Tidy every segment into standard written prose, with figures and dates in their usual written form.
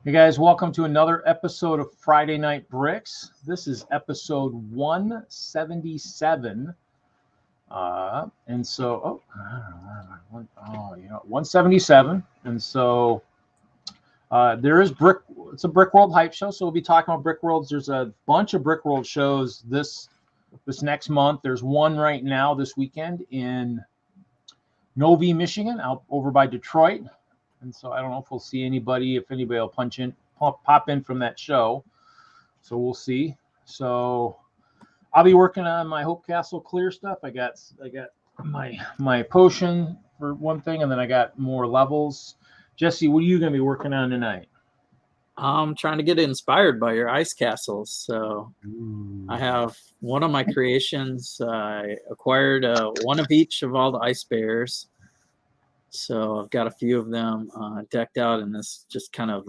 Hey guys, welcome to another episode of Friday Night Bricks. This is episode 177. And so, 177. And so there is it's a Brickworld hype show. So we'll be talking about Brickworlds. There's a bunch of Brickworld shows this next month. There's one right now this weekend in Novi, Michigan, out over by Detroit. And so I don't know if we'll see anybody, if anybody will pop in from that show. So we'll see. So I'll be working on my Hope Castle clear stuff. I got my potion for one thing, and then I got more levels. Jesse, what are you going to be working on tonight? I'm trying to get inspired by your ice castles. So I have one of my creations. I acquired one of each of all the ice bears. So I've got a few of them decked out in this just kind of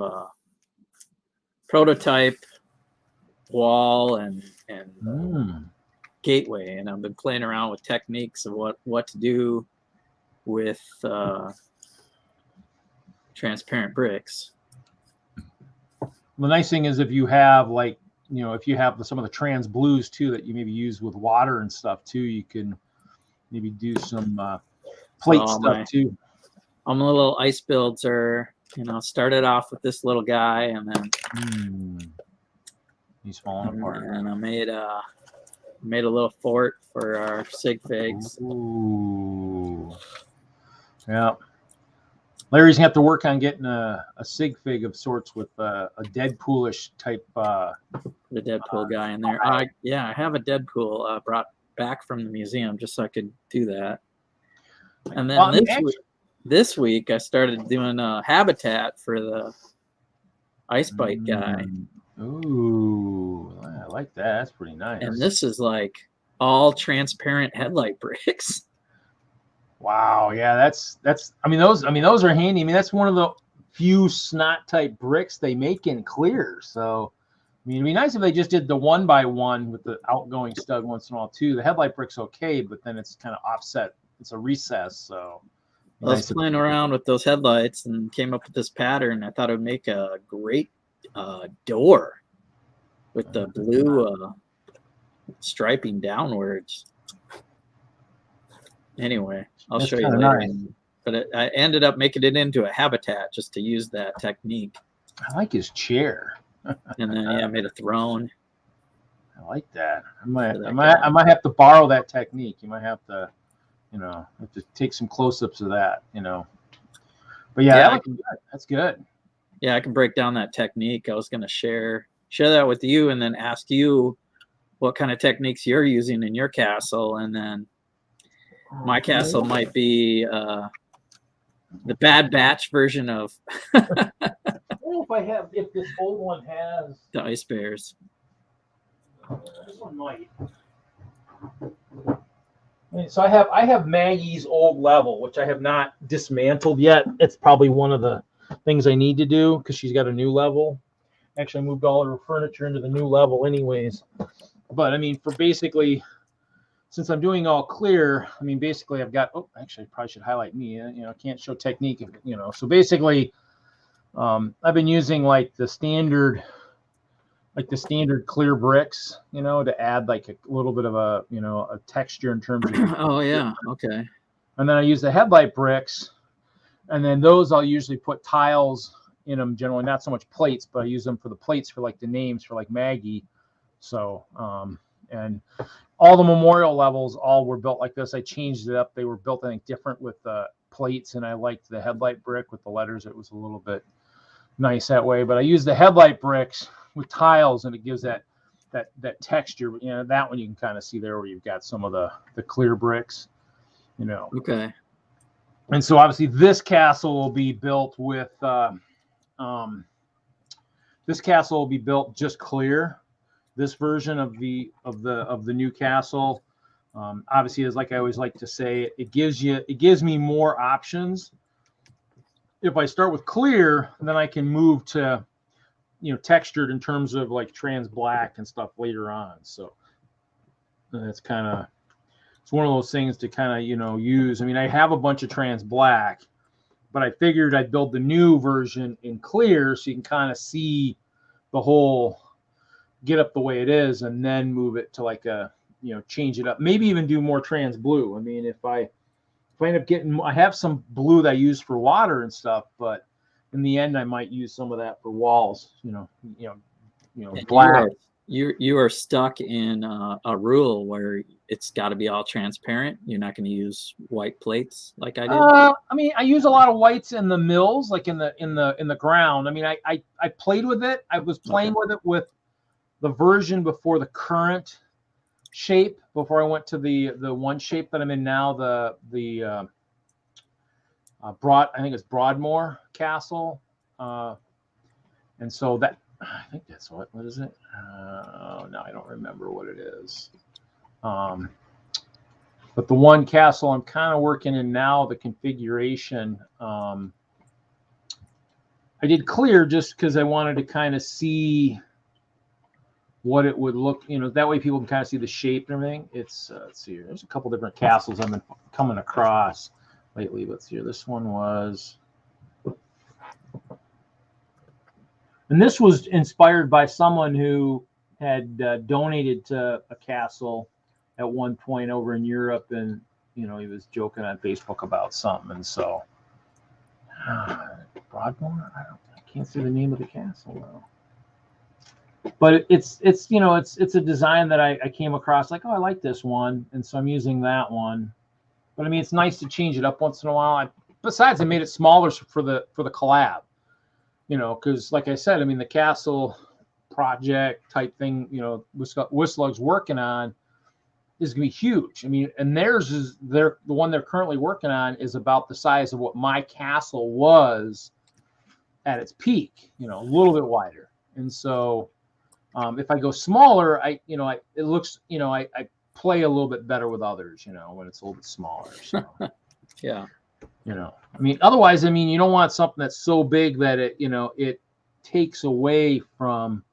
prototype wall and gateway. And I've been playing around with techniques of what to do with transparent bricks. The nice thing is if you have some of the trans blues too that you maybe use with water and stuff too, you can maybe do some plate stuff too. I'm a little ice builder, started off with this little guy and then he's falling apart. And I made a little fort for our sig figs. Ooh. Yeah. Larry's gonna have to work on getting a sig fig of sorts with a Deadpoolish type the Deadpool guy in there. I have a Deadpool brought back from the museum just so I could do that. And then this week I started doing a habitat for the ice bite guy. Ooh, I like that. That's pretty nice. And this is like all transparent headlight bricks. Wow, yeah, those are handy. I mean, that's one of the few snot type bricks they make in clear. So I mean, it'd be nice if they just did the 1x1 with the outgoing stud once in a while too. The headlight brick's okay, but then it's kind of offset. It's a recess, so I was playing around with those headlights and came up with this pattern. I thought it would make a great door with the blue striping downwards. Anyway, I'll show you later. Nice. But I ended up making it into a habitat just to use that technique. I like his chair. And then I made a throne. I like that. I might have to borrow that technique. You might have to. Have to take some close-ups of that, But yeah, that's good. Yeah, I can break down that technique. I was going to share that with you and then ask you what kind of techniques you're using in your castle. And then my castle might be the Bad Batch version of I don't know if this old one has the ice bears. This one might. So I have Maggie's old level, which I have not dismantled yet. It's probably one of the things I need to do because she's got a new level. Actually, I moved all her furniture into the new level anyways. But I mean, for basically, since I'm doing all clear, I mean, basically I've got, actually I probably should highlight me, I can't show technique, So basically, I've been using like the standard clear bricks, to add like a little bit of a texture in terms of. Oh yeah, okay. And then I use the headlight bricks, and then those I'll usually put tiles in them. Generally, not so much plates, but I use them for the plates for like the names for like Maggie. So, and all the memorial levels all were built like this. I changed it up. They were built, I think, different with the plates, and I liked the headlight brick with the letters. It was a little bit nice that way. But I use the headlight bricks with tiles, and it gives that texture. That one you can kind of see there where you've got some of the clear bricks, Okay. And so obviously this castle will be built with just clear. This version of the new castle, obviously, is like I always like to say, it gives me more options. If I start with clear, then I can move to textured in terms of like trans black and stuff later on. So that's it's one of those things to kind of use. I mean, I have a bunch of trans black, but I figured I'd build the new version in clear so you can kind of see the whole get up the way it is, and then move it to like a, change it up, maybe even do more trans blue. I mean, if I end up getting, I have some blue that I use for water and stuff, but in the end I might use some of that for walls, black. You are stuck in a rule where it's got to be all transparent. You're not going to use white plates like I did. I mean, I use a lot of whites in the mills, like in the ground. I mean, I played with it. I was playing with it with the version before the current shape, before I went to the one shape that I'm in now, the I think it's Broadmoor Castle, and so that. I think that's what is it? No, I don't remember what it is. But the one castle I'm kind of working in now, the configuration, I did clear just because I wanted to kind of see what it would look, that way people can kind of see the shape and everything. It's, let's see here. There's a couple different castles I've been coming across lately. Let's see here. This one was... And this was inspired by someone who had donated to a castle at one point over in Europe, and he was joking on Facebook about something, and so Broadmoor. I can't see the name of the castle though. But it's a design that I came across, like, oh, I like this one, and so I'm using that one. But I mean, it's nice to change it up once in a while. Besides, I made it smaller for the collab. Because like I said, I mean, the castle project type thing, WISLUG's working on is going to be huge. I mean, and the one they're currently working on is about the size of what my castle was at its peak, a little bit wider. And so if I go smaller, it looks, I play a little bit better with others, when it's a little bit smaller. So yeah. I mean, otherwise, I mean, you don't want something that's so big that it takes away from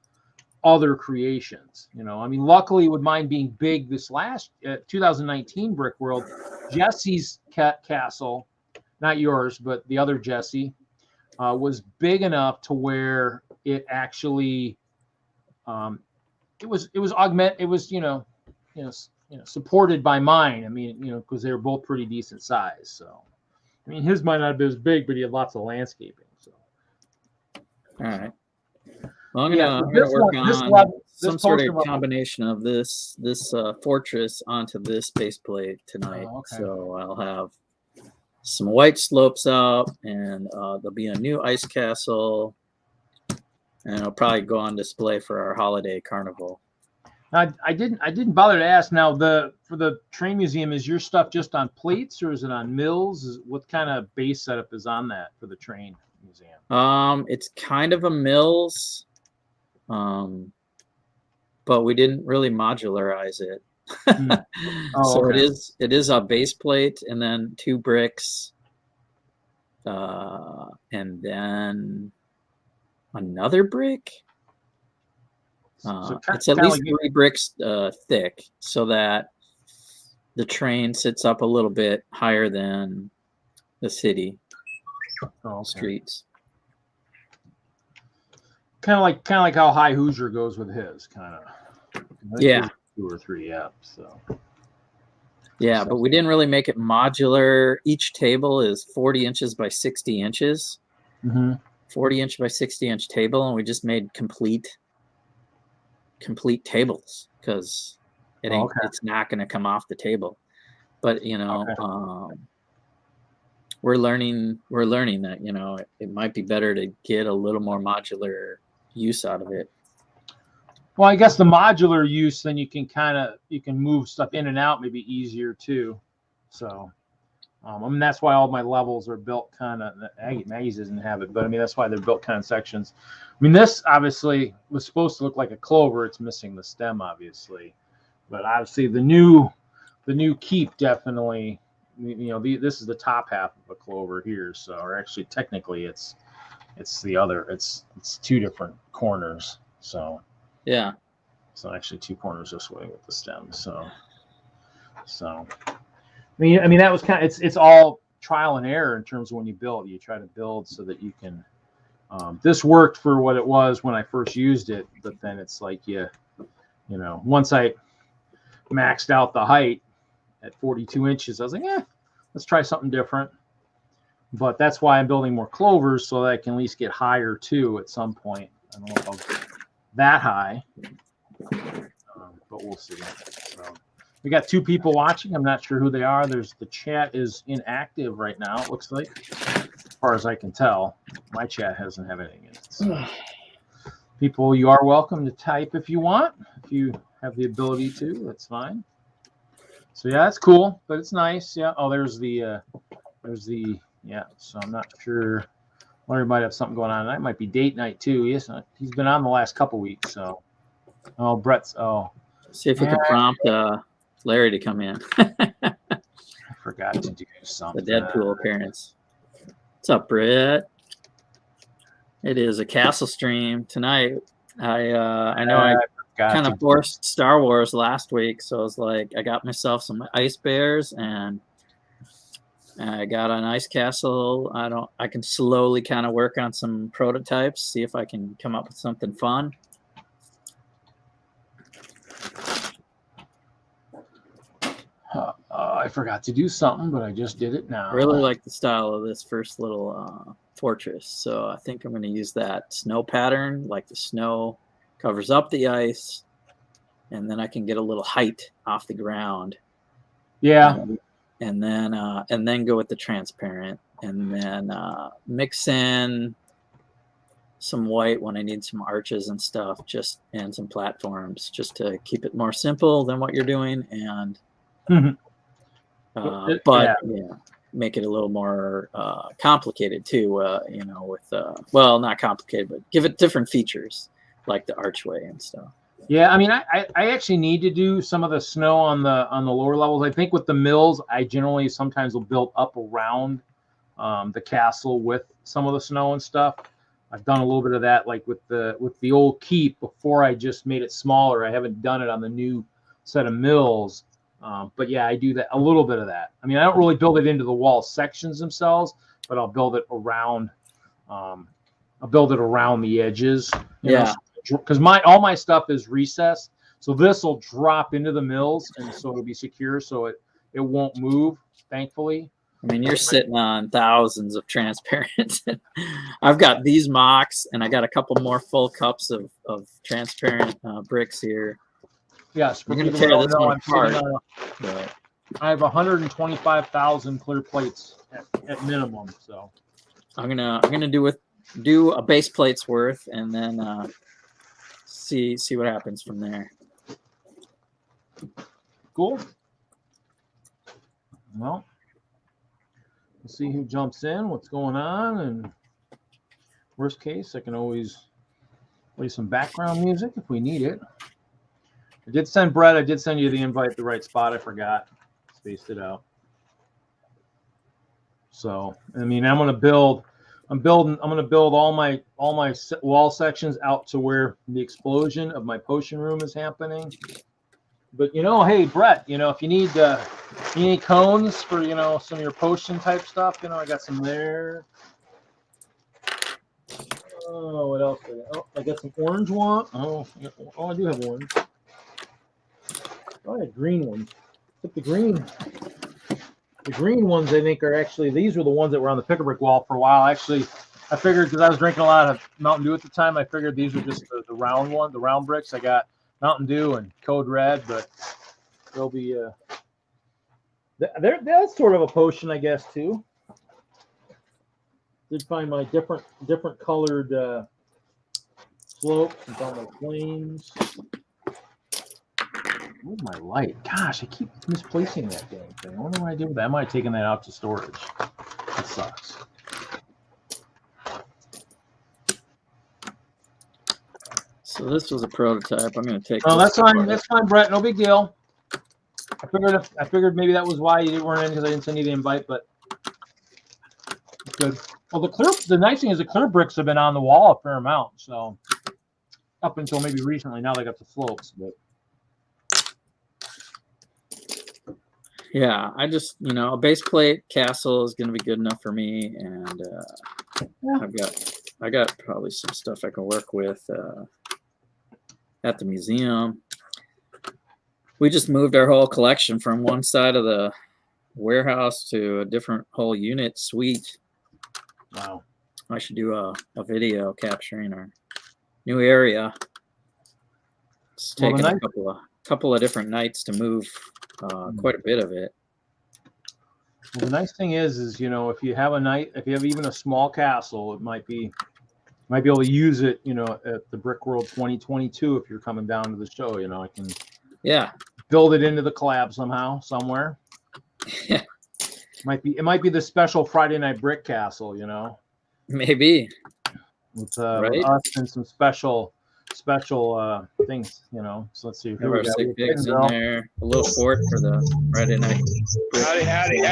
other creations. I mean, luckily with mine being big, this last 2019 Brickworld, Jesse's castle, not yours, but the other Jesse, was big enough to where it actually, it was supported by mine. I mean, because they were both pretty decent size. So. I mean, his might not have been as big, but he had lots of landscaping. So, all right. Well, I'm gonna work on some sort of combination of this fortress onto this base plate tonight. Oh, okay. So I'll have some white slopes out, and there'll be a new ice castle, and it'll probably go on display for our holiday carnival. I didn't bother to ask. Now, for the train museum, is your stuff just on plates or is it on mills? What kind of base setup is on that for the train museum? It's kind of a mills, but we didn't really modularize it. So okay. It is a base plate and then 2 bricks, and then another brick. So it's at least 3 bricks thick, so that the train sits up a little bit higher than the city streets. Kind of like how High Hoosier goes with his kind of. Yeah. 2 or 3 up. So. Yeah, but we didn't really make it modular. Each table is 40 inches by 60 inches. Mm-hmm. 40-inch by 60-inch table, and we just made complete tables because it's not going to come off the table. But we're learning that it might be better to get a little more modular use out of it. Well, I guess the modular use, then you can move stuff in and out maybe easier too. So I mean, that's why all my levels are built kind of. Maggie's doesn't have it, but I mean, that's why they're built kind of sections. I mean, this obviously was supposed to look like a clover. It's missing the stem, obviously, but obviously the new keep definitely. This is the top half of a clover here. So, or actually, technically, it's the other. It's 2 different corners. So yeah. So actually 2 corners this way with the stem. So. I mean that was kind of it's all trial and error in terms of when you build. You try to build so that you can. This worked for what it was when I first used it, but then it's like you know, once I maxed out the height at 42 inches, I was like, let's try something different. But that's why I'm building more clovers so that I can at least get higher too at some point. I don't know if I'll get that high, but we'll see. So we got 2 people watching. I'm not sure who they are. The chat is inactive right now, it looks like, as far as I can tell. My chat doesn't have anything in it. So people, you are welcome to type if you want. If you have the ability to, that's fine. So yeah, that's cool, but it's nice. Yeah. Oh, there's the yeah. So I'm not sure. Larry might have something going on. That might be date night too. Yes, he's been on the last couple weeks. So, oh, Brett's. Oh, see if we can prompt Larry to come in. I forgot to do something. The Deadpool appearance. What's up, Brett? It is a castle stream tonight. I know I kind of forced Star Wars last week, so I was like, I got myself some ice bears and I got an ice castle. I can slowly kind of work on some prototypes, see if I can come up with something fun. I forgot to do something, but I just did it now. I really like the style of this first little fortress, so I think I'm going to use that snow pattern, like the snow covers up the ice, and then I can get a little height off the ground. Yeah. And then go with the transparent, and then mix in some white when I need some arches and stuff, and some platforms, just to keep it more simple than what you're doing, and make it a little more complicated too. You know, with well, not complicated, but give it different features like the archway and stuff. Yeah, I mean, I actually need to do some of the snow on the lower levels. I think with the mills, I generally sometimes will build up around the castle with some of the snow and stuff. I've done a little bit of that, like with the old keep before I just made it smaller. I haven't done it on the new set of mills, but yeah, I do that a little bit of that. I mean, I don't really build it into the wall sections themselves, but I'll build it around. I'll build it around the edges. You know, because all my stuff is recessed, so this will drop into the mills, and so it'll be secure, so it won't move, thankfully. I mean, you're sitting on thousands of transparent. I've got these MOCs, and I got a couple more full cups of transparent bricks here. Yes, we're going to tear this one apart. I have 125,000 clear plates at minimum, so I'm gonna do a base plate's worth, and then see what happens from there. Cool. Well, we'll see who jumps in, what's going on, and worst case, I can always play some background music if we need it. I did send Brett. I did send you the invite, the right spot. I forgot. Spaced it out. So, I mean, I'm going to build all my wall sections out to where the explosion of my potion room is happening. But you know, hey Brett, you know, if you need cones for, you know, some of your potion type stuff, you know, I got some there. Oh, what else? I got some orange one. Oh, I do have orange. Oh, I had green ones. But the green ones, I think, are actually, these were the ones that were on the Prickabook wall for a while. Actually, I figured, because I was drinking a lot of Mountain Dew at the time, I figured these were just the round one, the round bricks. I got Mountain Dew and Code Red, but they'll be, that's sort of a potion, I guess, too. Did find my different colored slopes and all my flames. Where's my light? Gosh, I keep misplacing that damn thing. I wonder what I did with that. I might have taken that out to storage. That sucks. So this was a prototype. I'm going to take. Oh, that's fine. That's fine, Brett. No big deal. I figured maybe that was why you weren't in, because I didn't send you the invite, but good. Well, the nice thing is the clear bricks have been on the wall a fair amount. So up until maybe recently, now they got the slopes, but. yeah, I just, a base plate castle is going to be good enough for me. And I got probably some stuff I can work with at the museum. We just moved our whole collection from one side of the warehouse to a different whole unit suite. Wow. I should do a video capturing our new area. It's taken a couple of different nights to move quite a bit of it. Well, the nice thing is if you have even a small castle, it might be able to use it, at the Brickworld 2022 if you're coming down to the show. I can build it into the collab somehow, somewhere. Yeah. It might be the special Friday Night Brick Castle, Maybe. With us and some special things, So let's see. Here we got pigs in there. A little fort for the Friday night. Howdy.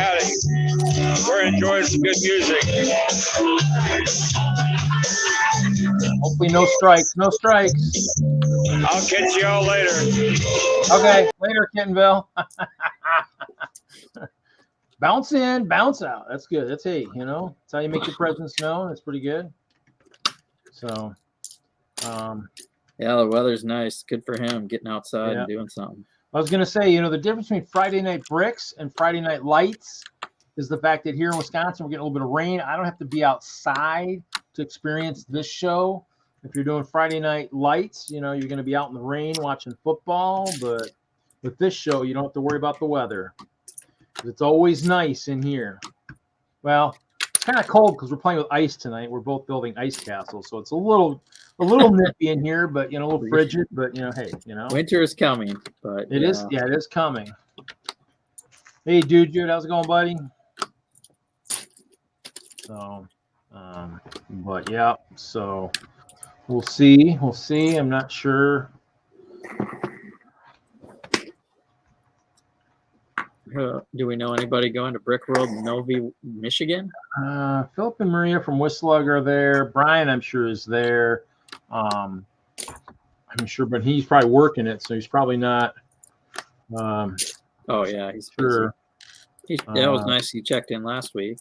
We're enjoying some good music. Hopefully no strikes. I'll catch you all later. Okay, later, Kentonville. Bounce in, bounce out. That's good. That's that's how you make your presence known. That's pretty good. So, yeah, the weather's nice. Good for him getting outside and doing something. I was going to say, the difference between Friday Night Bricks and Friday Night Lights is the fact that here in Wisconsin, we're getting a little bit of rain. I don't have to be outside to experience this show. If you're doing Friday Night Lights, you're going to be out in the rain watching football. But with this show, you don't have to worry about the weather. It's always nice in here. Well, it's kind of cold because we're playing with ice tonight. We're both building ice castles, so it's a little nippy in here, but a little frigid. But hey, winter is coming. But it is. Yeah, it is coming. Hey, dude, how's it going, buddy? So, but yeah, so we'll see. I'm not sure. Do we know anybody going to Brickworld Novi, Michigan? Philip and Maria from WISLUG are there. Brian, I'm sure, is there. I'm sure, but he's probably working it, so he's probably not. Oh yeah, he's sure. That was nice. He checked in last week.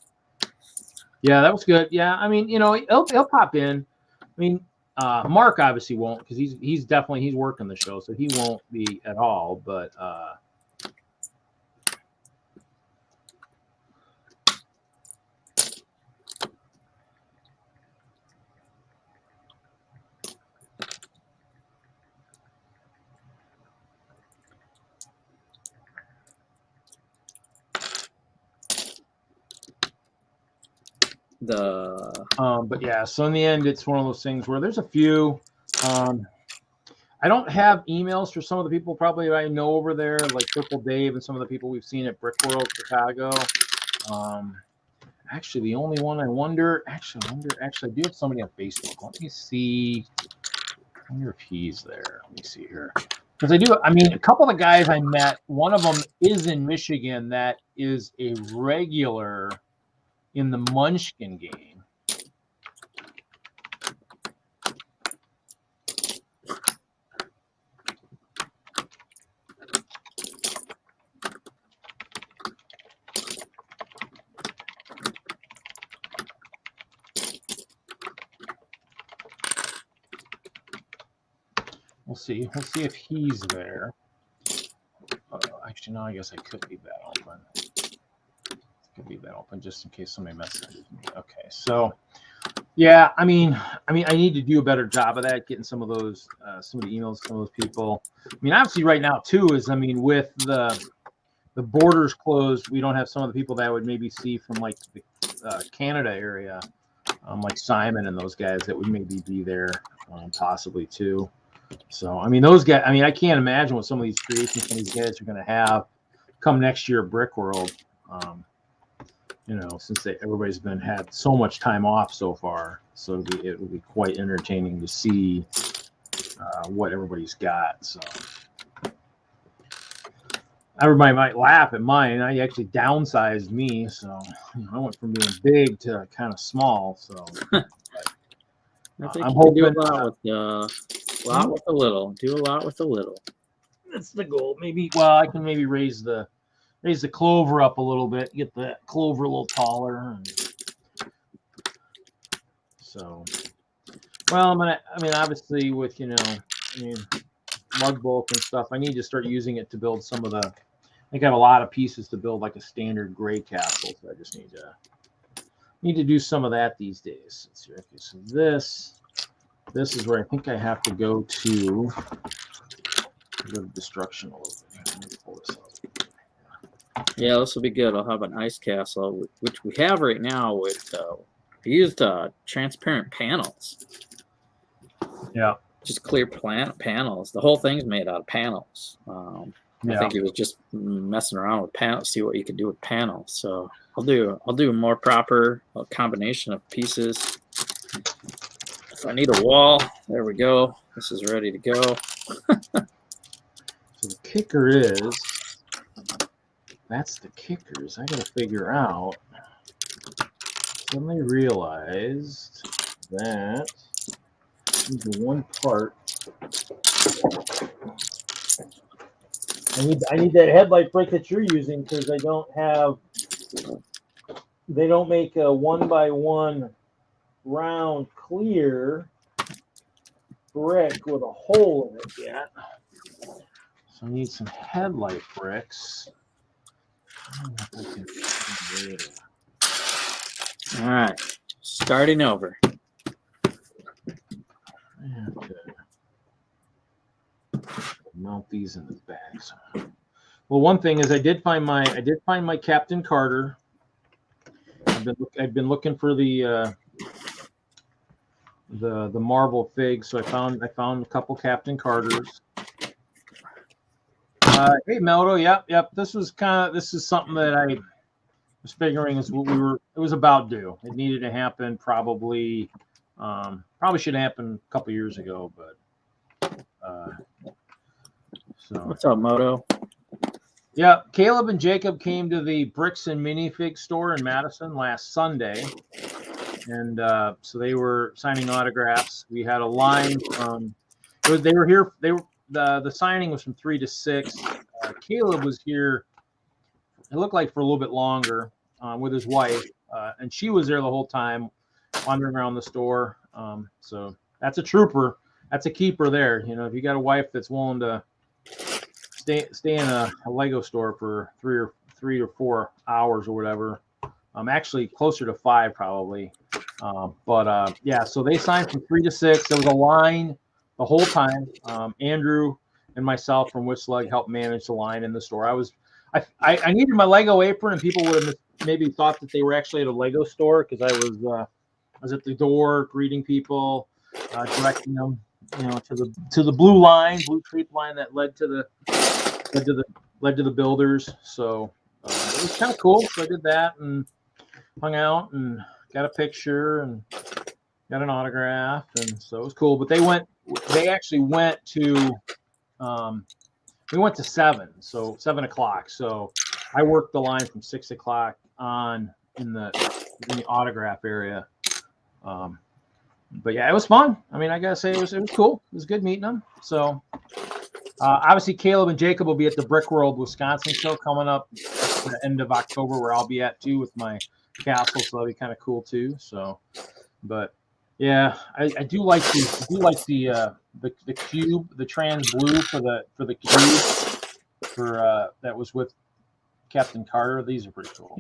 Yeah, that was good. Yeah, I mean, he'll pop in. I mean, Mark obviously won't because he's working the show, so he won't be at all. But but yeah, so in the end, it's one of those things where there's a few. I don't have emails for some of the people probably I know over there, like Purple Dave and some of the people we've seen at Brickworld Chicago. Actually, the only one I wonder. Actually, I do have somebody on Facebook. Let me see. I wonder if he's there. Let me see here. Because I mean, a couple of the guys I met, one of them is in Michigan that is a regular in the Munchkin game. We'll see. We'll see if he's there. Actually, no, I guess I could leave that open. Leave that open just in case somebody messages me. Okay, so yeah, I mean, I need to do a better job of that, getting some of those, some of the emails, some of those people. I mean, obviously, right now too is, I mean, with the borders closed, we don't have some of the people that I would maybe see from like the Canada area, like Simon and those guys that would maybe be there, possibly too. So I mean, those guys. I mean, I can't imagine what some of these creations some of these guys are going to have come next year at Brickworld. Since everybody's had so much time off so far, so it will be quite entertaining to see what everybody's got. So everybody might laugh at mine. I actually downsized me, so I went from being big to kind of small. So I think I'm hoping do a lot with a little. Do a lot with a little. That's the goal. Maybe. Well, I can maybe raise the raise the clover up a little bit, get the clover a little taller. And so, well, I mean, obviously with, lug bulk and stuff, I need to start using it to build some of the, I think I have a lot of pieces to build like a standard gray castle. So I just need to do some of that these days. Let's see. Okay, so this is where I think I have to go to destruction a little bit. Let me pull this up. Yeah, this will be good. I'll have an ice castle, which we have right now with we used transparent panels. Yeah. Just clear panels. The whole thing's made out of panels. I think he was just messing around with panels, see what you could do with panels. So I'll do a more proper combination of pieces. If I need a wall, there we go. This is ready to go. So the kicker is, that's the kicker is I got to figure out. Suddenly realized that the one part. I need that headlight brick that you're using because I don't have. They don't make a 1x1 round clear brick with a hole in it yet. So I need some headlight bricks. All right, starting over. Mount these in the bags. Well, one thing is I did find my Captain Carter. I've been looking for the marble fig, so I found a couple Captain Carters. Hey Meldo, yep. This is something that I was figuring is what it was about due. It needed to happen probably should have happened a couple years ago, but so What's up, Moto? yeah, Caleb and Jacob came to the Bricks and Minifig store in Madison last Sunday, and so they were signing autographs. We had a line from they were here. The signing was from 3 to 6. Caleb was here. It looked like for a little bit longer with his wife, and she was there the whole time, wandering around the store. So that's a trooper. That's a keeper there. If you got a wife that's willing to stay in a Lego store for 3 or 4 hours or whatever. Actually closer to 5 probably. Yeah, so they signed from 3 to 6. There was a line the whole time. Andrew and myself from WISLUG helped manage the line in the store. I needed my Lego apron, and people would have maybe thought that they were actually at a Lego store because I was at the door greeting people, directing them, to the blue creep line that led to the builders. So it was kind of cool. So I did that and hung out and got a picture and got an autograph, and so it was cool. But they actually went to we went to 7, so 7 o'clock. So I worked the line from 6 o'clock on in the autograph area. But yeah, it was fun. I mean, I gotta say it was cool. It was good meeting them. So obviously Caleb and Jacob will be at the Brickworld Wisconsin show coming up at the end of October, where I'll be at too with my castle. So that'll be kind of cool too. So, but yeah, I do like the cube, the trans blue for the cube that was with Captain Carter. These are pretty cool.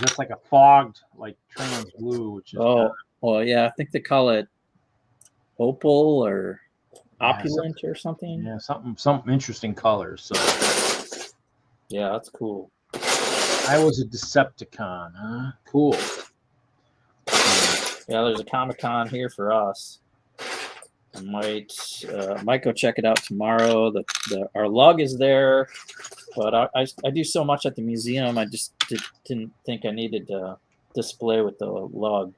It's like a fogged like trans blue, which is well, yeah, I think they call it opal or opulent or something. Yeah, something interesting colors. So yeah, that's cool. I was a Decepticon, huh? Cool. Yeah, there's a Comic-Con here for us. I might go check it out tomorrow. Our lug is there, but I do so much at the museum. I just didn't think I needed to display with the lug.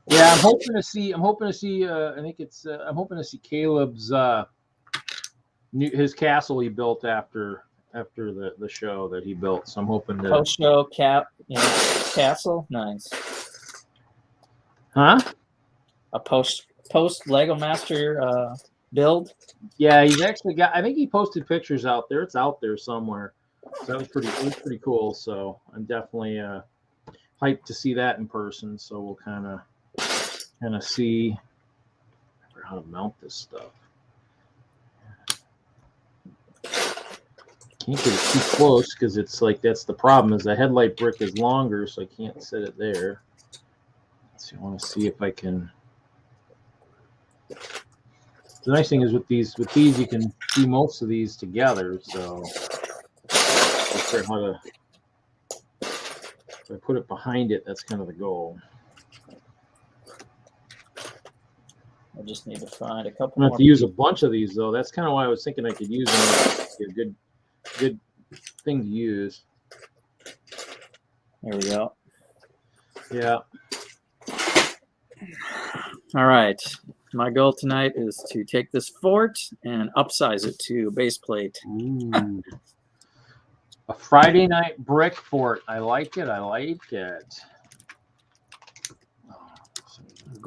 Yeah, I'm hoping to see. I think it's. I'm hoping to see Caleb's his castle he built after the show that he built. So I'm hoping to post-show castle. Nice. Huh? A post Lego Master build? Yeah, he's actually got. I think he posted pictures out there. It's out there somewhere. So that was pretty cool. So I'm definitely hyped to see that in person. So we'll kind of see how to mount this stuff. Can't get it too close because it's like that's the problem is the headlight brick is longer, so I can't set it there. So I want to see if I can. The nice thing is with these you can do most of these together. So I'll figure out how to. If I put it behind it, that's kind of the goal. I just need to find a couple. I'm gonna have to use a bunch of these though. That's kind of why I was thinking I could use them. A good thing to use. There we go. Yeah. All right. My goal tonight is to take this fort and upsize it to base plate. Ooh. A Friday night brick fort. I like it. I like it.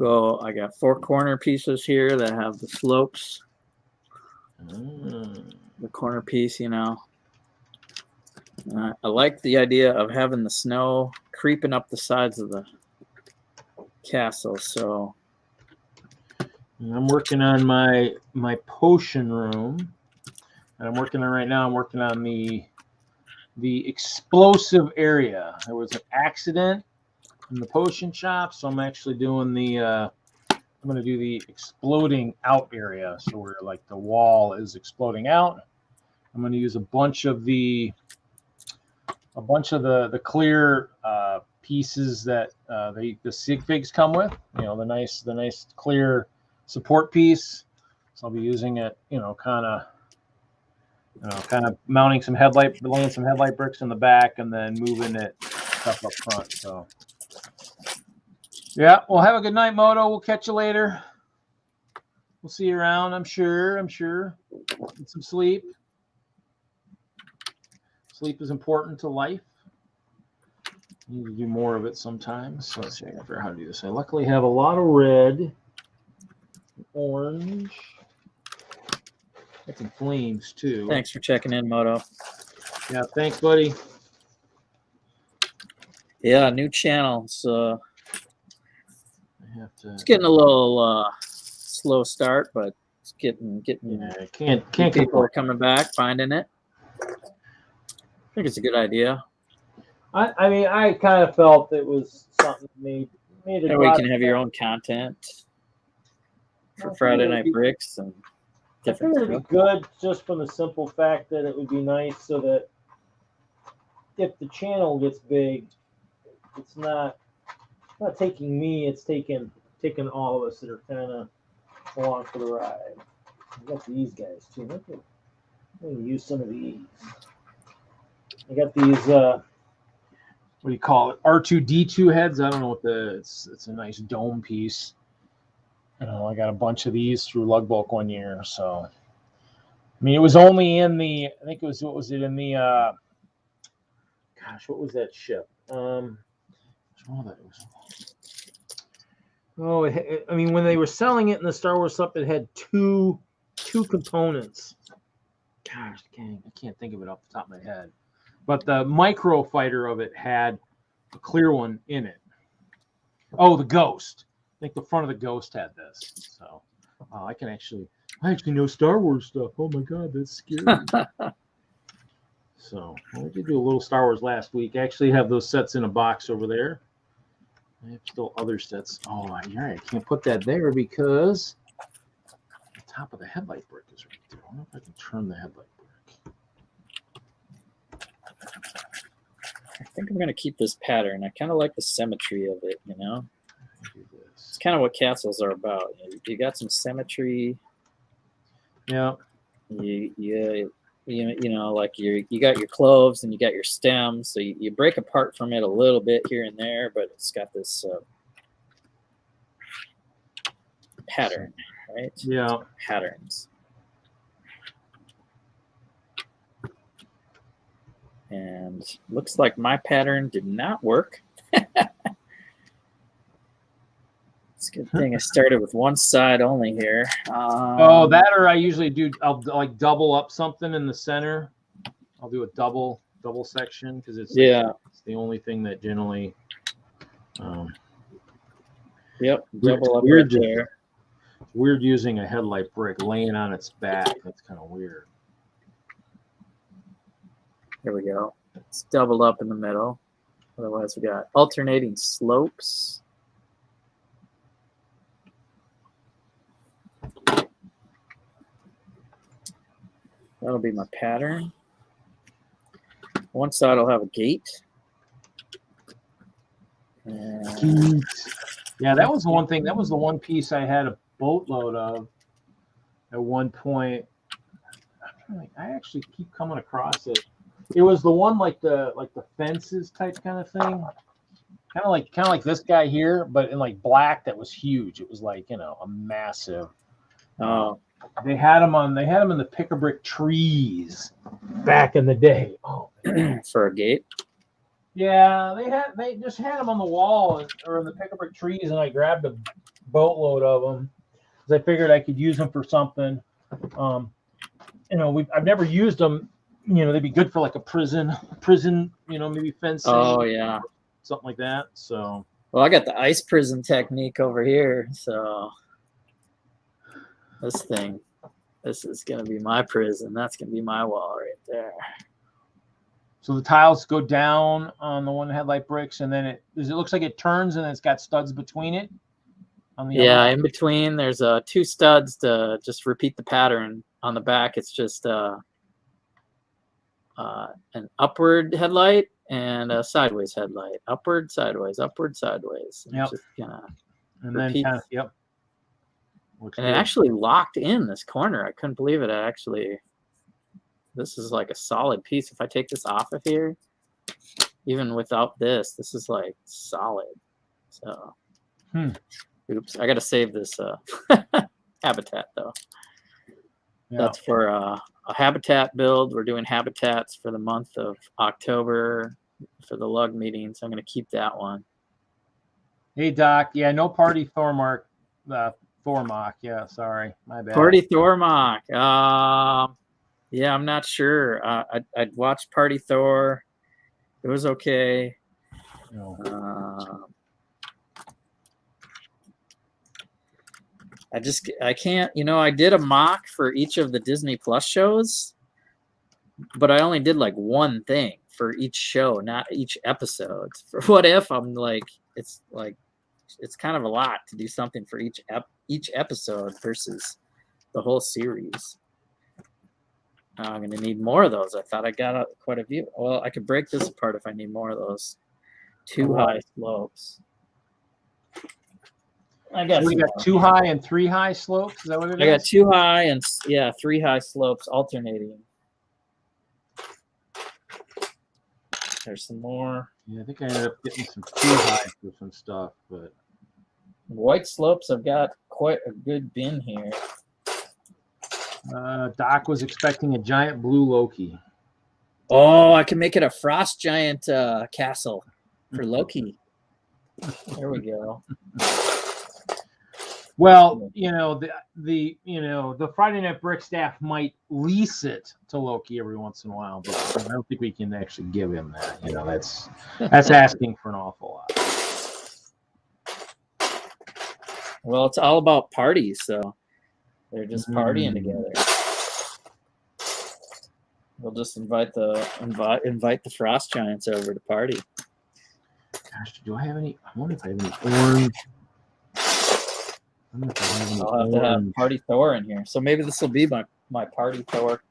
I got 4 corner pieces here that have the slopes. The corner piece, you know. I like the idea of having the snow creeping up the sides of the castle. So I'm working on my potion room. And I'm working on right now. I'm working on the explosive area. There was an accident in the potion shop, so I'm actually doing I'm going to do the exploding out area. So where like the wall is exploding out. I'm going to use a bunch of the clear pieces that the sig figs come with. You know, the nice clear support piece. So I'll be using it. You know, kind of mounting some laying some headlight bricks in the back, and then moving it stuff up front. So. Yeah, well, have a good night, Moto. We'll catch you later. We'll see you around, I'm sure. Get some sleep. Sleep is important to life. You need to do more of it sometimes. So let's see, I gotta figure out how to do this. I luckily have a lot of red, orange. Got some flames, too. thanks for checking in, Moto. Yeah, thanks, buddy. Yeah, new channel. So It's getting a little slow start, but it's getting. Yeah, can't people are coming back, finding it. I think it's a good idea. I mean, I kind of felt it was something made it. That way you can have your own content for Friday Night Bricks and different stuff. I think it'd be good just from the simple fact that it would be nice so that if the channel gets big, it's not taking me, it's taking all of us that are kind of along for the ride. I got these guys too. Let me use some of these. I got these what do you call it? R2D2 heads. I don't know what it's a nice dome piece. I got a bunch of these through Lug Bulk one year. So I mean, it was only in the, I think it was, what was it in the gosh, what was that ship? I mean, when they were selling it in the Star Wars stuff, it had two components. Gosh, I can't think of it off the top of my head. But the micro fighter of it had a clear one in it. Oh, the Ghost. I think the front of the Ghost had this. So I actually know Star Wars stuff. Oh my God, that's scary. So I did do a little Star Wars last week. I actually have those sets in a box over there. I have still other sets. Oh, you're right. I can't put that there because the top of the headlight brick is right there. I wonder if I can turn the headlight brick. I think I'm going to keep this pattern. I kind of like the symmetry of it, you know? It's kind of what castles are about. You got some symmetry. Yeah. You know, like you got your cloves and you got your stems, so you break apart from it a little bit here and there, but it's got this pattern, right? Yeah. Patterns. And looks like my pattern did not work. It's a good thing I started with one side only here. Oh, that or I usually do. I'll like double up something in the center. I'll do a double section because it's it's the only thing that generally. Yep, double up weird right there. Weird using a headlight brick laying on its back. That's kind of weird. Here we go. It's doubled up in the middle. Otherwise, we got alternating slopes. That'll be my pattern. One side will have a gate. And yeah, that was the one thing. That was the one piece I had a boatload of at one point. I actually keep coming across it. It was the one like the fences type kind of thing. Kind of like this guy here, but in like black. That was huge. It was like, you know, a massive. They had them in the Prickabook trees back in the day. Oh, for a gate. Yeah, they just had them on the wall or in the Prickabook trees, and I grabbed a boatload of them because I figured I could use them for something. You know, I've never used them. You know, they'd be good for like a prison. You know, maybe fencing. Oh yeah, something like that. So. Well, I got the ice prism technique over here, so this is gonna be my prison. That's gonna be my wall right there. So the tiles go down on the one headlight bricks, and then it looks like it turns, and it's got studs between it. On the other in between, there's two studs to just repeat the pattern. On the back, it's just an upward headlight and a sideways headlight. Upward, sideways, upward, sideways. Yep. Just gonna and repeat. then yep. And it actually locked in this corner. I couldn't believe it. This is like a solid piece. If I take this off of here, even without this is like solid. So, oops, I got to save this habitat though. Yeah. That's for a habitat build. We're doing habitats for the month of October for the lug meeting. So I'm going to keep that one. Hey, Doc. Yeah, no party Thormark. Thormock. Yeah, sorry. My bad. Party Thormock. Yeah, I'm not sure. I'd watched Party Thor. It was okay. No. I can't, you know, I did a mock for each of the Disney Plus shows, but I only did like one thing for each show, not each episode. For What If, I'm like, it's kind of a lot to do something for each episode versus the whole series. I'm going to need more of those. I thought I got quite a few. Well, I could break this apart if I need more of those. Two high slopes. We got 2 high and 3 high slopes. Is that what it is? I got 2 high and 3 high slopes alternating. There's some more. Yeah, I think I ended up getting some 2 high for some stuff, but white slopes. I've got quite a good bin here. Doc was expecting a giant blue Loki. Oh, I can make it a frost giant castle for Loki. There we go. Well, you know, the Friday Night Brick staff might lease it to Loki every once in a while, but I don't think we can actually give him that. You know, that's asking for an awful lot. Well, it's all about parties, so they're just partying together. We'll just invite the frost giants over to party. Gosh, do I have any? I wonder if I have any orange. I'll have to have Party Thor in here. So maybe this will be my Party Thor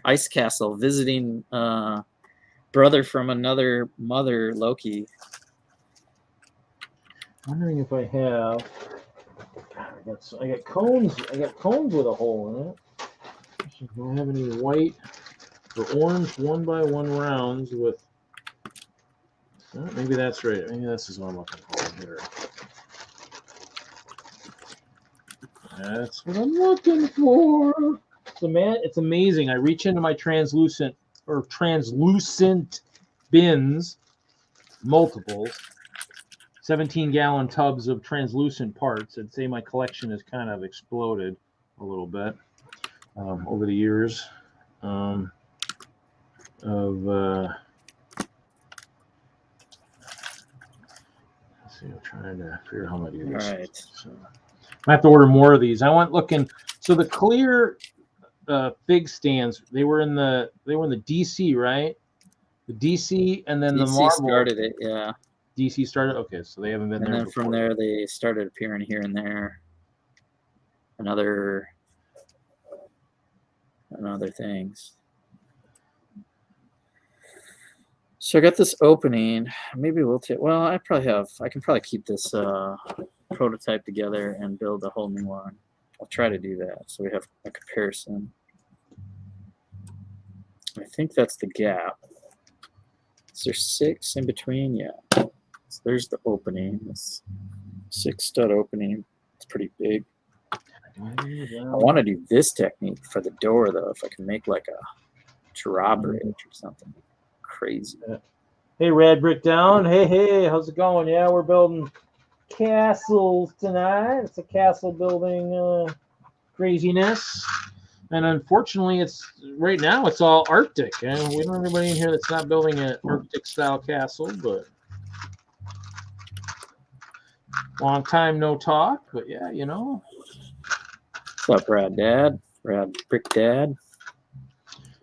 ice castle visiting brother from another mother, Loki. Wondering if I have. I got cones. I got cones with a hole in it. Do I have any white or orange 1x1 rounds with? Maybe that's right. Maybe this is what I'm looking for here. That's what I'm looking for. So, man, it's amazing. I reach into my translucent bins, multiples, 17-gallon tubs of translucent parts. I'd say my collection has kind of exploded a little bit over the years. Let's see, I'm trying to figure out how I'm gonna do this. All right. So, I have to order more of these. I went looking. So the clear fig stands, they were in the DC, right? The DC, and then the DC marble started it, yeah. DC started. Okay, so they haven't been And there. then before. from there, they started appearing here and there. And other things. So I got this opening. Maybe we'll take. Well, I can probably keep this prototype together and build a whole new one. I'll try to do that so we have a comparison. I think that's the gap. Is there 6 in between? Yeah. So there's the opening. This 6-stud opening. It's pretty big. I want to do this technique for the door though. If I can make like a drawbridge or something crazy. Hey, Red Brick Down. Hey, how's it going? Yeah, we're building castles tonight. It's a castle building craziness. And unfortunately, right now it's all Arctic. And we don't have anybody in here that's not building an Arctic style castle, but long time no talk. But yeah, you know. What's up, Brad Dad? Brad Brick Dad.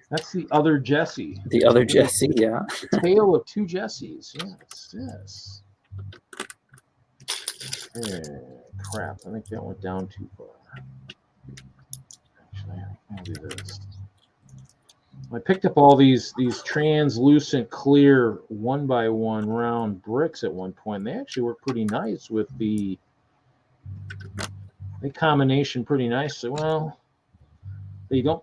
That's the other Jesse. The other Jesse, yeah. The tale of 2 Jessies. Yes. Crap. I think that went down too far. Actually, I'll do this. I picked up all these translucent, clear 1x1 round bricks at one point. They actually work pretty nice with the combination pretty nicely. Well, I don't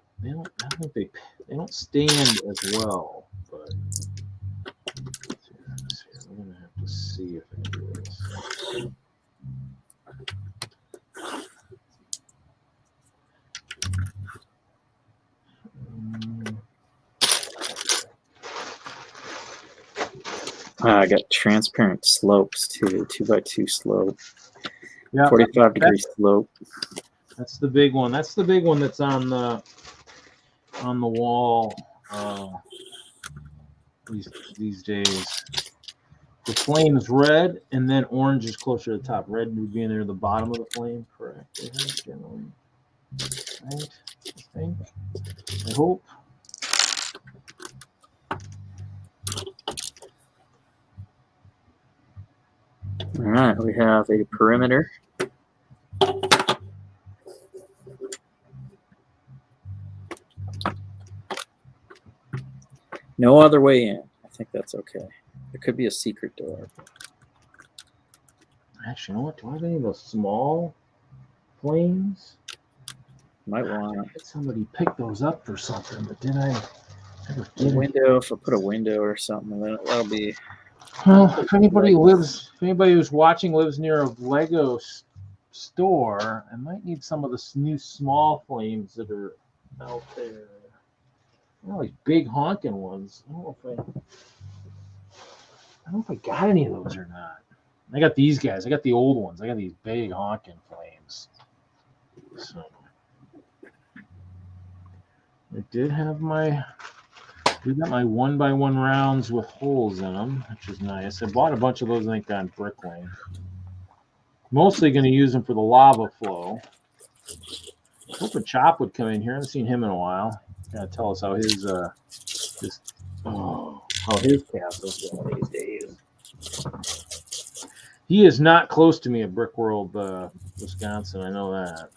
think they don't stand as well, but we're gonna have to see if I can do this. I got transparent slopes too, 2x2 slope. Yeah, 45-degree slope. That's the big one. That's the big one that's on the wall these days. The flame is red, and then orange is closer to the top. Red would be near the bottom of the flame, correct? Right? I think. I hope. All right, we have a perimeter. No other way in. I think that's okay. There could be a secret door. Actually, you know what? Do I have any of those small flames? Might want Did somebody pick those up for something, but did I ever a window. If I put a window or something, that'll be. Well, if anybody who's watching lives near a Lego store, I might need some of the new small flames that are out there. Well, these big honking ones. I don't know if I got any of those or not. I got these guys. I got the old ones. I got these big honking flames. So I did have my 1x1 rounds with holes in them, which is nice. I bought a bunch of those, I think, on Brick Lane. Mostly going to use them for the lava flow. Hoping Chop would come in here. I haven't seen him in a while. Gotta tell us how his castle's going these days. He is not close to me at Brickworld, Wisconsin. I know that.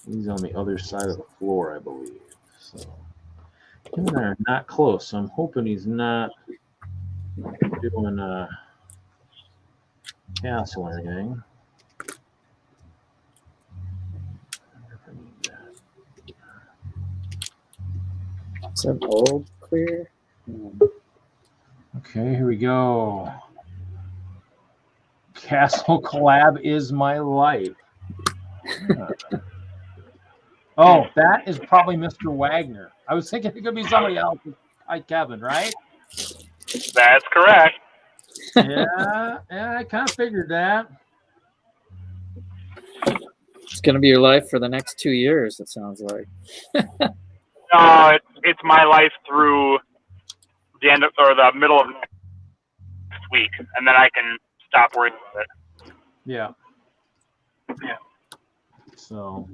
He's on the other side of the floor, I believe. So him and I are not close. So I'm hoping he's not doing a castle or anything. Is that old clear? Okay, here we go. Castle collab is my life. Oh, that is probably Mr. Wagner. I was thinking it could be somebody else. Hi, Kevin, right? That's correct. Yeah, I kind of figured that. It's gonna be your life for the next 2 years. It sounds like. No, it's my life through the end of, or the middle of next week, and then I can stop worrying about it. Yeah. Yeah. So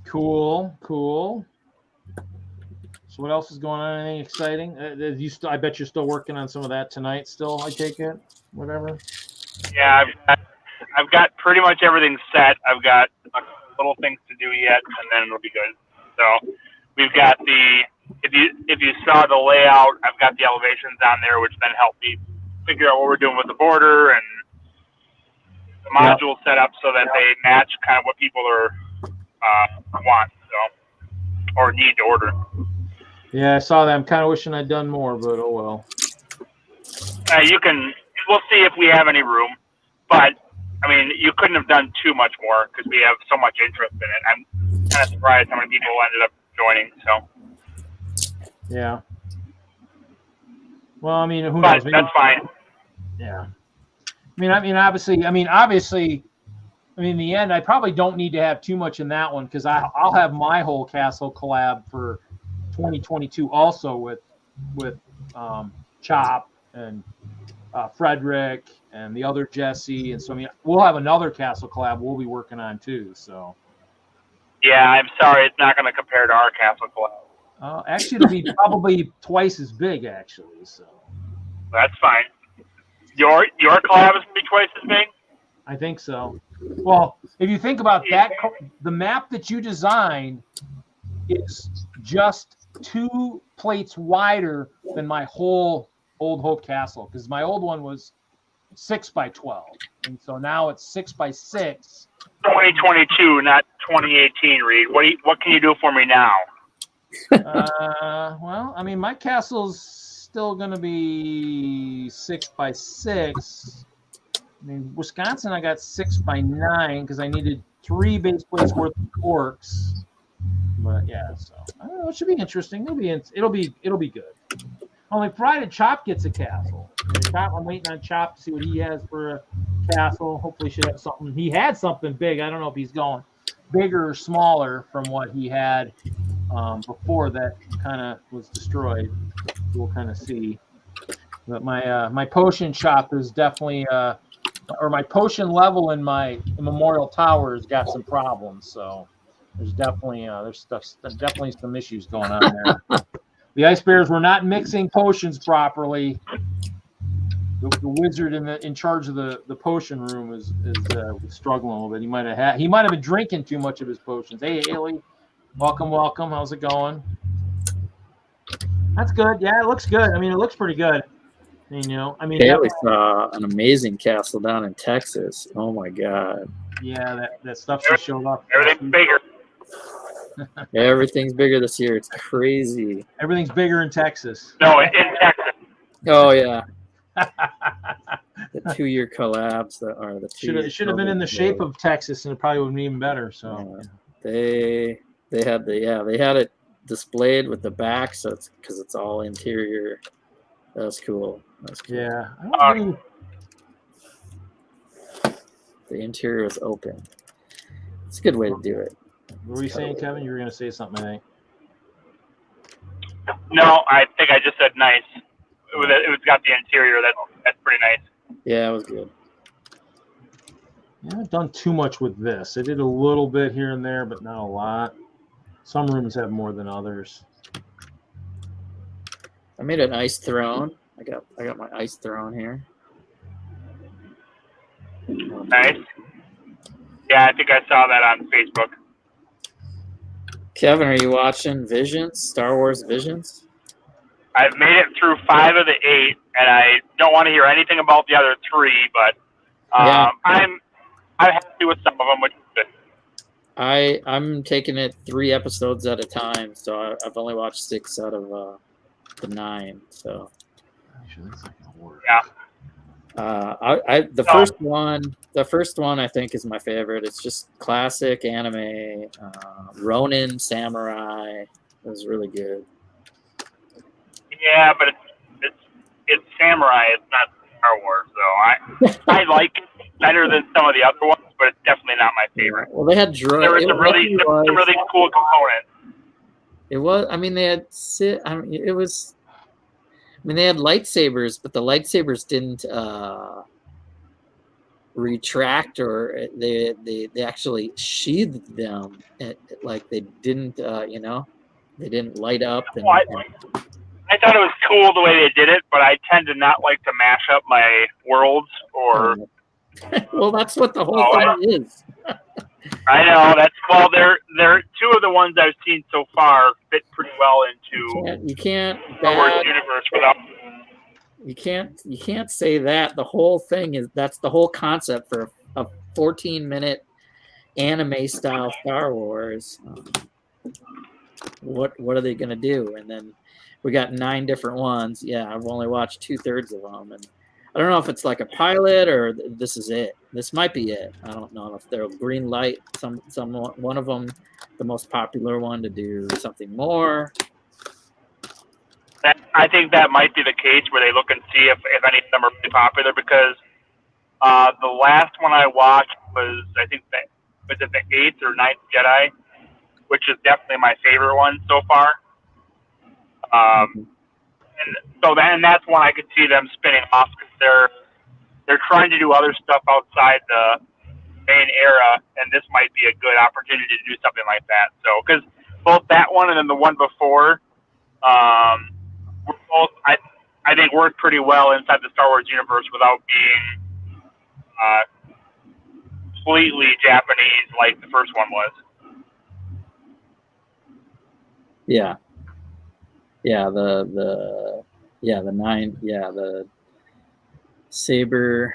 cool. So what else is going on? Anything exciting? I bet you're still working on some of that tonight. Still, I take it. Whatever. Yeah, I've got pretty much everything set. I've got little things to do yet, and then it'll be good. So we've got if you saw the layout, I've got the elevations on there, which then help me figure out what we're doing with the border and the modules set up so that they match kind of what people are want, so, or need to order. Yeah, I saw that. I'm kind of wishing I'd done more, but oh well. We'll see if we have any room, but I mean, you couldn't have done too much more because we have so much interest in it. I'm kind of surprised how many people ended up joining. So. Yeah. Well, I mean, who but knows? Maybe, that's fine. Yeah. Obviously, in the end, I probably don't need to have too much in that one because I'll have my whole castle collab for 2022 also with Chop and Frederick and the other Jesse, and so we'll have another castle collab we'll be working on too. So. Yeah, I'm sorry, it's not going to compare to our castle collab. Actually, it'll be probably twice as big. Actually, so. That's fine. Your collab is going to be twice as big. I think so. Well, if you think about that, the map that you designed is just 2 plates wider than my whole Old Hope Castle, because my old one was 6 by 12, and so now it's 6 by 6. 2022, not 2018. Reed, what can you do for me now? Well, I mean, my castle's still going to be 6 by 6. I mean, Wisconsin, I got 6 by 9 because I needed 3 base plates worth of orcs. But yeah, so I don't know. It should be interesting. It'll be good. Only provided Chop gets a castle. I'm waiting on Chop to see what he has for a castle. Hopefully, should have something. He had something big. I don't know if he's going bigger or smaller from what he had before that kind of was destroyed. We'll kind of see. But my potion shop is definitely or my potion level in my Memorial Tower has got some problems. So there's definitely definitely some issues going on there. The Ice Bears were not mixing potions properly. The wizard in charge of the potion room is struggling a little bit. He might have been drinking too much of his potions. Hey, Haley, welcome. How's it going? That's good. Yeah, it looks good. I mean, it looks pretty good. Haley saw an amazing castle down in Texas. Oh my God. Yeah, that stuff just showed up. Everything's bigger. Everything's bigger this year. It's crazy. Everything's bigger in Texas. No, in Texas. Oh yeah. The 2-year collabs that are the should have been in the shape of Texas, and it probably would have been even better. So they had it displayed with the back, so it's because it's all interior. That's cool. Yeah. The interior is open. It's a good way to do it. What were you saying, Kevin? You were going to say something, I think. No, I think I just said nice. It's got the interior. That's pretty nice. Yeah, it was good. I haven't done too much with this. I did a little bit here and there, but not a lot. Some rooms have more than others. I made an ice throne. I got my ice throne here. Nice. Yeah, I think I saw that on Facebook. Kevin, are you watching Visions? Star Wars Visions? I've made it through 5 of the 8, and I don't want to hear anything about the other 3, but I'm happy with some of them, which is good. I'm taking it 3 episodes at a time, so I've only watched 6 out of the 9. So yeah. The first one I think is my favorite. It's just classic anime, Ronin samurai. It was really good. Yeah, but it's samurai. It's not Star Wars, so I like it better than some of the other ones, but it's definitely not my favorite. Well, they had droids. There was some really cool components. It was. I mean, they had. I mean, it was. I mean, they had lightsabers, but the lightsabers didn't retract, or they actually sheathed them. Like they didn't, you know, they didn't light up. And, I thought it was cool the way they did it, but I tend to not like to mash up my worlds or. Well, that's what the whole thing is. I know they're two of the ones I've seen so far fit pretty well into you can't Star Wars universe without. You can't say that. The whole thing is that's the whole concept for a 14-minute anime style Star Wars. What are they gonna do? And then we got 9 different ones. Yeah, I've only watched 2/3 of them, and I don't know if it's like a pilot or this is it. This might be it. I don't know if they're green light. One of them, the most popular one, to do something more. I think that might be the case where they look and see if any of them are really popular, because the last one I watched was, I think, was it the 8th or 9th Jedi, which is definitely my favorite one so far. And so that's one I could see them spinning off, because they're trying to do other stuff outside the main era, and this might be a good opportunity to do something like that. So, because both that one and then the one before, were both, I think, worked pretty well inside the Star Wars universe without being completely Japanese like the first one was. Yeah. Yeah, the 9, the Saber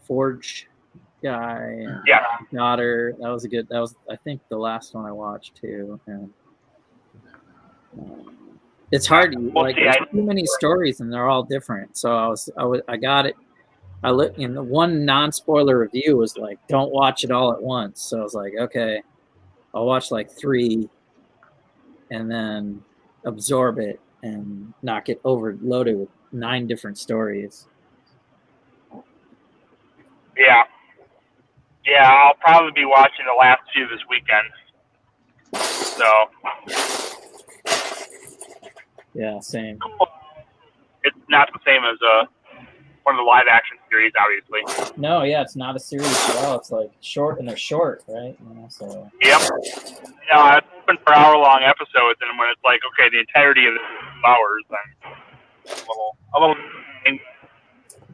Forge guy, and daughter. That was I think the last one I watched too. And it's hard, like there's too many stories and they're all different. So I got it. In the one non-spoiler review was like, don't watch it all at once. So I was like, okay, I'll watch like 3 and then absorb it and not get overloaded with 9 different stories. Yeah, I'll probably be watching the last 2 this weekend. So. Yeah, same. It's not the same as one of the live action series, obviously. No, yeah, it's not a series at all. It's like short, and they're short, right? So. Yep. Yeah, it's open for hour-long episodes, and when it's like, okay, the entirety of it is 2 hours, then a little.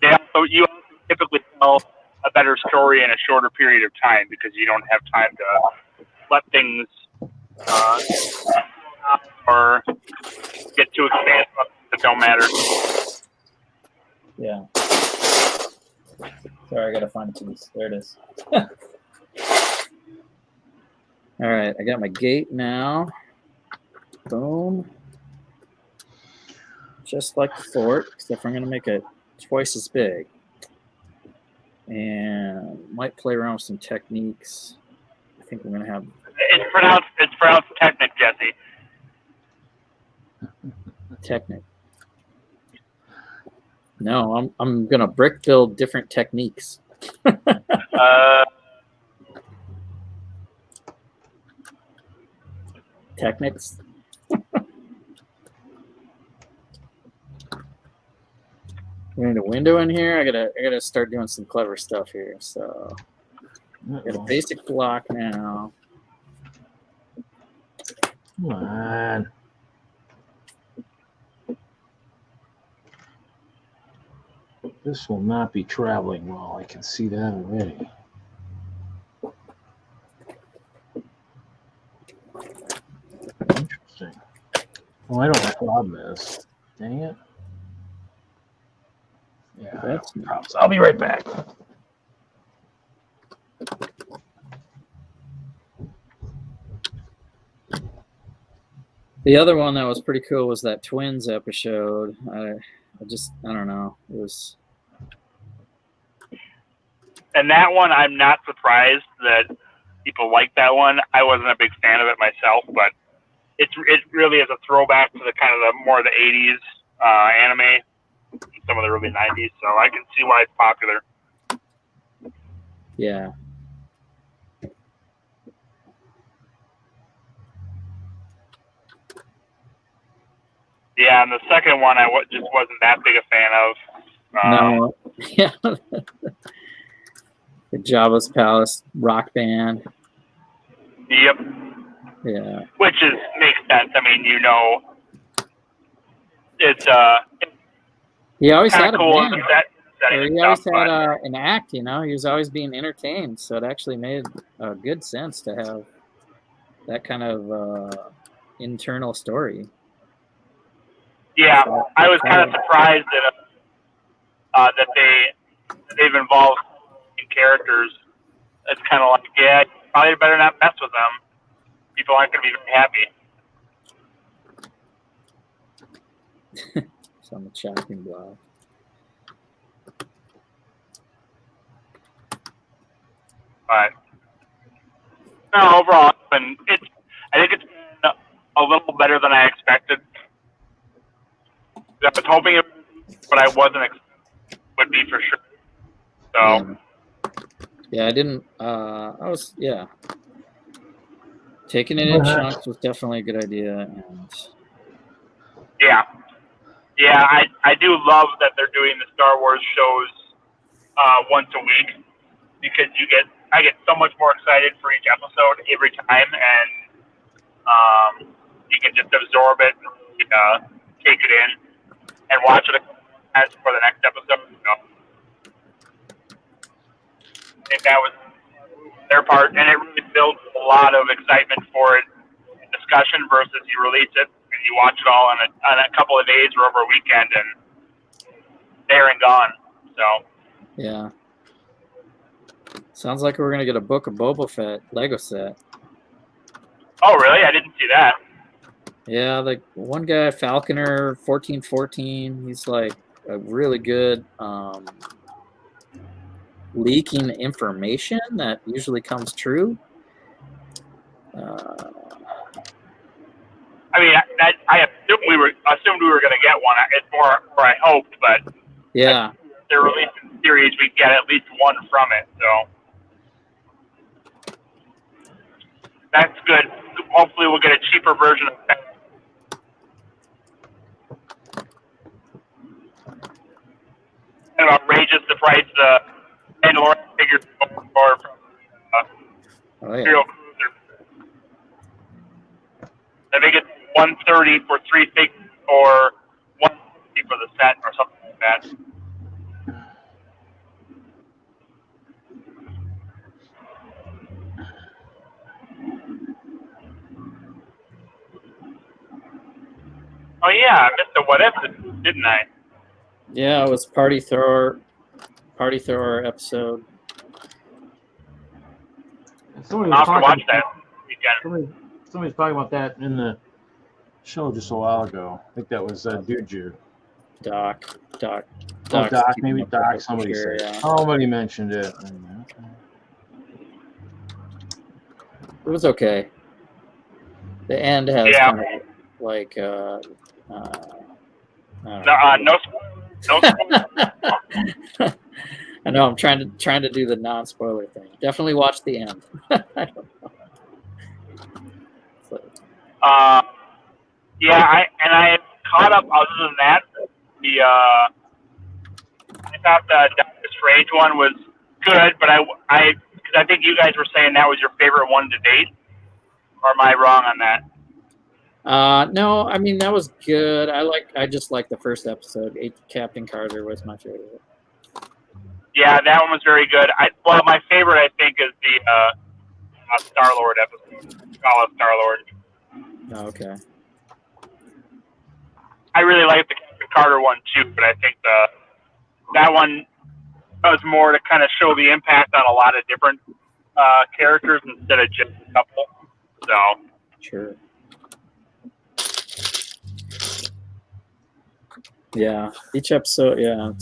Yeah, so you typically tell a better story in a shorter period of time because you don't have time to let things or get too expansive that don't matter. Yeah. Sorry, I gotta find a piece. There it is. All right, I got my gate now. Boom. Just like the fort, except I'm gonna make it twice as big. And might play around with some techniques. I think we're gonna have. It's pronounced Technic, Jesse. Technic. No, I'm gonna brick build different techniques. Technics. We need a window in here. I gotta start doing some clever stuff here. So got a basic block now. Come on. This will not be traveling well. I can see that already. Interesting. Well, I don't know what the problem is. Dang it. Yeah, that's problems. I'll be right back. The other one that was pretty cool was that Twins episode. I don't know. It was. And that one, I'm not surprised that people like that one. I wasn't a big fan of it myself, but it really is a throwback to the kind of the more of the 80s anime. in some of the early 90s, so I can see why it's popular. Yeah. Yeah, and the second one I just wasn't that big a fan of. No. Yeah. The Jabba's Palace rock band. Yep. Yeah. Which makes sense. I mean, it's He always kind had of a cool in band. the setting Or and he always stuff, had but an act, you know. He was always being entertained, so it actually made good sense to have that kind of internal story. yeah, I was kind of surprised that they've involved in characters. It's kind of like, yeah, you probably better not mess with them. People aren't going to be very happy. It's on the chopping block. But no, overall, and I think it's a little better than I expected. I was hoping it, but I wasn't would be for sure. So yeah, I didn't. I was taking it in chunks was definitely a good idea, and yeah, I do love that they're doing the Star Wars shows once a week, because I get so much more excited for each episode every time, and you can just absorb it, take it in, and watch it as for the next episode. I think that was their part, and it really builds a lot of excitement for it in discussion versus you release it and you watch it all on a couple of days or over a weekend, and there and gone. So yeah. Sounds like we're gonna get a Book of Boba Fett Lego set. oh really? I didn't see that. Yeah, like one guy, Falconer 1414, he's like a really good leaking information that usually comes true. I mean, I assumed we were going to get one. It's more, or I hoped, but Yeah. if they're releasing series, we get at least one from it. So that's good. Hopefully, we'll get a cheaper version of that. Kind of outrageous the price the Mandalorian figures for from Imperial Cruiser. I think it's $130 for 3 figures, or $150 for the set, or something like that. Oh yeah, I missed the what if, didn't I? Yeah, it was Party Thrower episode. Somebody I'll was have to watch that weekend. Somebody was talking about that in the show just a while ago. I think that was Duju. Doc. Doc, maybe Doc. Somebody said. Yeah. Somebody mentioned it. It was okay. The end has kind of like no spoilers. No spoilers. I know I'm trying to do the non-spoiler thing. Definitely watch the end. I don't know. So. Yeah, I caught up. Other than that, I thought the Doctor Strange one was good, but because I think you guys were saying that was your favorite one to date, or am I wrong on that? No, I mean that was good. I just like the first episode. Captain Carter was my favorite. Yeah, that one was very good. Well, my favorite I think is the Star-Lord episode. Call it Star-Lord. Oh, okay. I really like the Captain Carter one too, but I think that one was more to kind of show the impact on a lot of different characters instead of just a couple. So Sure. Yeah, each episode. Yeah,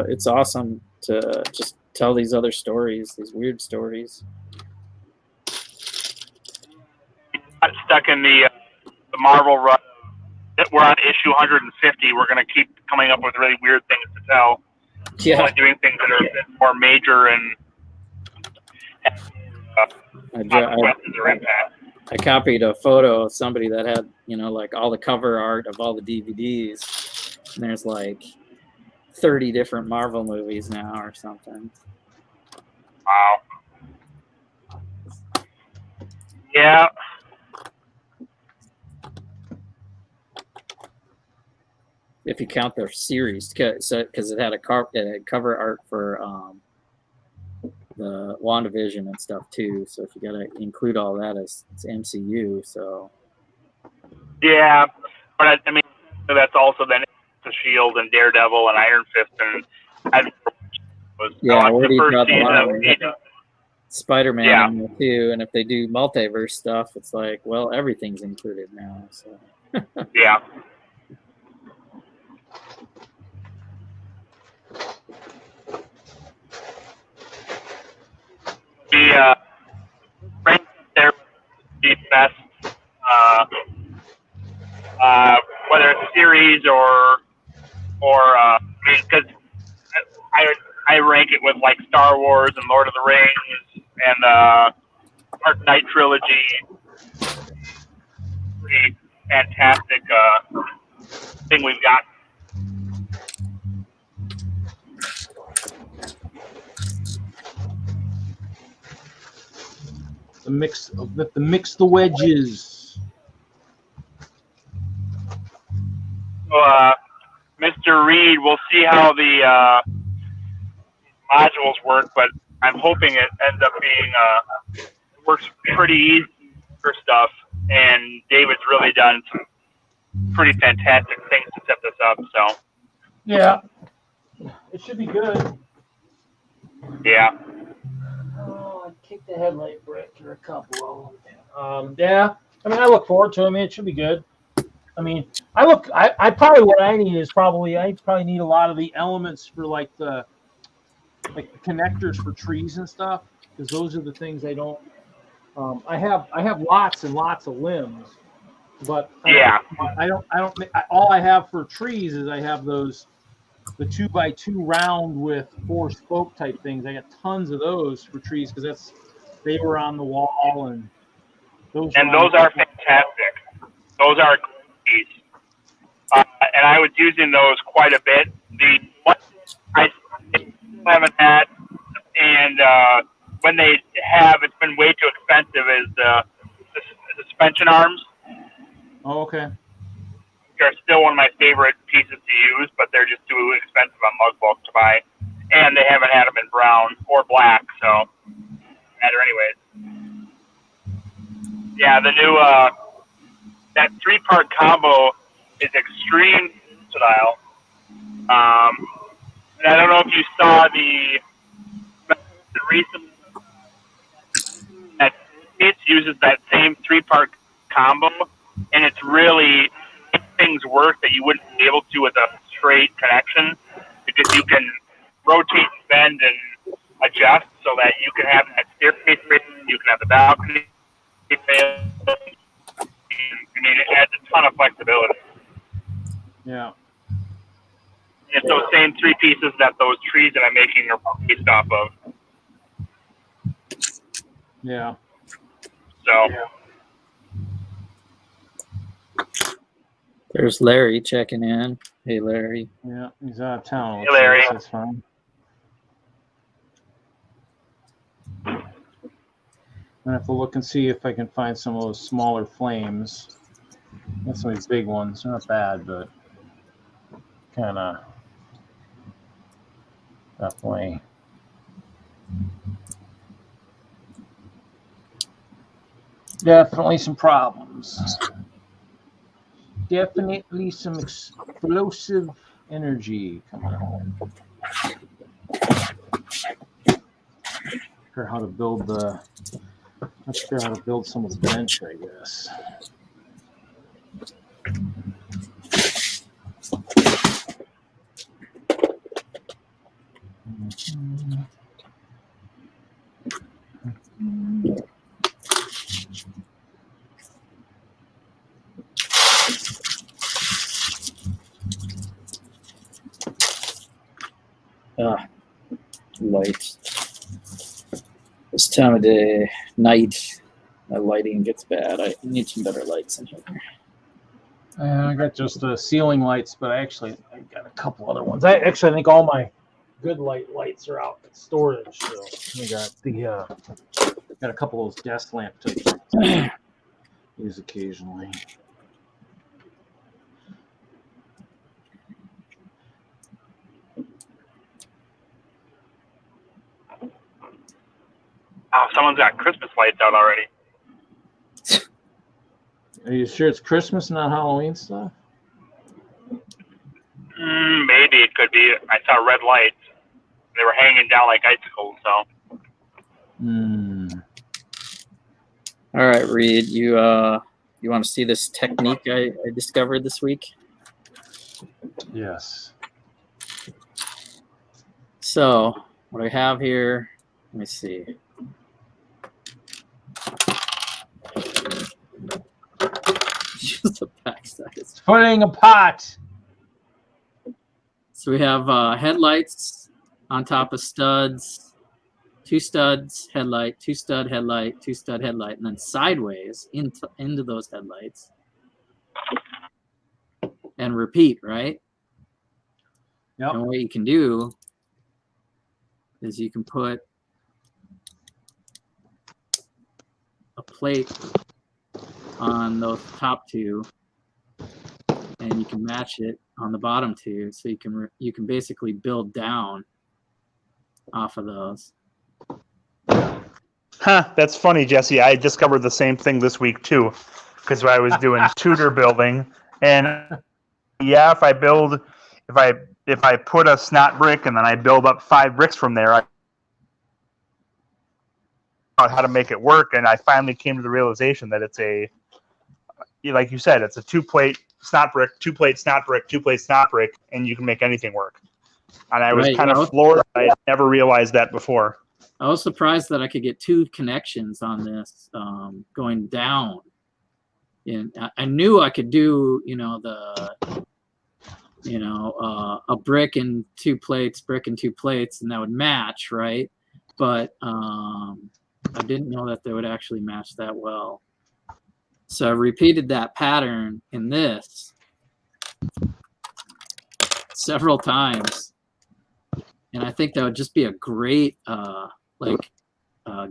it's awesome to just tell these other stories, these weird stories. got stuck in the Marvel run. we're on issue 150, we're going to keep coming up with really weird things to tell. Yeah. Only doing things that are a bit more major and consequences or impact. I copied a photo of somebody that had, you know, like all the cover art of all the DVDs. And there's like 30 different Marvel movies now or something. Wow. Yeah. If you count their series, because it had cover art for the WandaVision and stuff too. So if you got to include all that, it's MCU. So yeah, but I mean that's also then the Shield and Daredevil and Iron Fist and yeah, where do you draw the line? Spider-Man in there too, and if they do multiverse stuff, it's like, well, everything's included now. So yeah. The rank there the best, whether it's series or because I rank it with like Star Wars and Lord of the Rings and Dark Knight trilogy. Pretty fantastic thing we've got. Mix the wedges. So, Mr. Reed, we'll see how the modules work, but I'm hoping it ends up being works pretty easy for stuff. And David's really done some pretty fantastic things to set this up. So yeah, it should be good. Yeah. Oh, I kicked the headlight brick or a couple of them. Yeah, I mean, I look forward to it. I mean, it should be good. I mean, I probably what I need is I probably need a lot of the elements for like the connectors for trees and stuff, because those are the things I don't. I have lots and lots of limbs, but all I have for trees is I have the 2x2 round with 4 spoke type things. I got tons of those for trees because they were on the wall and those. And those are fantastic. Those are great. And I was using those quite a bit. The one I haven't had, and when they have, it's been way too expensive, is the suspension arms. Oh, okay. They're still one of my favorite pieces to use, but they're just too expensive on Mug Bulk to buy. And they haven't had them in brown or black, so matter anyways. Yeah, the new that 3-part combo is extremely versatile. And I don't know if you saw the recent that it uses that same 3-part combo, and it's really things work that you wouldn't be able to with a straight connection, because you can rotate and bend and adjust so that you can have that staircase, you can have the balcony. I mean, it adds a ton of flexibility. Yeah. It's those same 3 pieces that those trees that I'm making are based off of. Yeah. So. There's Larry checking in. Hey, Larry. Yeah, he's out of town. Hey, Larry. That's fine. I have to look and see if I can find some of those smaller flames. Got some of these big ones. They're not bad, but kind of definitely. Definitely some problems. Definitely some explosive energy coming on. Figure how to build let's figure out how to build some of the bench, I guess. Light. This time of day, night, my lighting gets bad. I need some better lights in here. I got just the ceiling lights, but I got a couple other ones. I think all my good lights are out at storage. So I got a couple of those desk lamp types. Use occasionally. Oh, someone's got Christmas lights out already. Are you sure it's Christmas, not Halloween stuff? Maybe it could be. I saw red lights. They were hanging down like icicles. So. All right, Reed. You want to see this technique I discovered this week? Yes. So what I have here, let me see. Just the backside. Putting a pot. So we have headlights on top of studs, 2 studs, headlight, 2 stud headlight, 2 stud headlight, and then sideways into those headlights. And repeat, right? Yep. And what you can do is you can put a plate on those top 2, and you can match it on the bottom 2, so you can basically build down off of those. Huh, that's funny, Jesse. I discovered the same thing this week too, because I was doing Tudor building, and yeah, if I put a snot brick and then I build up 5 bricks from there, I know how to make it work, and I finally came to the realization that it's like you said, it's a 2-plate snot brick, 2-plate snot brick, 2-plate snot brick, and you can make anything work. And I was kind of floored. I had never realized that before. I was surprised that I could get 2 connections on this going down. And I knew I could do, a brick and 2 plates, brick and 2 plates, and that would match, right? But I didn't know that they would actually match that well. So I repeated that pattern in this several times. And I think that would just be a great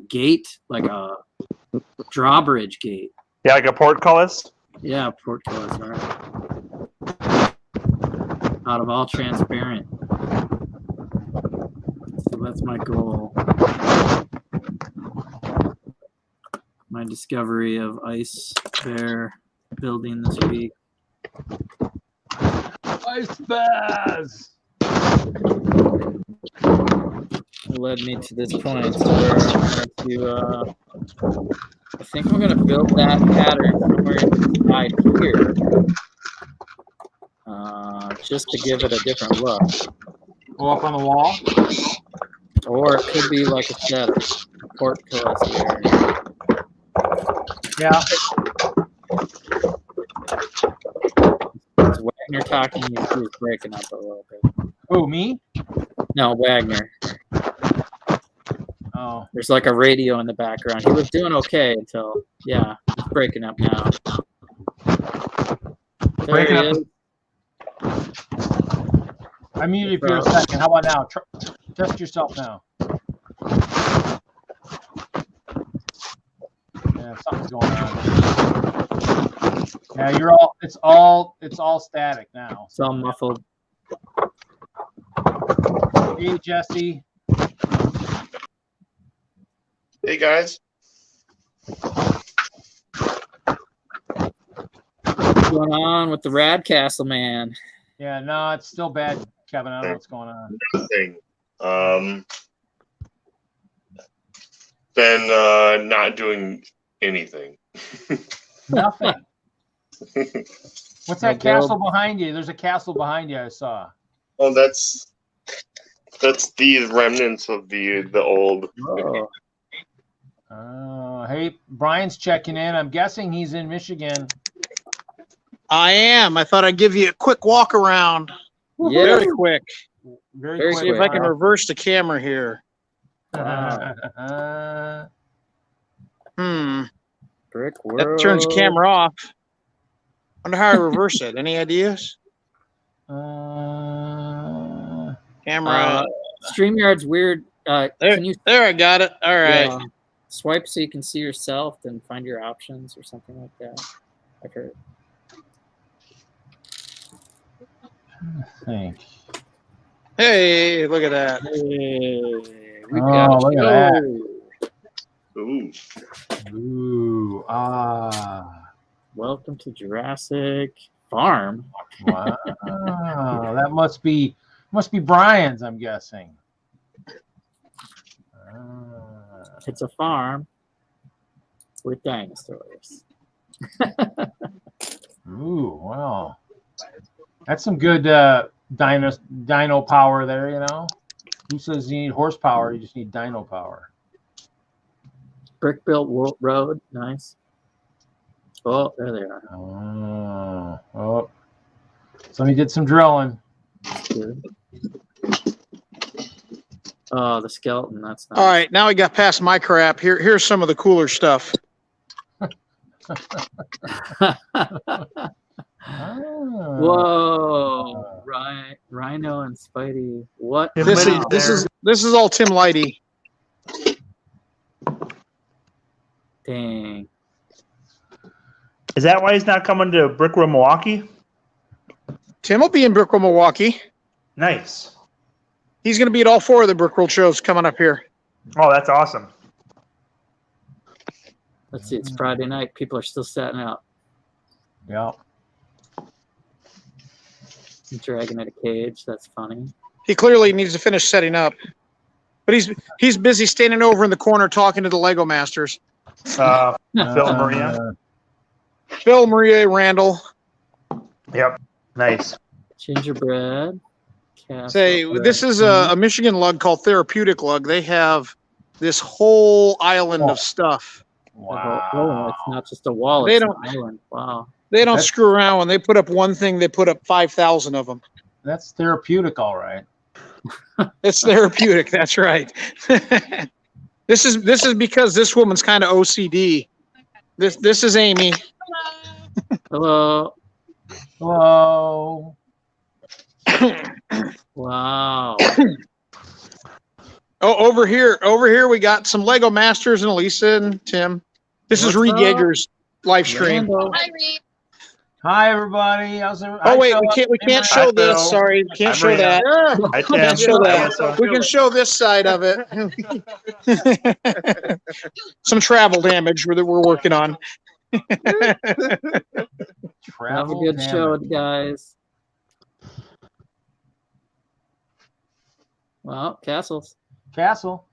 gate, like a drawbridge gate. Yeah, like a portcullis? Yeah, portcullis, right. Out of all transparent. So that's my goal. My discovery of ice bear building this week. Ice bears! Led me to this point where I think I'm going to build that pattern somewhere inside here, just to give it a different look. Go up on the wall? Or it could be, like I said, a portcullis here. Yeah. Is Wagner talking? He's breaking up a little bit. Who, me? No, Wagner. Oh. There's like a radio in the background. He was doing okay until, yeah, he's breaking up now. There Breaking he up. is. I muted you for a second. How about now? Test yourself now. Yeah, something's going on. Yeah, it's all static now. It's all muffled. Hey, Jesse. Hey, guys. What's going on with the Rad Castle, man? Yeah, no, it's still bad, Kevin. I don't know what's going on. Nothing. Been not doing anything. Nothing. What's that castle behind you? There's a castle behind you I saw. Oh, that's the remnants of the old. Oh. Hey, Brian's checking in. I'm guessing he's in Michigan. I am. I thought I'd give you a quick walk around. Yeah. Very quick. Very See if I can reverse the camera here. Brickworld. That turns the camera off. Wonder how I reverse it. Any ideas? Camera. StreamYard's weird. There, Can you? there, I got it. All right. Yeah, swipe so you can see yourself, then find your options or something like that. I've heard. Thanks. Hey, look at that. Hey, we Oh, got look at that. Ooh. Ooh, Welcome to Jurassic Farm. wow. That must be Brian's, I'm guessing. It's a farm with dinosaurs. Ooh, wow. That's some good dino power there, you know. Who says you need horsepower? You just need dino power. Brick built road, nice. Oh, there they are. Oh. Somebody did some drilling. Good. Oh, the skeleton. That's nice. All right, now we got past my crap. Here's some of the cooler stuff. Whoa, Rhino and Spidey. What? This is all Tim Lighty. Dang. Is that why he's not coming to Brickworld Milwaukee? Tim will be in Brickworld Milwaukee. Nice. He's going to be at all 4 of the Brickworld shows coming up here. Oh, that's awesome. Let's see. It's Friday night. People are still setting out. Yeah. Dragging at a cage. That's funny. He clearly needs to finish setting up, but he's busy standing over in the corner talking to the Lego masters. Phil Maria. Phil, Maria, Randall. Yep. Nice. Gingerbread. Say, this is a Michigan lug called Therapeutic Lug. They have this whole island of stuff. Wow. Oh, it's not just a wall. They It's don't- an island. Wow. They don't screw around. When they put up one thing, they put up 5,000 of them. That's therapeutic, all right. It's therapeutic. That's right. This is because this woman's kind of OCD. This is Amy. Hello. Hello. Wow. Oh, over here we got some Lego Masters and Lisa and Tim. This is Reed What's up? Yaeger's live stream. Randall. Hi, everybody. How's it? Oh wait, we can't show Hi, this. Phil. Sorry, we can't I'm show Rita. that. I We can't show that. can. We can show this side of it. Some travel damage that we're working on. Have a good show, guys. Well, castles. Castle.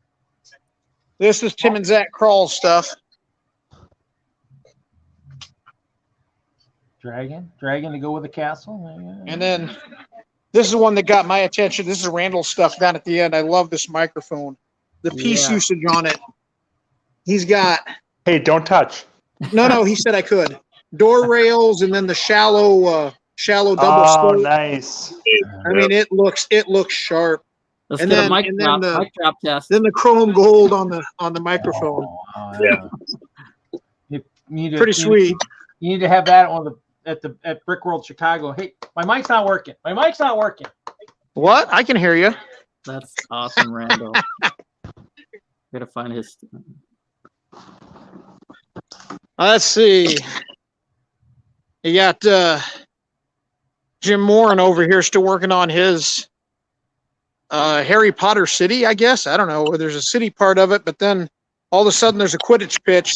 This is Tim and Zach Crawl's stuff. Dragon to go with the castle. And then this is one that got my attention. This is Randall's stuff down at the end. I love this microphone. The piece usage on it. He's got. Hey, don't touch. No, he said I could. Door rails and then the shallow double Oh, slope. nice. I mean, it looks sharp. Let's And get then- a mic and drop, then the- mic drop test. Then the chrome gold on the microphone. Oh, yeah. You need to, Pretty sweet. You need to have that on at Brickworld Chicago. Hey, my mic's not working. What? I can hear you. That's awesome, Randall. Gotta find his. Let's see. You got Jim Moran over here still working on his Harry Potter city, I guess. I don't know. There's a city part of it, but then all of a sudden there's a Quidditch pitch.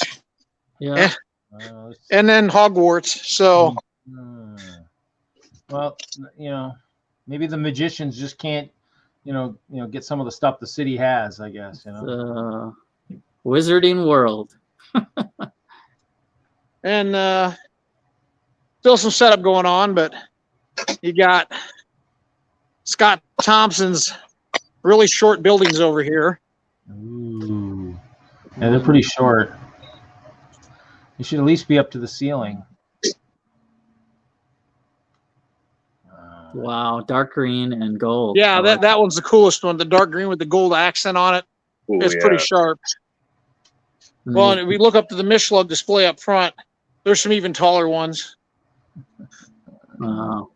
Yeah. And then Hogwarts. So, well, maybe the magicians just can't, get some of the stuff the city has. I guess Wizarding World. and still some setup going on, but you got Scott Thompson's really short buildings over here. Ooh. Yeah, they're pretty short. You should at least be up to the ceiling. Wow, dark green and gold. Yeah, I like that one's the coolest one. The dark green with the gold accent on it. Ooh, It's yeah. pretty sharp. it. Well, and if we look up to the MISLUG display up front, there's some even taller ones. Wow.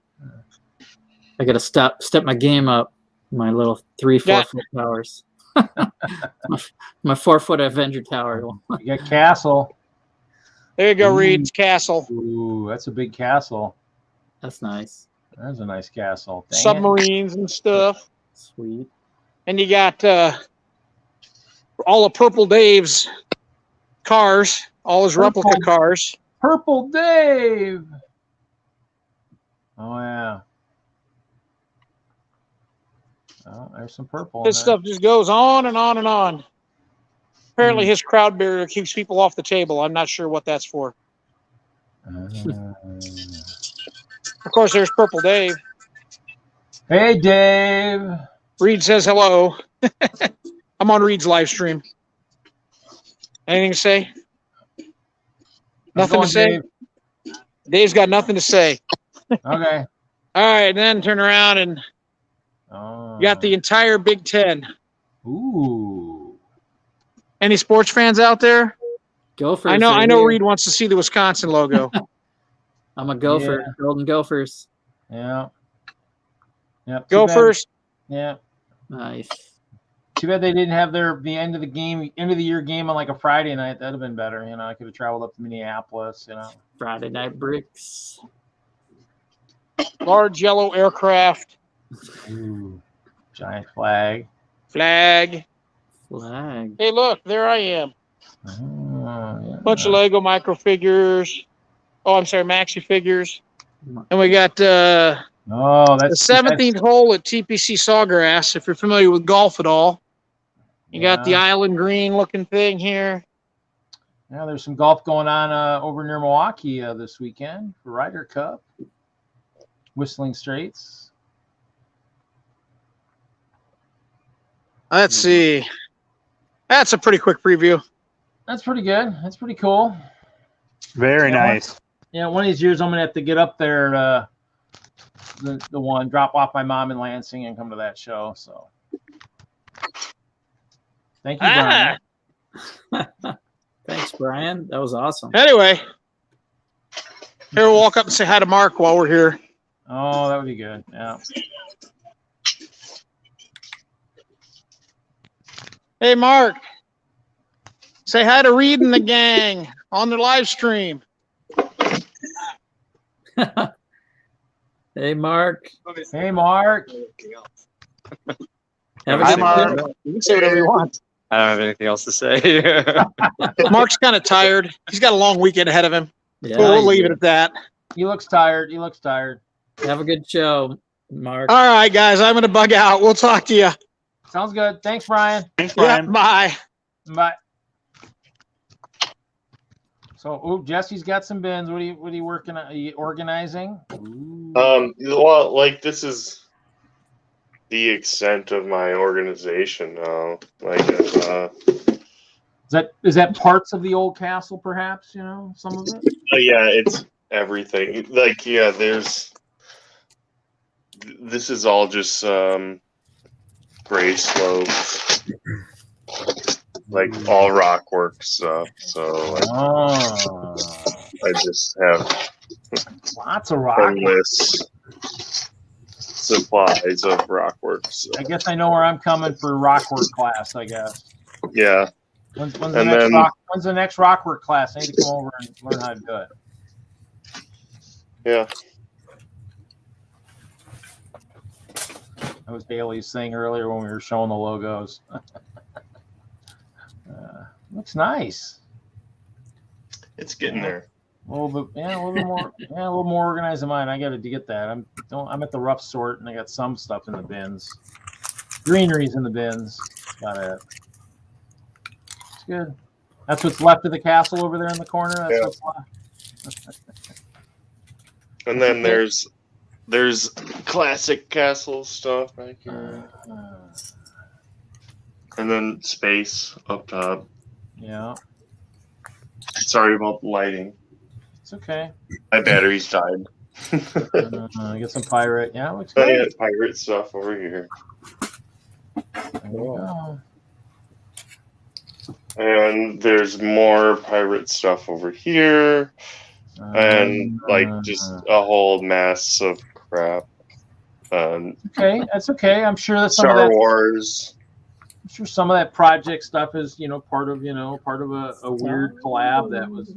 I gotta step my game up. My little 3-4 Yeah. foot towers. my 4 foot Avenger tower. You got castle. There you go, Ooh. Reed's castle. Ooh, that's a big castle. That's nice. There's a nice castle. Dang it. Submarines and stuff. Sweet. And you got all of Purple Dave's cars, all his replica Purple. cars. Purple Dave. Oh yeah. Oh, there's some purple. in This there. stuff just goes on and on and on. Apparently, his crowd barrier keeps people off the table. I'm not sure what that's for. Of course, there's Purple Dave. Hey, Dave. Reed says hello. I'm on Reed's live stream. Anything to say? How's it Nothing to going, say? Dave? Dave's got nothing to say. Okay. All right, then turn around and Oh. you got the entire Big Ten. Ooh. Any sports fans out there? Gophers. I know right know here. Reed wants to see the Wisconsin logo. I'm a gopher. Yeah. Golden Gophers. Yeah. Yep. Go too bad- first. Yeah. Nice. Too bad they didn't have the end of the year game on like a Friday night. That'd have been better. You know, I could have traveled up to Minneapolis. You know. Friday night bricks. Large yellow aircraft. Ooh. Giant flag. Flag. Flag. Hey, look, there I am. Oh, yeah. Bunch of Lego micro figures. Oh, I'm sorry, maxi figures. And we got Oh, the that's 17th hole at TPC Sawgrass. If you're familiar with golf at all, you got the island green looking thing here. Yeah, there's some golf going on over near Milwaukee this weekend for Ryder Cup. Whistling Straits. Let's see. That's a pretty quick preview. That's pretty good. That's pretty cool. Very Yeah, nice. Yeah, one of these years I'm gonna have to get up there the one, drop off my mom in Lansing and come to that show. So thank you, Brian. Thanks, Brian. That was awesome. Anyway, here we'll walk up and say hi to Mark while we're here. Oh, that would be good. Yeah. Hey, Mark. Say hi to Reed and the gang on the live stream. Hey, Mark. Hey, Mark. Have a Hi, good Mark. day. You can say whatever you want. I don't have anything else to say. Mark's kind of tired. He's got a long weekend ahead of him. Yeah, We'll leave it at that. He looks tired. He looks tired. Have a good show, Mark. All right, guys, I'm going to bug out. We'll talk to you. Sounds good. Thanks, Brian. Thanks, Yeah, Brian. bye. Bye. So, Jesse's got some bins. What are you working on? Are you organizing? Ooh. Well, like this is the extent of my organization now. Like, Is that parts of the old castle, perhaps? You know, some of it. yeah, it's everything. Like, yeah, this is all just gray slopes, like all rock work stuff. So like, Oh, I just have lots of rock. endless supplies of rock work. So, I guess I know where I'm coming for rockwork class. I guess. yeah. When's And the next rockwork class? I need to come over and learn how to do it. Yeah. That was Bailey's thing earlier when we were showing the logos. Looks nice. It's getting there. A little bit, a little more organized than mine. I got to get that. I'm at the rough sort, and I got some stuff in the bins. Greenery's in the bins. Got it. It's good. That's what's left of the castle over there in the corner. That's Yeah. what's left. And then there's classic castle stuff right here. And then space up top. Yeah, Sorry about the lighting. it's okay. My batteries died. Get some pirate. Yeah, looks I good. got pirate stuff over here. There you go. And there's more pirate stuff over here. And like just a whole mass of crap. Okay, that's okay. I'm sure that some Star of that Wars. I'm sure some of that project stuff is, part of a weird collab that was,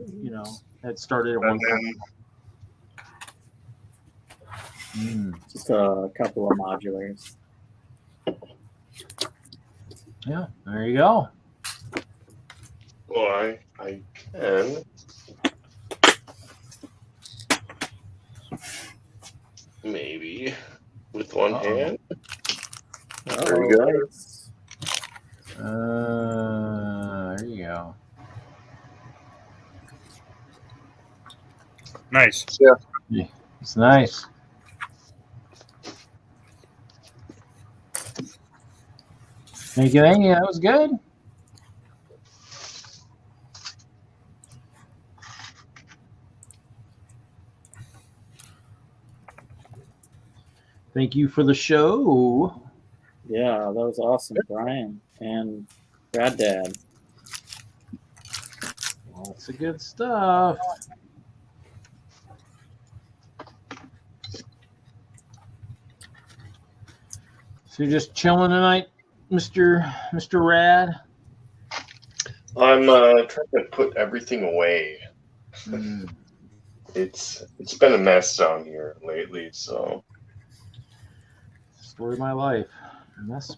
had started at one point. Just a couple of modulars. Yeah, there you go. Well, I can. Maybe with one hand. There you go. There you go. Nice. Yeah. It's nice. Thank you. That was good. Thank you for the show. Yeah, that was awesome, Brian and Granddad. Lots of good stuff. So you're just chilling tonight, Mr. Rad? I'm trying to put everything away. It's been a mess down here lately, so. Story of my life. Mess.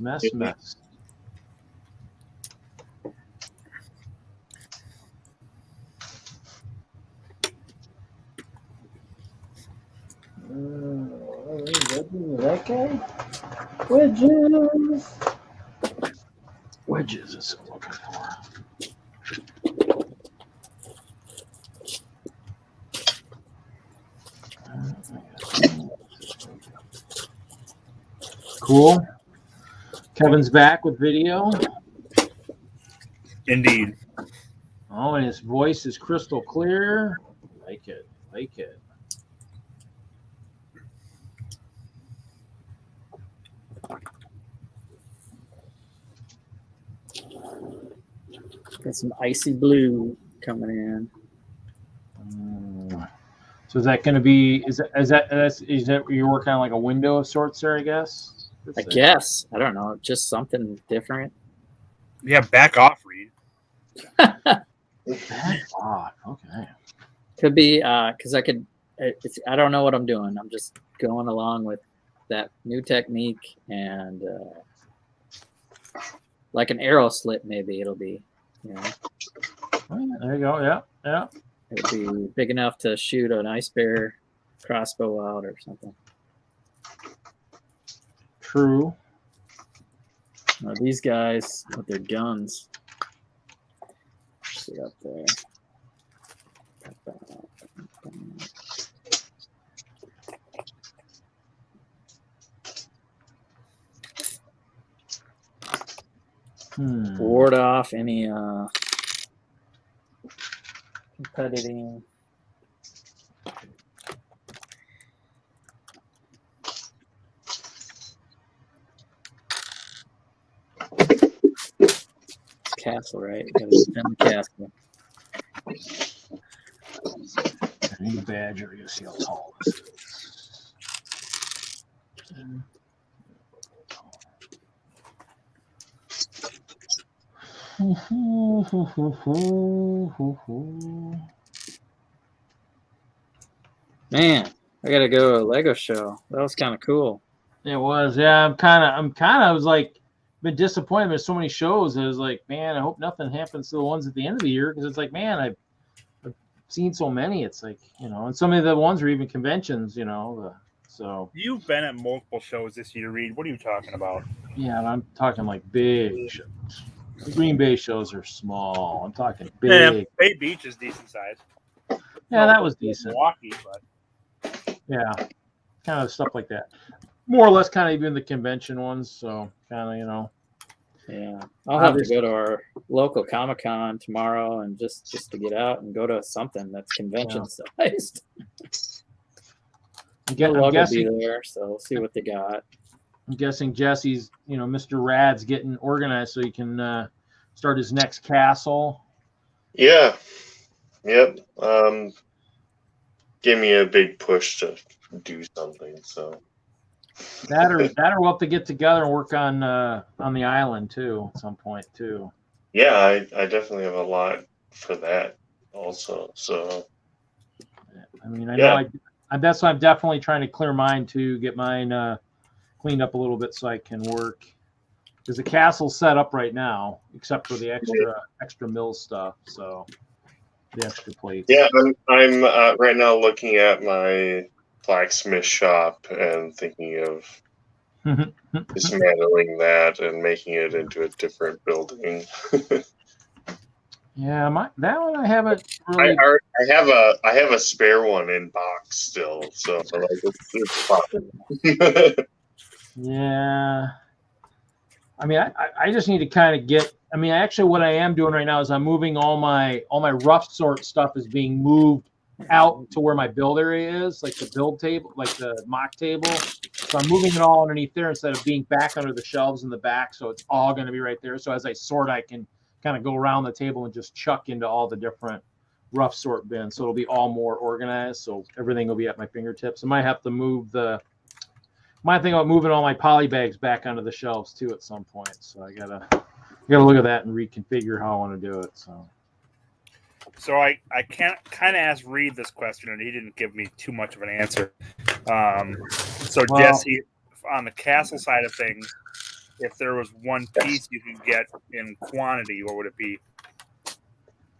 That guy? Wedges is what I'm looking for. Cool. Kevin's back with video. Indeed. Oh, and his voice is crystal clear. Like it. Got some icy blue coming in. So is that going to be? Is that you're working on like a window of sorts there? I guess. I guess. I don't know. Just something different. Yeah, back off, Reed. Back off. Okay. Could be because I could. I don't know what I'm doing. I'm just going along with that new technique and like an arrow slit. Maybe it'll be. There you go. Yeah. It'll be big enough to shoot an ice bear crossbow out or something. True. Now these guys with their guns. See up there. Ward off any competitive. Castle, right? Gotta defend the castle. I need a badger to see how tall this is. Man, I gotta go to a Lego show. That was kind of cool. It was, yeah. I was like, been disappointed. There's so many shows. I was like, man, I hope nothing happens to the ones at the end of the year because it's like, man, I've seen so many. It's like, and some of the ones are even conventions, so. You've been at multiple shows this year, Reed. What are you talking about? Yeah, I'm talking like big shows. The Green Bay shows are small. I'm talking big. Yeah, Bay Beach is decent size. Yeah, that was decent. Milwaukee, but yeah, kind of stuff like that. More or less, kind of even the convention ones. So kind of, Yeah, I'll have to go to our local Comic-Con tomorrow and just to get out and go to something that's convention sized. I'm Lug will be guessing. there, so we'll see what they got. I'm guessing Jesse's, Mr. Rad's getting organized so he can start his next castle. Yeah. Yep. Give me a big push to do something. So That or we'll have to get together and work on the island too at some point too. yeah, I definitely have a lot for that also. So I mean, I know that's why I'm definitely trying to clear mine to get mine cleaned up a little bit so I can work. Because the castle's set up right now, except for the extra mill stuff. So the extra plates. yeah, I'm right now looking at my blacksmith shop and thinking of dismantling that and making it into a different building. Yeah, that one I haven't really. I have a spare one in box still, so like it's fine. Yeah. I mean, I just need to kind of get. I mean, actually, what I am doing right now is I'm moving all my rough sort stuff is being moved out to where my build area is, like the build table, like the mock table. So I'm moving it all underneath there instead of being back under the shelves in the back. So it's all going to be right there. So as I sort, I can kind of go around the table and just chuck into all the different rough sort bins. So it'll be all more organized. So everything will be at my fingertips. I might have to might think about moving all my poly bags back onto the shelves too at some point. So I gotta look at that and reconfigure how I want to do it. So I can't kind of ask Reed this question, and he didn't give me too much of an answer. Jesse, on the castle side of things, if there was one piece you could get in quantity, what would it be?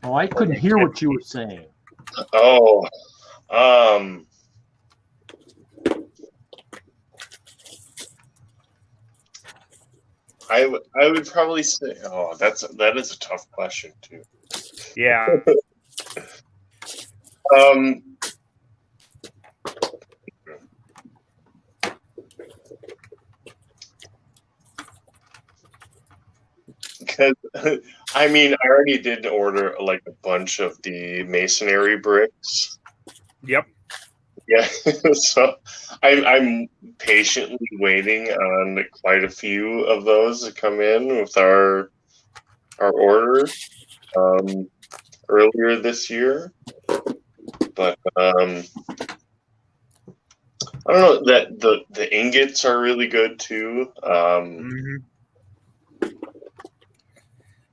Oh, I couldn't hear what you were saying. Oh, I would probably say, that is a tough question too. Yeah. Because I mean, I already did order like a bunch of the masonry bricks. Yep. Yeah, so I'm patiently waiting on quite a few of those to come in with our order earlier this year. But I don't know, that the ingots are really good too.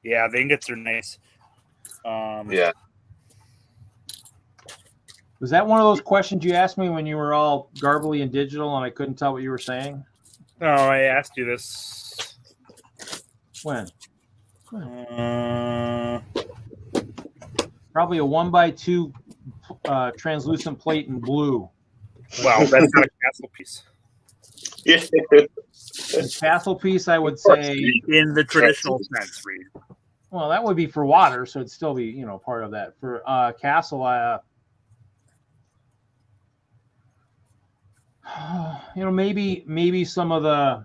Yeah, the ingots are nice. Yeah. Was that one of those questions you asked me when you were all garbly and digital and I couldn't tell what you were saying? No, I asked you this. When? Probably a 1x2 translucent plate in blue. Well, that's not a castle piece. Yeah. The castle piece, I would say, in the traditional sense, Reed. Well, that would be for water, so it'd still be, part of that. For castle, maybe some of the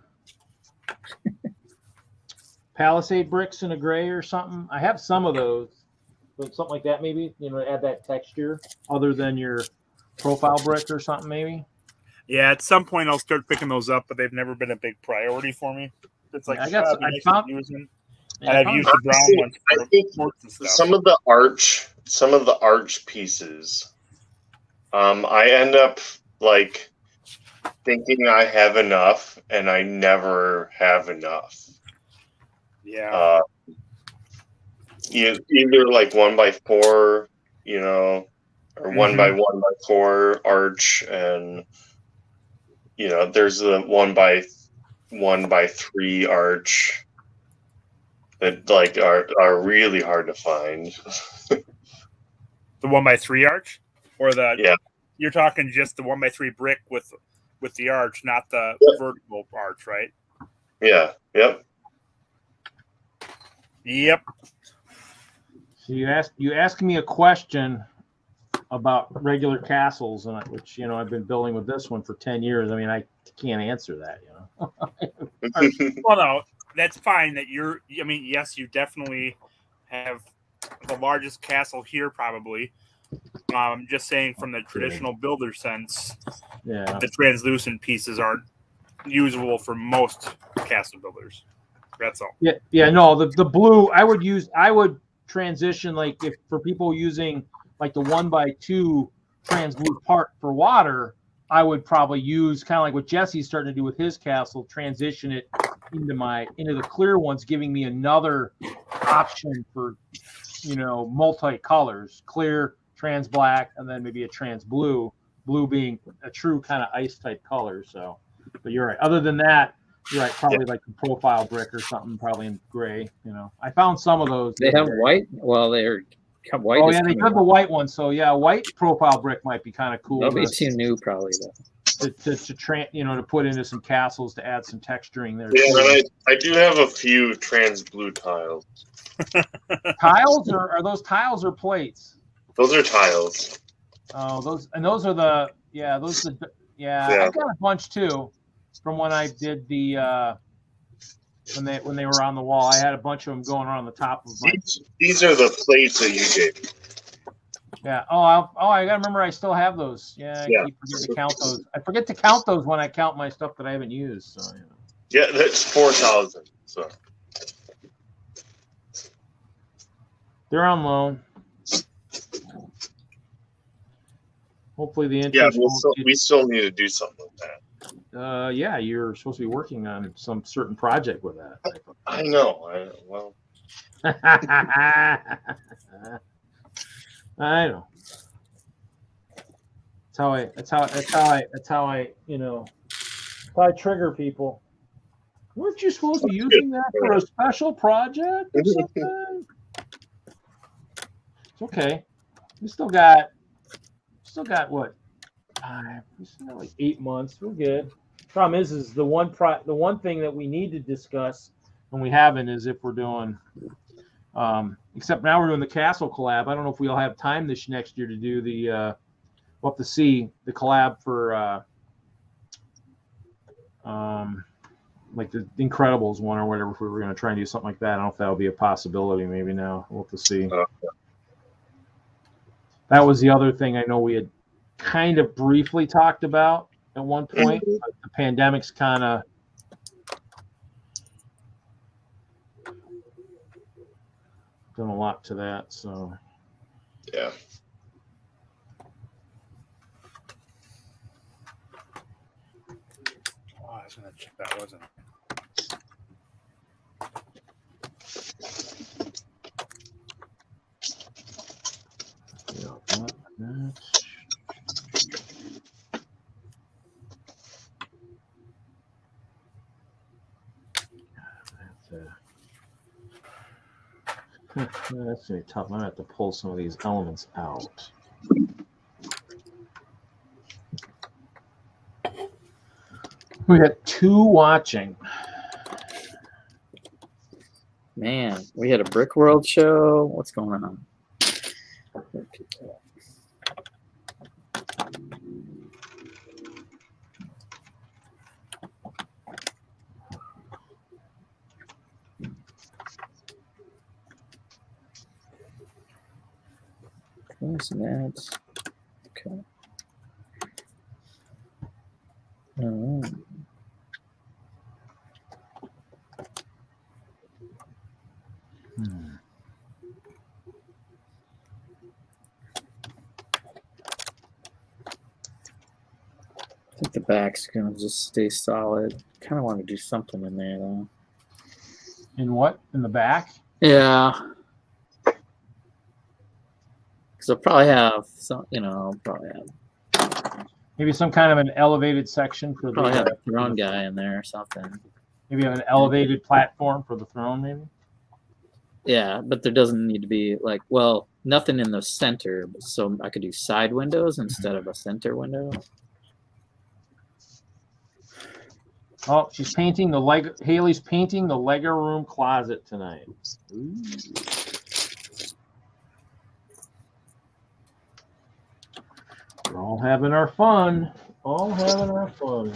Palisade bricks in a gray or something. I have some of those, but something like that, maybe, add that texture other than your profile brick or something, maybe. Yeah, at some point I'll start picking those up, but they've never been a big priority for me. It's like I've used the brown ones. I think some of the arch pieces, I end up like thinking I have enough, and I never have enough. Yeah. Either like 1x4, or 1x1x4 arch, and there's the 1x1x3 arch that like are really hard to find. The 1x3 arch, or yeah, you're talking just the 1x3 brick with the arch, not the vertical arch, right? Yeah. Yep. So you asked me a question about regular castles, and which I've been building with this one for 10 years. I mean, I can't answer that. Well, no, that's fine. Yes, you definitely have the largest castle here, probably, I'm just saying from the traditional builder sense, Yeah. the translucent pieces aren't usable for most castle builders. That's all. Yeah, yeah, no, the blue I would transition like if for people using like the 1x2 trans blue part for water, I would probably use kind of like what Jesse's starting to do with his castle, transition it into the clear ones, giving me another option for multi colors, clear, trans black, and then maybe a trans blue, blue being a true kind of ice type color. So, but you're right. Other than that, you're right. Probably like the profile brick or something, probably in gray. I found some of those. They have white. Well, they're white. Oh yeah, they got the white one. So yeah, white profile brick might be kind of cool. That'll be too new, probably though. To put into some castles to add some texturing there. Yeah, I do have a few trans blue tiles. Tiles or are those tiles or plates? Those are tiles. Oh, those are the I've got a bunch too from when I did the when they were on the wall. I had a bunch of them going around the top of my. These are the plates that you gave me. Yeah. I gotta remember I still have those. Yeah. I keep forgetting to count those. I forget to count those when I count my stuff that I haven't used. So yeah, that's 4,000. So they're on loan. Hopefully the interest. Yeah, we still need to do something with that. Yeah, you're supposed to be working on some certain project with that. I know. I know. That's how I trigger people. Weren't you supposed to be using that for a special project or something? It's okay. We still got what? We still got like 8 months. We're good. Problem is the one thing that we need to discuss and we haven't is if we're doing except now we're doing the castle collab. I don't know if we'll have time this next year to do the we'll have to see the collab for like the Incredibles one or whatever, if we were going to try and do something like that. I don't know if that'll be a possibility. Maybe now we'll have to see. That was the other thing I know we had kind of briefly talked about at one point. But the pandemic's kind of done a lot to that. So yeah. Oh, I was going to check that, wasn't it? That's gonna be tough. I'm gonna have to pull some of these elements out. We got 2 watching. Man, we had a Brickworld show. What's going on? Where's that? Okay. Oh. I think the back's gonna just stay solid. Kind of want to do something in there though. In what? In the back? Yeah. Because I'll probably have some, Maybe some kind of an elevated section for probably have the a throne guy in there or something. maybe have an elevated platform for the throne, maybe. Yeah, but there doesn't need to be nothing in the center, so I could do side windows instead of a center window. Oh, she's painting the Lego. Haley's painting the Lego room closet tonight. Ooh. We're all having our fun. All having our fun.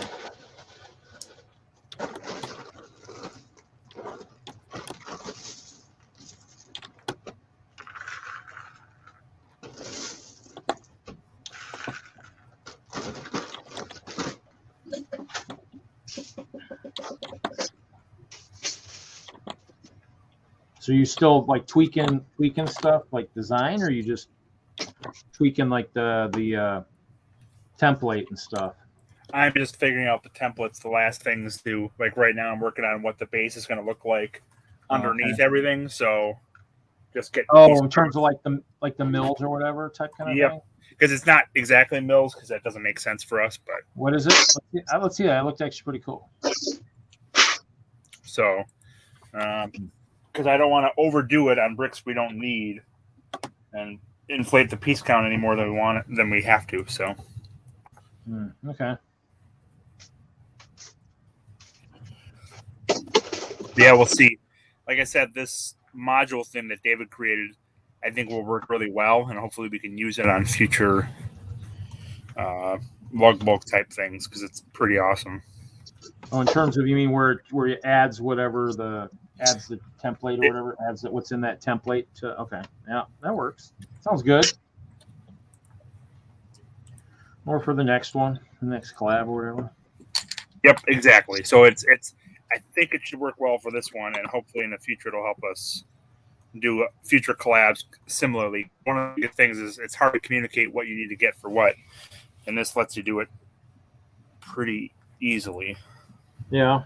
So you still like tweaking stuff like design, or you just tweaking like the template and stuff? I'm just figuring out the templates, the last things to like right now. I'm working on what the base is going to look like underneath everything. So just get in terms of like the mills or whatever type kind of thing. Because it's not exactly mills, because that doesn't make sense for us. But what is it? Let's see that. It looked actually pretty cool. So, because I don't want to overdo it on bricks we don't need, and inflate the piece count any more than we have to. So, okay. Yeah, we'll see. Like I said, this module thing that David created, I think will work really well, and hopefully we can use it on future logbook type things because it's pretty awesome. Oh, in terms of, you mean where it adds adds the template or whatever, adds what's in that template to, okay. Yeah, that works. Sounds good. More for the next one, the next collab or whatever. Yep, exactly. So it's I think it should work well for this one, and hopefully in the future it'll help us do future collabs similarly. One of the good things is it's hard to communicate what you need to get for what, and this lets you do it pretty easily. Yeah.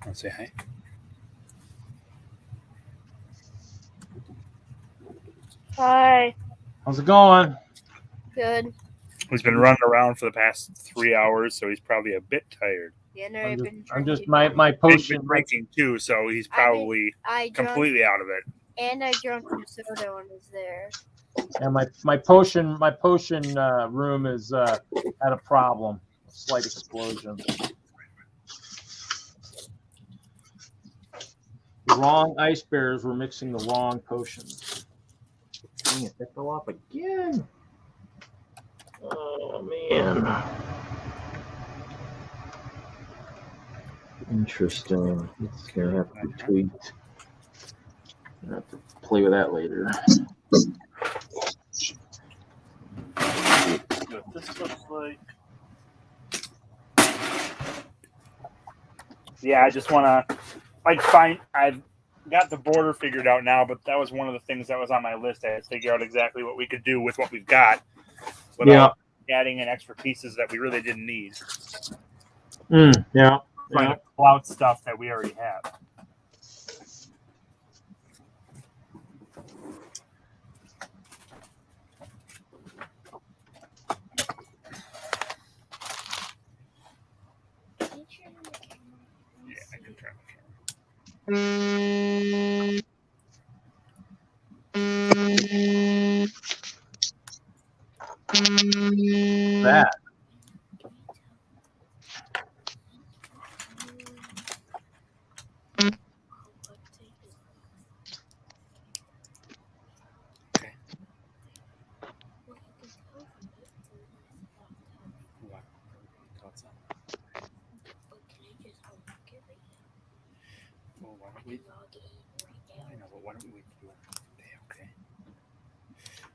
I'll say hi. Hi. How's it going? Good. He's been running around for the past 3 hours, so he's probably a bit tired. Yeah, no, I'm just my potion. He's been drinking too, so he's probably completely out of it. And I drank some soda when I was there. And my potion room is had a problem, a slight explosion. The wrong ice bears were mixing the wrong potions. Dang it, that fell off again. Oh man. Interesting. It's gonna have to be tweaked. I have to play with that later. What this looks like. Yeah, I just want to I've got the border figured out now, but that was one of the things that was on my list. I had to figure out exactly what we could do with what we've got without adding in extra pieces that we really didn't need. Yeah. Trying to pull out stuff that we already have. Yeah, I can turn the camera. That.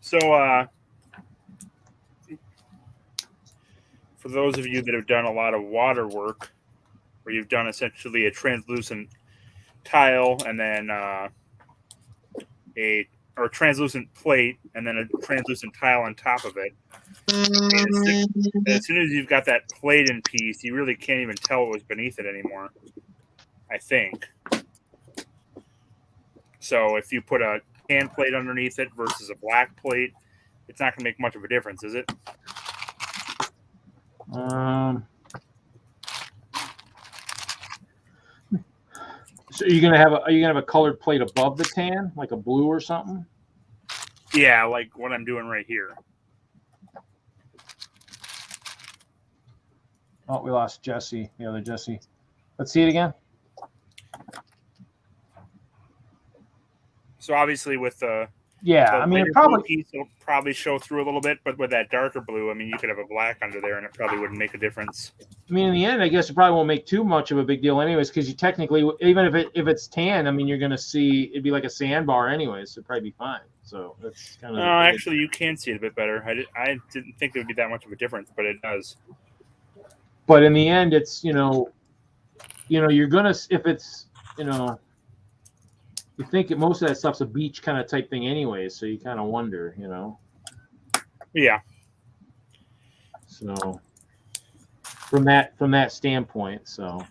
So, for those of you that have done a lot of water work, where you've done essentially a translucent tile and then a translucent plate and then a translucent tile on top of it. As soon as you've got that plate in piece, you really can't even tell what was beneath it anymore, I think. So if you put a tan plate underneath it versus a black plate, it's not going to make much of a difference, is it? So are you gonna have a colored plate above the tan, like a blue or something? Yeah, like what I'm doing right here. Oh, we lost Jesse, the other Jesse. Let's see it again. So obviously with the I mean, it piece will probably show through a little bit, but with that darker blue, I mean, you could have a black under there, and it probably wouldn't make a difference. I mean, in the end, I guess it probably won't make too much of a big deal, anyways, because you technically, even if it's tan, I mean, you're gonna see it'd be like a sandbar, anyways, so it'd probably be fine. So that's kind of. No, actually, you can see it a bit better. I didn't think there would be that much of a difference, but it does. But in the end, it's you're gonna if it's You think most of that stuff's a beach kind of type thing anyway, so you kind of wonder, you know. Yeah. So from that standpoint, so.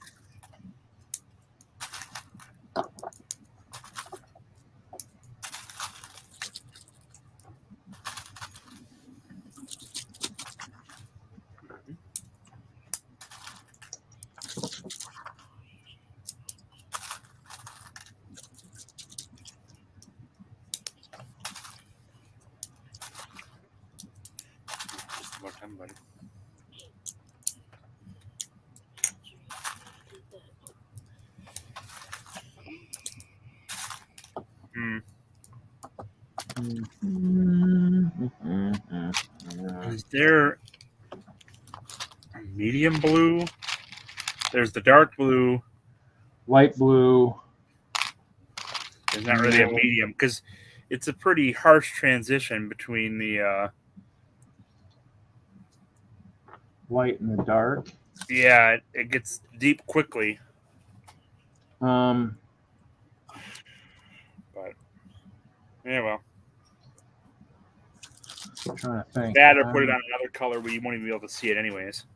About time, buddy. Is there a medium blue? There's the dark blue. Light blue. There's not really a medium because it's a pretty harsh transition between the Light and the dark. yeah, it gets deep quickly. But Yeah, well. I'm trying to think. That or put it on another color where you won't even be able to see it anyways.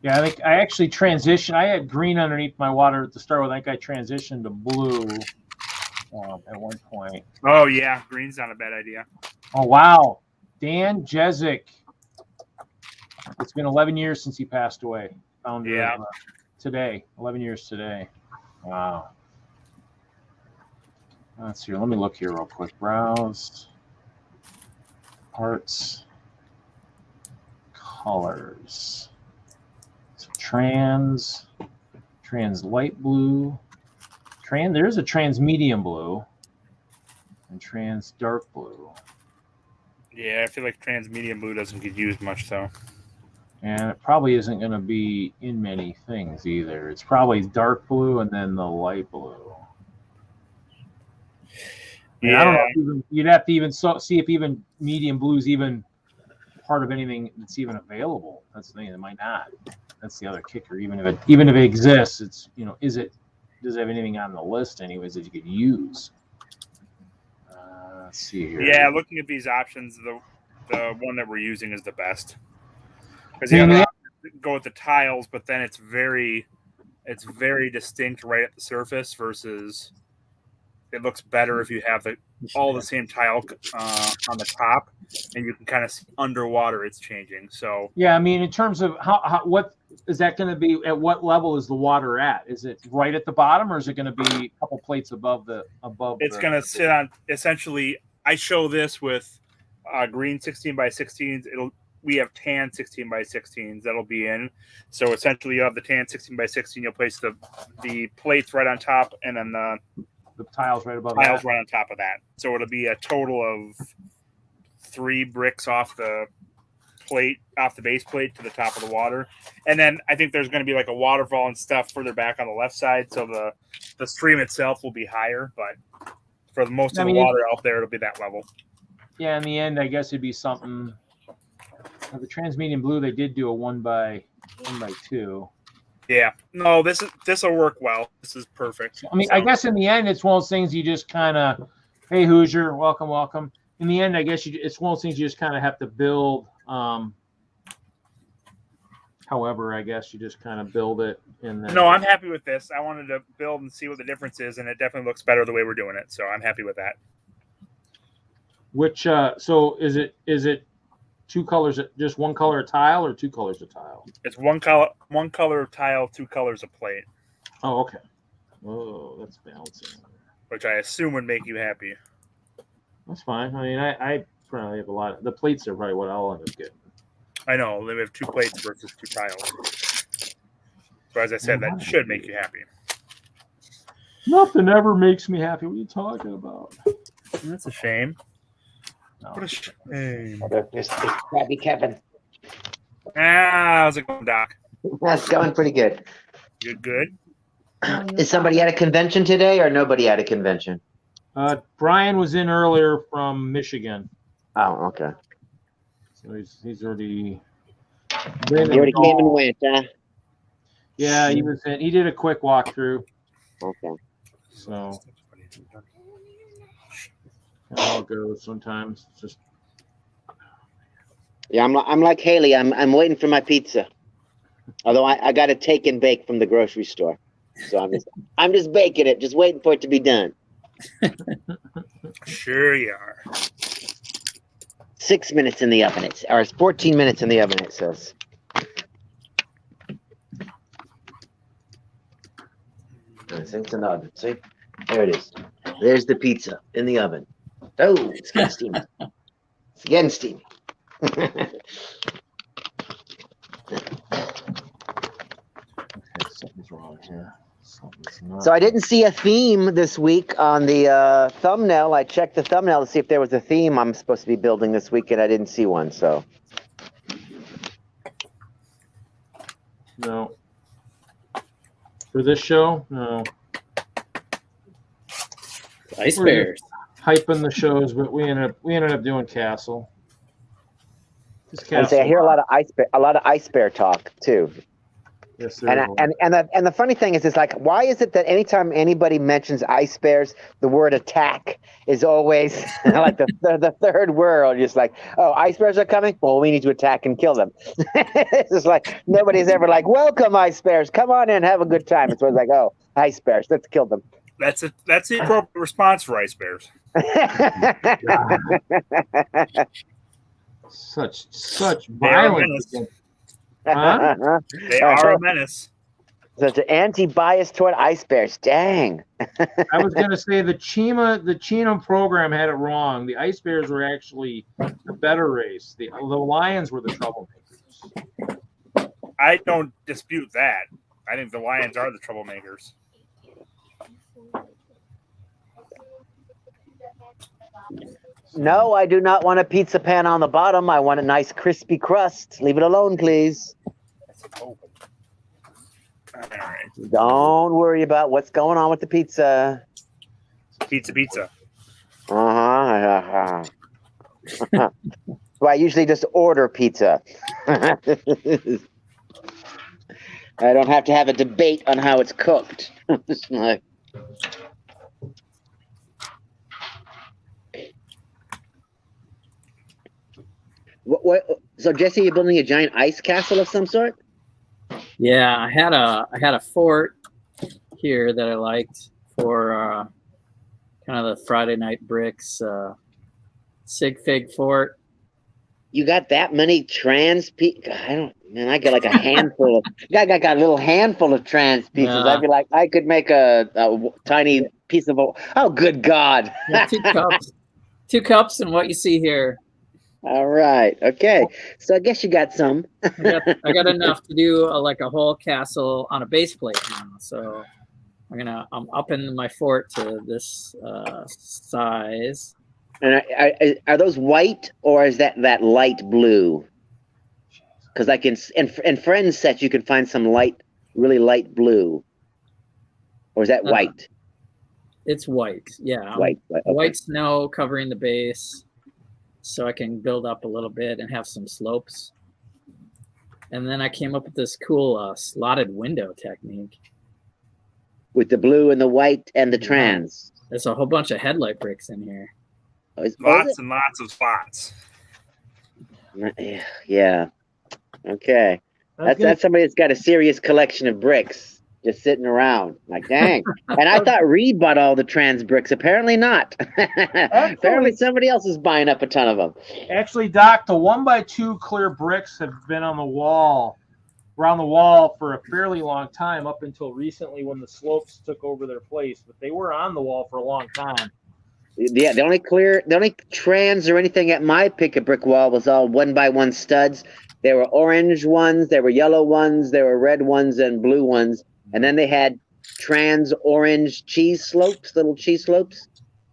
Yeah, I think I actually transitioned. I had green underneath my water to start with. I think I transitioned to blue at one point. Oh, yeah. Green's not a bad idea. Oh, wow. Dan Jezik. It's been 11 years since he passed away. Founder of, today. 11 years today. Wow. Let's see. Let me look here real quick. Browse. Parts. Colors. So trans light blue. There's a trans medium blue. And trans dark blue. Yeah, I feel like trans medium blue doesn't get used much, though. And it probably isn't going to be in many things either. It's probably dark blue and then the light blue. And I don't know. You'd have to even see if even medium blue is even part of anything that's even available. That's the thing. It might not. That's the other kicker. Even if it exists, it's does it have anything on the list anyways that you could use? Let's see here. Yeah, looking at these options, the one that we're using is the best. Because the other options go with the tiles, but then it's very distinct right at the surface versus it looks better if you have all the same tile on the top, and you can kind of see underwater it's changing. So yeah, I mean, in terms of what is that going to be? At what level is the water at? Is it right at the bottom, or is it going to be a couple plates above? It's going to sit on. Essentially, I show this with green 16x16s. We have tan 16x16s that'll be in. So essentially, you have the tan 16x16. You'll place the plates right on top, and then the tiles right above. Tiles right on top of that. So it'll be a total of 3 bricks off the base plate to the top of the water. And then I think there's going to be like a waterfall and stuff further back on the left side. So the stream itself will be higher, but for most of the water out there, it'll be that level. Yeah, in the end, I guess it'd be something. The transmedium blue, they did do a 1x2. Yeah. No, this will work well. This is perfect. I mean, I guess in the end, it's one of those things you just kind of, hey, Hoosier, welcome. In the end, I guess it's one of those things you just kind of have to build. However, I guess you just kind of build it. No, I'm happy with this. I wanted to build and see what the difference is, and it definitely looks better the way we're doing it. So I'm happy with that. Which so is it 2 colors, just 1 color of tile, or 2 colors of tile? It's one color of tile, 2 colors of plate. Oh, okay. Oh, that's balancing. Which I assume would make you happy. That's fine. I mean, I probably have a lot. The plates are probably what I'll end up getting. I know. We have 2 plates versus 2 tiles. So as I said, that should make you happy. Nothing ever makes me happy. What are you talking about? That's a shame. No. What a shame. It's Krabby Kevin. How's it going, Doc? That's going pretty good. Good. Is somebody at a convention today or nobody at a convention? Brian was in earlier from Michigan. Oh, okay. So he's already. He already came and went, huh? Yeah, he was in. He did a quick walkthrough. Okay. So That's how it goes sometimes. It's just Yeah, I'm like Haley. I'm waiting for my pizza. Although I got it take and bake from the grocery store, so I'm just baking it, just waiting for it to be done. Sure you are. 6 minutes in the oven. It's 14 minutes in the oven. It says. It's in the oven. See, there it is. There's the pizza in the oven. Oh, it's getting steamy. It's getting steamy. something's wrong here. Something's not. So I didn't see a theme this week on the thumbnail. I checked the thumbnail to see if there was a theme I'm supposed to be building this week, and I didn't see one. So No. For this show, no. Ice We're bears. hyping the shows, but we ended up doing Castle. Just I say I hear a lot of ice bear talk too. Yes, And the funny thing is like, why is it that anytime anybody mentions ice bears, the word attack is always like the third word? Just like, oh, ice bears are coming. Well, we need to attack and kill them. It's just like nobody's ever like, welcome ice bears, come on in, have a good time. It's always like, oh, ice bears, let's kill them. That's the appropriate response for ice bears. Such They are a violence. menace. Huh? They are a menace. Such an anti-bias toward ice bears. Dang. I was going to say the Chino program had it wrong. The Ice Bears were actually the better race. The Lions were the troublemakers. I don't dispute that. I think the Lions are the troublemakers. No, I do not want a pizza pan on the bottom. I want a nice crispy crust. Leave it alone, please. All right. Don't worry about what's going on with the pizza. Pizza. Uh-huh. So I usually just order pizza. I don't have to have a debate on how it's cooked. It's like, what? So Jesse, you're building a giant ice castle of some sort? Yeah, I had a fort here that I liked for kind of the Friday night bricks sig fig fort. You got that many trans people? I got like a handful of. I got a little handful of trans pieces. Yeah. I'd be like, I could make a tiny piece of. Oh, good God! Yeah, 2 cups, and what you see here. All right. Okay. So I guess you got some. I got enough to do a whole castle on a base plate now. So I'm upping my fort to this size. And are those white or is that light blue? Because I can in friends sets you can find some really light blue. Or is that white? It's white. Yeah. White. Okay. White snow covering the base, so I can build up a little bit and have some slopes. And then I came up with this cool slotted window technique. With the blue and the white and the trans. There's a whole bunch of headlight bricks in here. Lots and lots of spots. Yeah. Okay. That's somebody that's got a serious collection of bricks just sitting around. Like, dang. And I thought Reed bought all the trans bricks. Apparently not. Apparently somebody else is buying up a ton of them. Actually, Doc, the 1x2 clear bricks have been on the wall, around the wall for a fairly long time, up until recently when the slopes took over their place. But they were on the wall for a long time. Yeah, the only trans or anything at my pick a brick wall was all 1x1 studs. There were orange ones, there were yellow ones, there were red ones and blue ones. And then they had trans orange cheese slopes, little cheese slopes.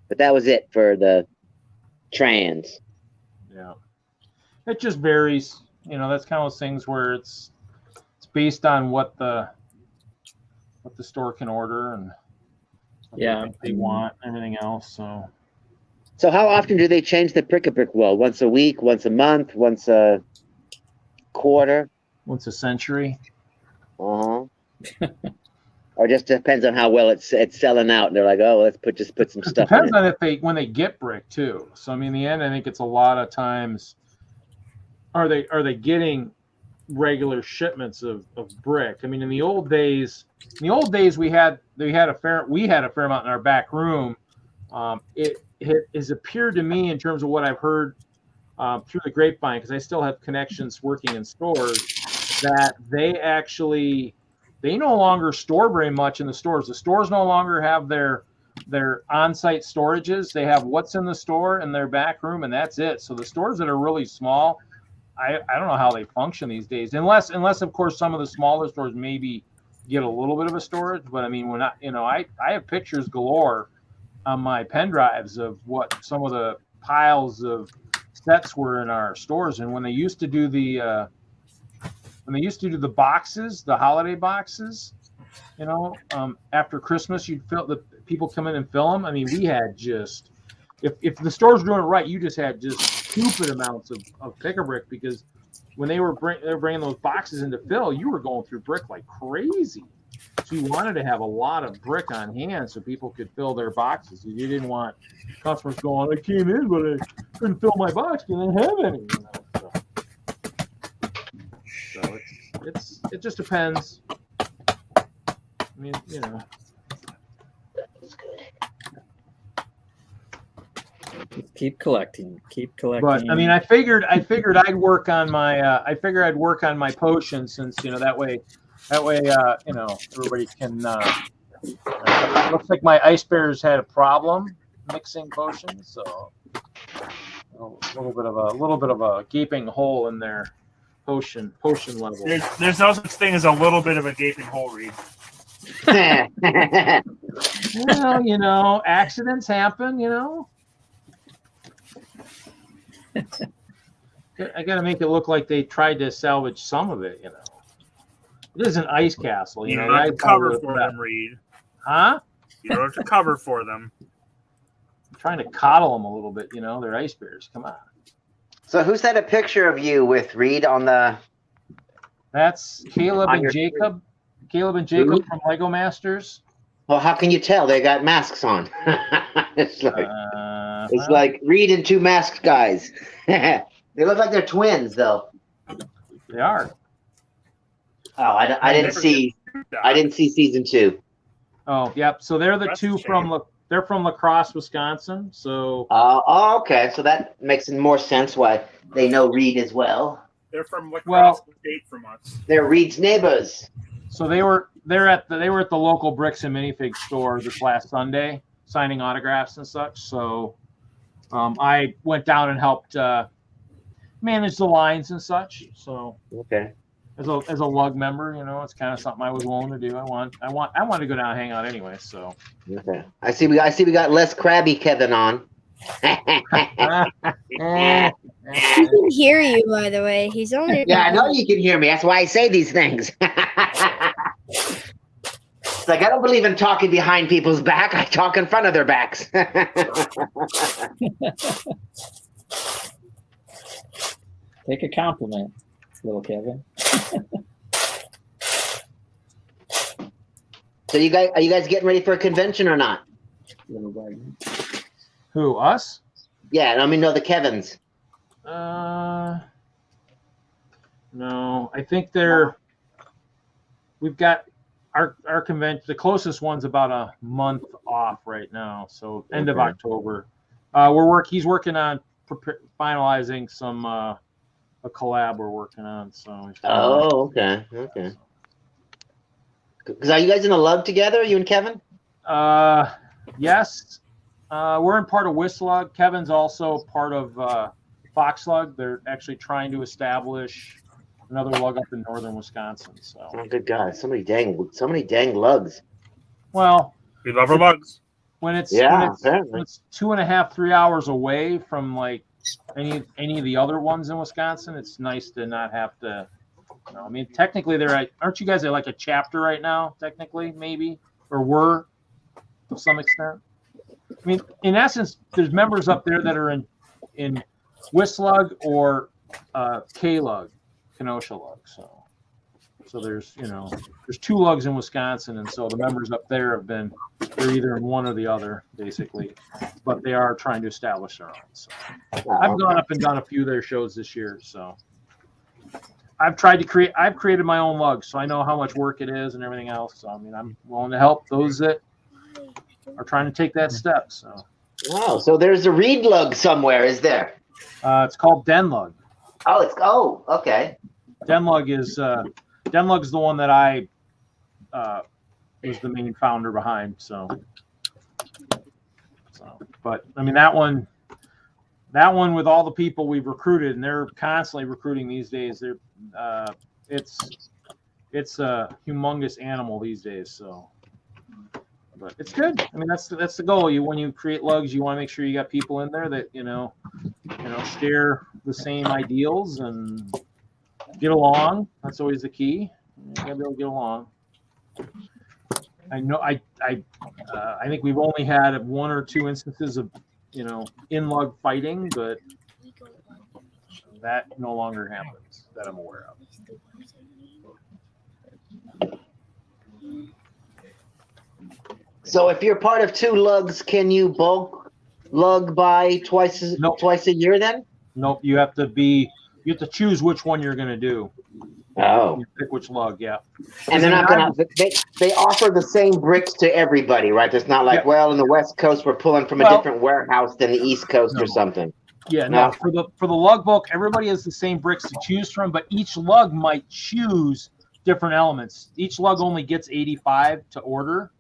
But that was it for the trans. Yeah. It just varies. That's kind of those things where it's based on what the store can order and what they want, everything else. So how often do they change the brick wall? Once a week, once a month, once a quarter? Once a century. Uh-huh. or just depends on how well it's selling out. And they're like, oh, let's just put some It stuff. depends in on if when they get brick too. So I mean, in the end, I think it's a lot of times. Are they getting regular shipments of brick? I mean, in the old days, we had a fair amount in our back room. It has appeared to me, in terms of what I've heard through the grapevine, because I still have connections working in stores, that they no longer store very much in the stores. The stores no longer have their on-site storages. They have what's in the store in their back room, and that's it. So the stores that are really small, I don't know how they function these days, unless of course some of the smaller stores maybe get a little bit of a storage. But I mean, I have pictures galore on my pen drives of what some of the piles of sets were in our stores. And when they used to do the boxes, the holiday boxes, after Christmas, you'd fill the people come in and fill them. I mean, we had just, if the stores were doing it right, you just had just stupid amounts of pick-a-brick, because when they were bringing those boxes in to fill, you were going through brick like crazy. So you wanted to have a lot of brick on hand so people could fill their boxes. You didn't want customers going, I came in, but I couldn't fill my box because I didn't have any. So it just depends. I mean, Keep collecting. But I mean, I figured I'd work on my potion, since that way everybody can. It looks like my ice bears had a problem mixing potions, so a little bit of a gaping hole in their potion level. There's no such thing as a little bit of a gaping hole, Reed. Well, accidents happen. I got to make it look like they tried to salvage some of it. It is an ice castle. You don't have to cover for them, Reed. Huh? You don't have to cover for them. I'm trying to coddle them a little bit. They're ice bears. Come on. So who sent a picture of you with Reed on the? That's Caleb and Jacob. Caleb and Jacob from Lego Masters. Well, how can you tell? They got masks on. It's like Reed and two masked guys. They look like they're twins, though. They are. Oh, I didn't see season 2. Oh, yep. So they're the two from La Crosse, Wisconsin. So. Okay. So that makes more sense why they know Reed as well. They're from La Crosse State from us. They're Reed's neighbors. So they were at the local Bricks and Minifig store this last Sunday, signing autographs and such. So I went down and helped manage the lines and such. So okay, as a lug member, it's kind of something I was willing to do. I want to go down and hang out anyway. So okay, I see we got less crabby Kevin on. He can hear you, by the way. He's only. Yeah, I know you can hear me. That's why I say these things. It's like I don't believe in talking behind people's back. I talk in front of their backs. Take a compliment, little Kevin. So are you guys getting ready for a convention or not? Who, us? Yeah, I mean, no, the Kevins. No, I think we've got our convention. The closest one's about a month off right now, so end of October. He's working on finalizing some a collab we're working on. So. Oh, okay. Because are you guys in a lug together? You and Kevin? Yes. We're in part of WISLUG. Kevin's also part of FoxLug. They're actually trying to establish another lug up in northern Wisconsin. So. Oh, good God! So many dang lugs. Well, we love our lugs. When it's 2.5, 3 hours away from like any of the other ones in Wisconsin, it's nice to not have to. I mean, technically, aren't you guys at like a chapter right now? Technically, maybe, or were to some extent. I mean, in essence, there's members up there that are in WISLUG or KLUG, Kenosha Lug. So So there's there's 2 lugs in Wisconsin, and so the members up there they're either in one or the other basically, but they are trying to establish their own. So I've gone up and done a few of their shows this year. So I've created my own lug, so I know how much work it is and everything else. So I mean, I'm willing to help those that are trying to take that step. So. Wow, so there's a reed lug somewhere, is there? It's called DENLUG. Okay. DENLUG is the one that I was the main founder behind. So, but I mean that one with all the people we've recruited, and they're constantly recruiting these days. It's a humongous animal these days. So. But it's good. I mean, that's the goal. When you create lugs, you want to make sure you got people in there that share the same ideals and get along. That's always the key. You gotta be able to get along. I know. I think we've only had 1 or 2 instances of in lug fighting, but that no longer happens that I'm aware of. So if you're part of 2 lugs, can you bulk lug by twice a year then? Nope. You have to choose which one you're going to do. Oh. You pick which lug, yeah. And they're not going to, they offer the same bricks to everybody, right? It's not like, well, in the West Coast, we're pulling from a different warehouse than the East Coast or something. Yeah, no. For the lug bulk, everybody has the same bricks to choose from, but each lug might choose different elements. Each lug only gets 85 to order.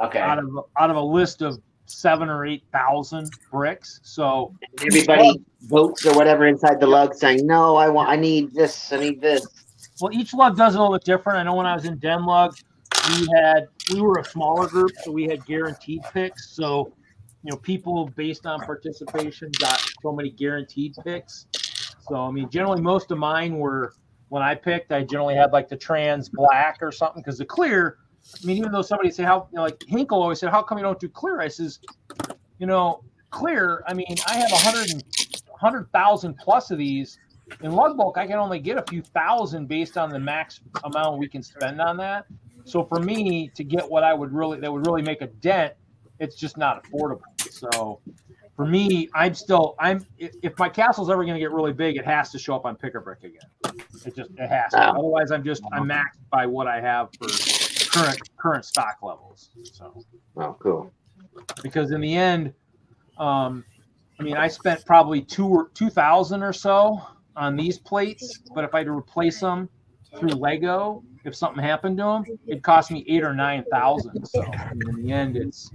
Okay. Out of a list of 7,000 or 8,000 bricks. So everybody votes or whatever inside the lug saying, no, I need this, I need this. Well, each lug does it a little bit different. I know when I was in DENLUG, we were a smaller group, so we had guaranteed picks. So, people based on participation got so many guaranteed picks. So, I mean, generally most of mine were, when I picked, I generally had like the trans black or something, because the clear, I mean, even though somebody say like Hinkle always said, how come you don't do clear? I says, clear. I mean, I have 100,000 plus of these. In lug bulk, I can only get a few thousand based on the max amount we can spend on that. So for me to get what that would really make a dent, it's just not affordable. So for me, if my castle's ever going to get really big, it has to show up on Prickabook again. It has to. Otherwise, I'm maxed by what I have for current stock levels. So. Oh, cool. Because in the end, I mean, I spent probably $2,000 or so on these plates, but if I had to replace them through Lego, if something happened to them, it'd cost me $8,000 or $9,000. So in the end, it's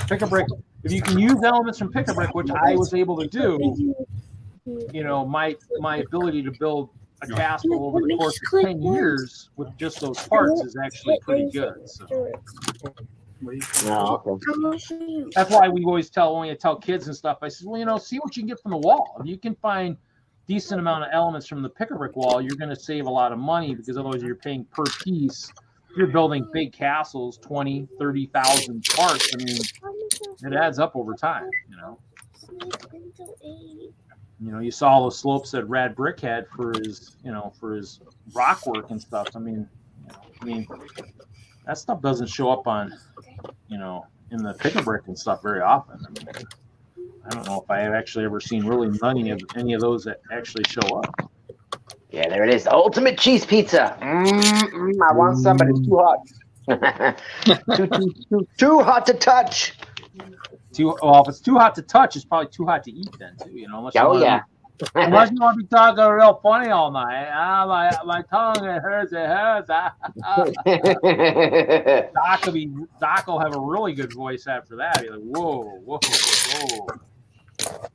Prickabook. If you can use elements from Prickabook, which I was able to do, my ability to build a castle over the course of 10 years with just those parts is actually pretty good. So. That's why we always when I tell kids and stuff, I said, well, see what you can get from the wall. If you can find decent amount of elements from the Prickabook wall, you're going to save a lot of money, because otherwise you're paying per piece. If you're building big castles, 20, 30,000 parts, I mean, it adds up over time, you saw the slopes that Rad Brick had for his rock work and stuff. I mean, that stuff doesn't show up on, in the Prickabook and stuff very often. I mean, I don't know if I have actually ever seen really any of those that actually show up. Yeah, there it is. The ultimate cheese pizza. I want some, but it's too hot. too hot to touch. If it's too hot to touch, it's probably too hot to eat then too. Unless you want to be talking real funny all night. My tongue, it hurts. Doc will have a really good voice after that. He's like, whoa, whoa, whoa.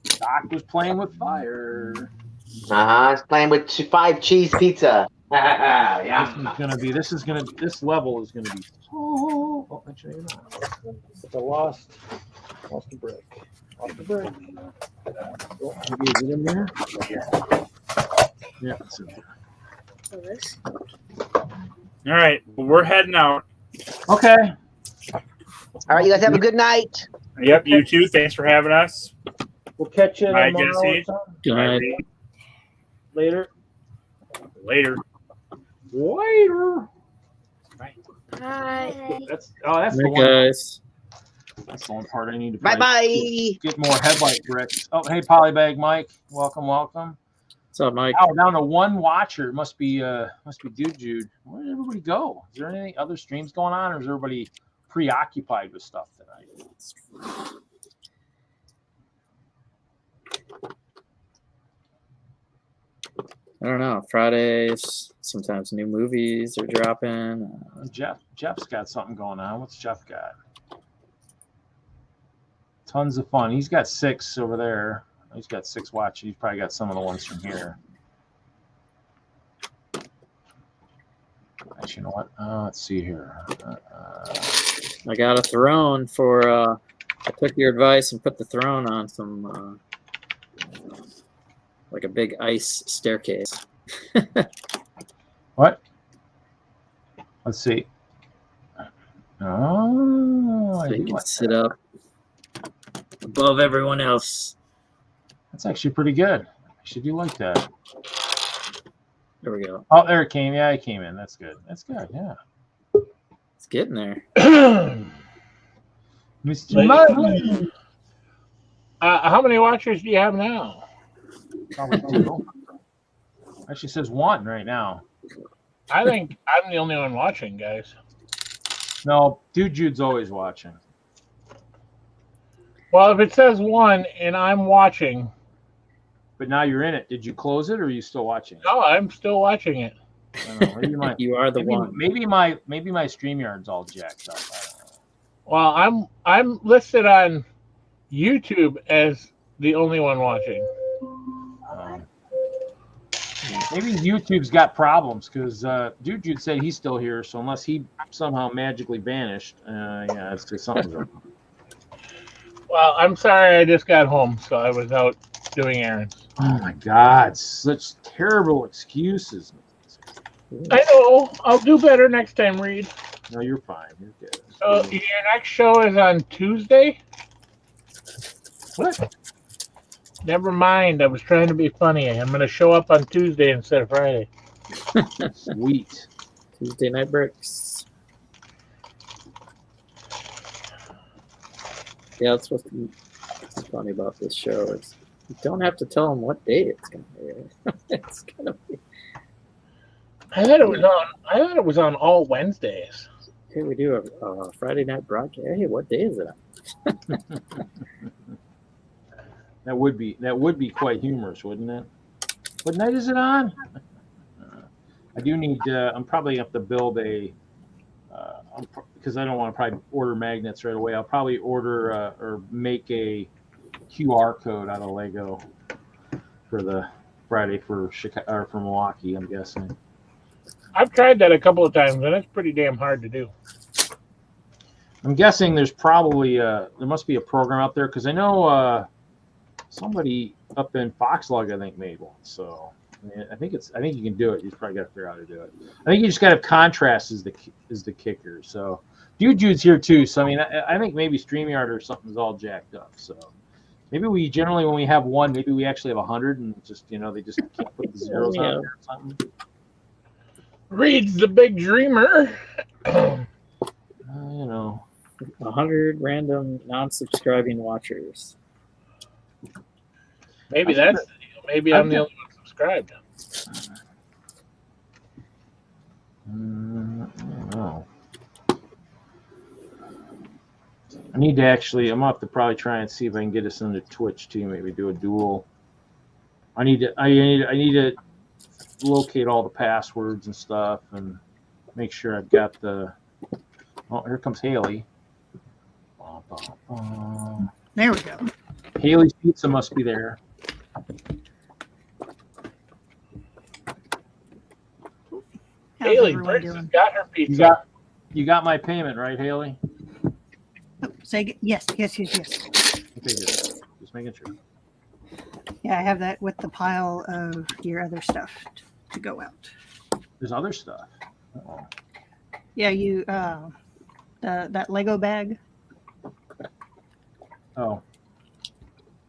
Doc was playing with fire. He's playing with 5 cheese pizza. Yeah. This level is gonna be. Oh, actually, you're not. I lost the brick. Lost the brick. Oh, maybe is it in there? Yeah, it's in there. All right, well, we're heading out. Okay. All right, you guys have a good night. Yep, you too. Thanks for having us. We'll catch you tomorrow. Later. Later. Waiter. Hi. That's the Hey, one. guys. That's the one part I need to Bye probably bye. get more headlight bricks. Oh, hey, Polybag Mike, welcome. What's up, Mike? Oh, down to one watcher. It must be Dude Jude. Where did everybody go? Is there any other streams going on, or is everybody preoccupied with stuff tonight? I don't know. Fridays, sometimes new movies are dropping. Jeff's got something going on. What's Jeff got? Tons of fun. He's got 6 over there. He's got 6 watching. He's probably got some of the ones from here. Actually, you know what? Let's see here. I got a throne for. I took your advice and put the throne on some, like a big ice staircase. What? Let's see. Oh, So you can sit up above everyone else. That's actually pretty good. I actually do like that. There we go. Oh, there it came. Yeah, it came in. That's good. That's good. Yeah. It's getting there. Mr. Mudley. How many watchers do you have now? Probably 2. Actually says 1 right now. I think I'm the only one watching, guys. No, Dude Jude's always watching. Well, if it says 1 and I'm watching. But now you're in it. Did you close it, or are you still watching? No, I'm still watching it. I don't know. Maybe You are the one. Maybe my StreamYard's all jacked up. I don't know. Well, I'm listed on YouTube as the only one watching. Maybe YouTube's got problems because Dude Jude said he's still here. So unless he somehow magically vanished, yeah, it's just something's wrong. Well, I'm sorry, I just got home, so I was out doing errands. Oh my God, such terrible excuses. I know. I'll do better next time, Reed. No, you're fine. You're good. So your next show is on Tuesday? What? Never mind. I was trying to be funny. I'm going to show up on Tuesday instead of Friday. Sweet. Tuesday Night Bricks. Yeah, that's what's funny about this show is you don't have to tell them what day it's going to be. It's going to be. I thought it was on all Wednesdays. Hey, we do a Friday night broadcast. Hey, what day is it on? That would be quite humorous, wouldn't it? What night is it on? I do need. I'm probably have to build a. Because I don't want to probably order magnets right away. I'll probably order or make a QR code out of Lego for the Friday for Chicago or for Milwaukee. I'm guessing. I've tried that a couple of times, and it's pretty damn hard to do. I'm guessing there's probably there must be a program out there because I know somebody up in Foxlug I think made one. So I mean, I think you can do it. You probably got to figure out how to do it. I think you just got to have contrast is the kicker. So Dude Jude's here too. So I mean, I think maybe StreamYard or something's all jacked up. So maybe we generally when we have 1, maybe we actually have 100 and just they just can't put the zeros on there or something. Reed's the big dreamer. 100 random non-subscribing watchers. Maybe that's the deal. Maybe I'm the only one subscribed. I don't know. I need to actually. I'm gonna have to probably try and see if I can get us into Twitch too. Maybe do a duel. I need to locate all the passwords and stuff and make sure I've got the. Oh, here comes Haley. There we go. Haley's Pizza must be there. How's Haley everyone Briggs doing? has got her pizza. You got my payment, right, Haley? Oh, yes. Okay, good. Just making sure. Yeah, I have that with the pile of your other stuff to go out. There's other stuff. Uh-oh. Yeah, you that Lego bag. Oh.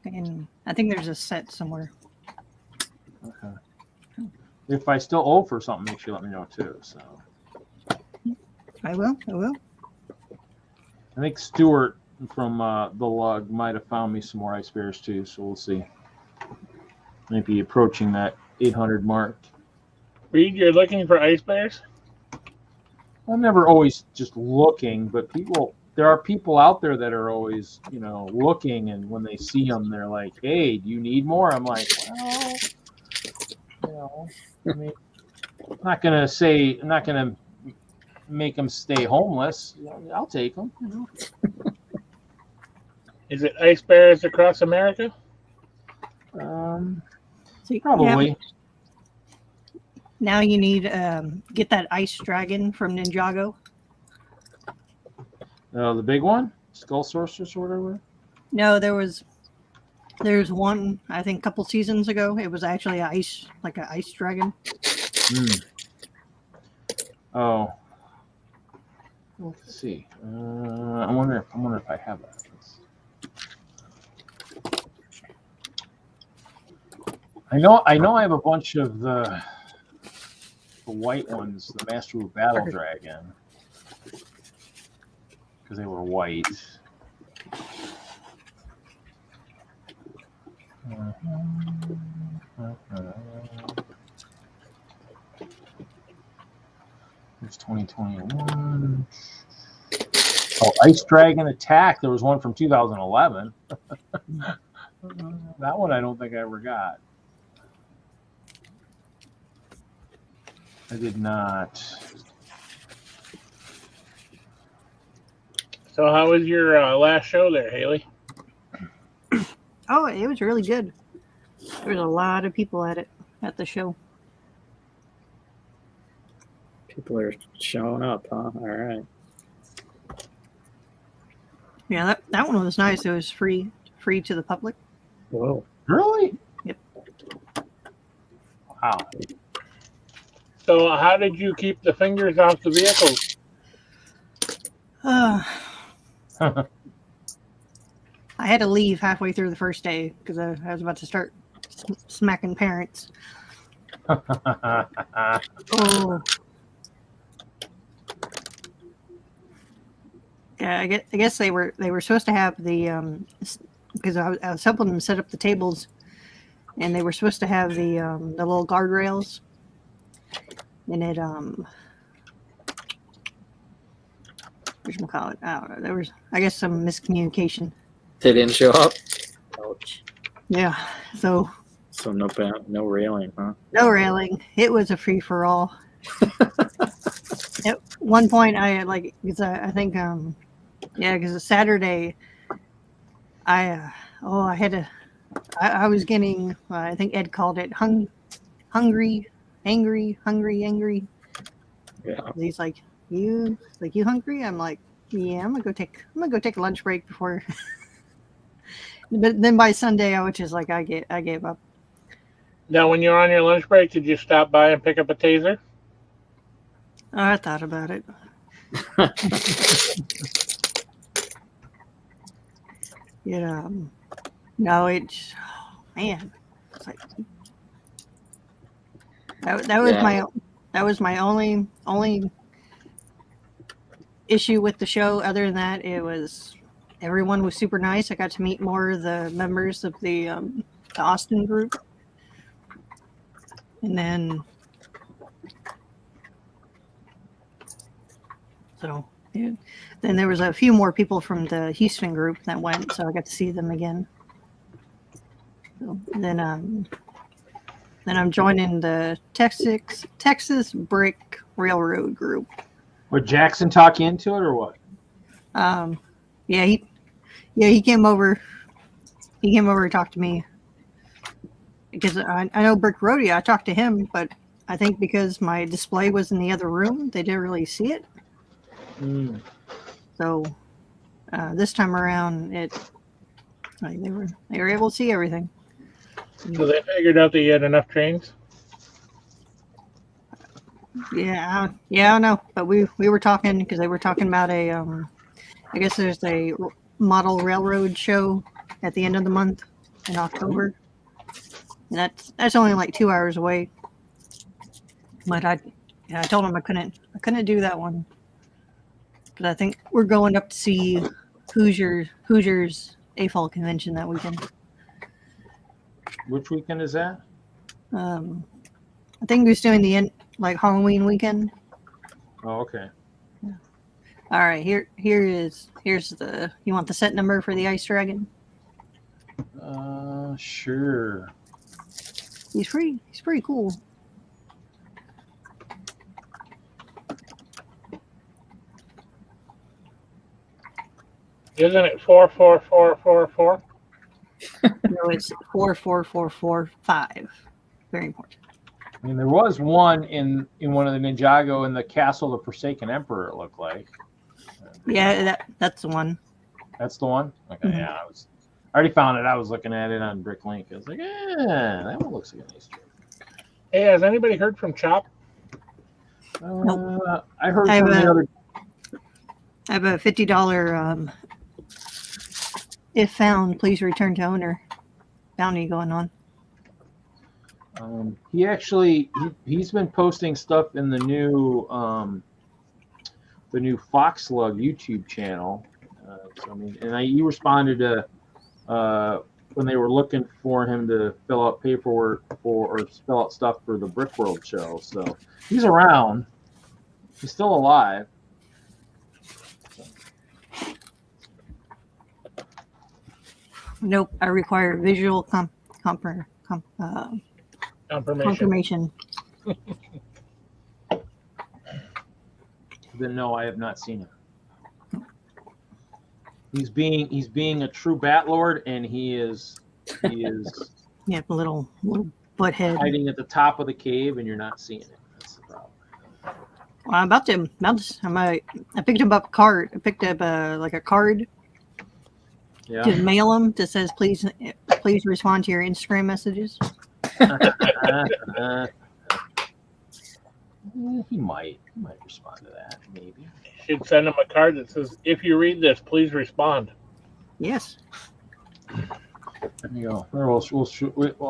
And I think there's a set somewhere. Okay. if I still owe for something, make sure you let me know too. So I will. I will. I think Stuart from the Lug might have found me some more ice bears too. So we'll see. Maybe approaching that 800 mark. Reed, you're looking for ice bears? I'm never always just looking, but there are people out there that are always, looking, and when they see them, they're like, "Hey, do you need more?" I'm like, "Well, I mean, I'm not gonna make them stay homeless. I'll take them." Is it ice bears across America? Probably. Yeah. Now you need get that ice dragon from Ninjago. The big one, Skull Sorceress or whatever. No, there's one I think a couple seasons ago. It was actually an ice dragon. Oh, let's see. I wonder if I have that. I know I have a bunch of the white ones, the Master of Battle Dragon, because they were white. It's 2021. Oh, Ice Dragon Attack. There was one from 2011. That one I don't think I ever got. I did not. So how was your last show there, Haley? Oh, it was really good. There was a lot of people at the show. People are showing up, huh? All right. Yeah, that one was nice. It was free to the public. Whoa. Really? Yep. Wow. So how did you keep the fingers off the vehicles? I had to leave halfway through the first day because I was about to start smacking parents. Oh. Yeah, I guess they were supposed to have the because I was helping them set up the tables, and they were supposed to have the little guardrails, and it whatchamacallit, I don't know. There was, I guess, some miscommunication. They didn't show up. Ouch. Yeah, so no railing, huh? no railing. It was a free for all. At one point, I think because it's Saturday, I was getting I think Ed called it hungry. Yeah. He's like, you hungry? I'm like, yeah, I'm gonna go take a lunch break before. But then by Sunday, I was just like, I gave up. Now, when you're on your lunch break, did you stop by and pick up a taser? I thought about it. No, it's man. It's like that was my only issue with the show. Other than that, everyone was super nice. I got to meet more of the members of the Austin group, and then then there was a few more people from the Houston group that went, so I got to see them again. So then I'm joining the Texas Brick Railroad group. Would Jackson talk you into it or what? Yeah, he came over. He came over to talk to me because I know Brick Rodeo. I talked to him, but I think because my display was in the other room, they didn't really see it. So this time around, they were able to see everything. So they figured out that you had enough trains? Yeah, I know. But we were talking because they were talking about I guess there's a model railroad show at the end of the month in October, and that's only like 2 hours away. But I told him I couldn't do that one. But I think we're going up to see Hoosiers AFOL convention that weekend. Which weekend is that? I think he's doing the Halloween weekend. Oh, okay. All right, here's the. You want the set number for the Ice Dragon? Sure. He's pretty cool. Isn't it 44444? No, it's 44445. Very important. I mean, there was one in one of the Ninjago in the Castle of the Forsaken Emperor. It looked like. Yeah, that's the one. That's the one. Okay, Mhm. yeah, I already found it. I was looking at it on Bricklink. I was like, that one looks like a nice trick. Hey, has anybody heard from Chop? Nope. I heard from the other. I have a $50 if found, please return to owner bounty going on. He actually he's been posting stuff in the new FoxLug YouTube channel. So I mean, and he responded to when they were looking for him to fill out paperwork or fill out stuff for the Brickworld show. So he's around. He's still alive. Nope, I require visual confirmation. Then no, I have not seen him. He's being a true bat lord, and he is Yeah, a little butthead. hiding at the top of the cave, and you're not seeing it. That's the problem. Well, I'm about to. I picked him up a card. I picked up like a card. Yeah. To mail him that says please respond to your Instagram messages. He might respond to that, maybe. Should send him a card that says, "If you read this, please respond." Yes. There you go. I'll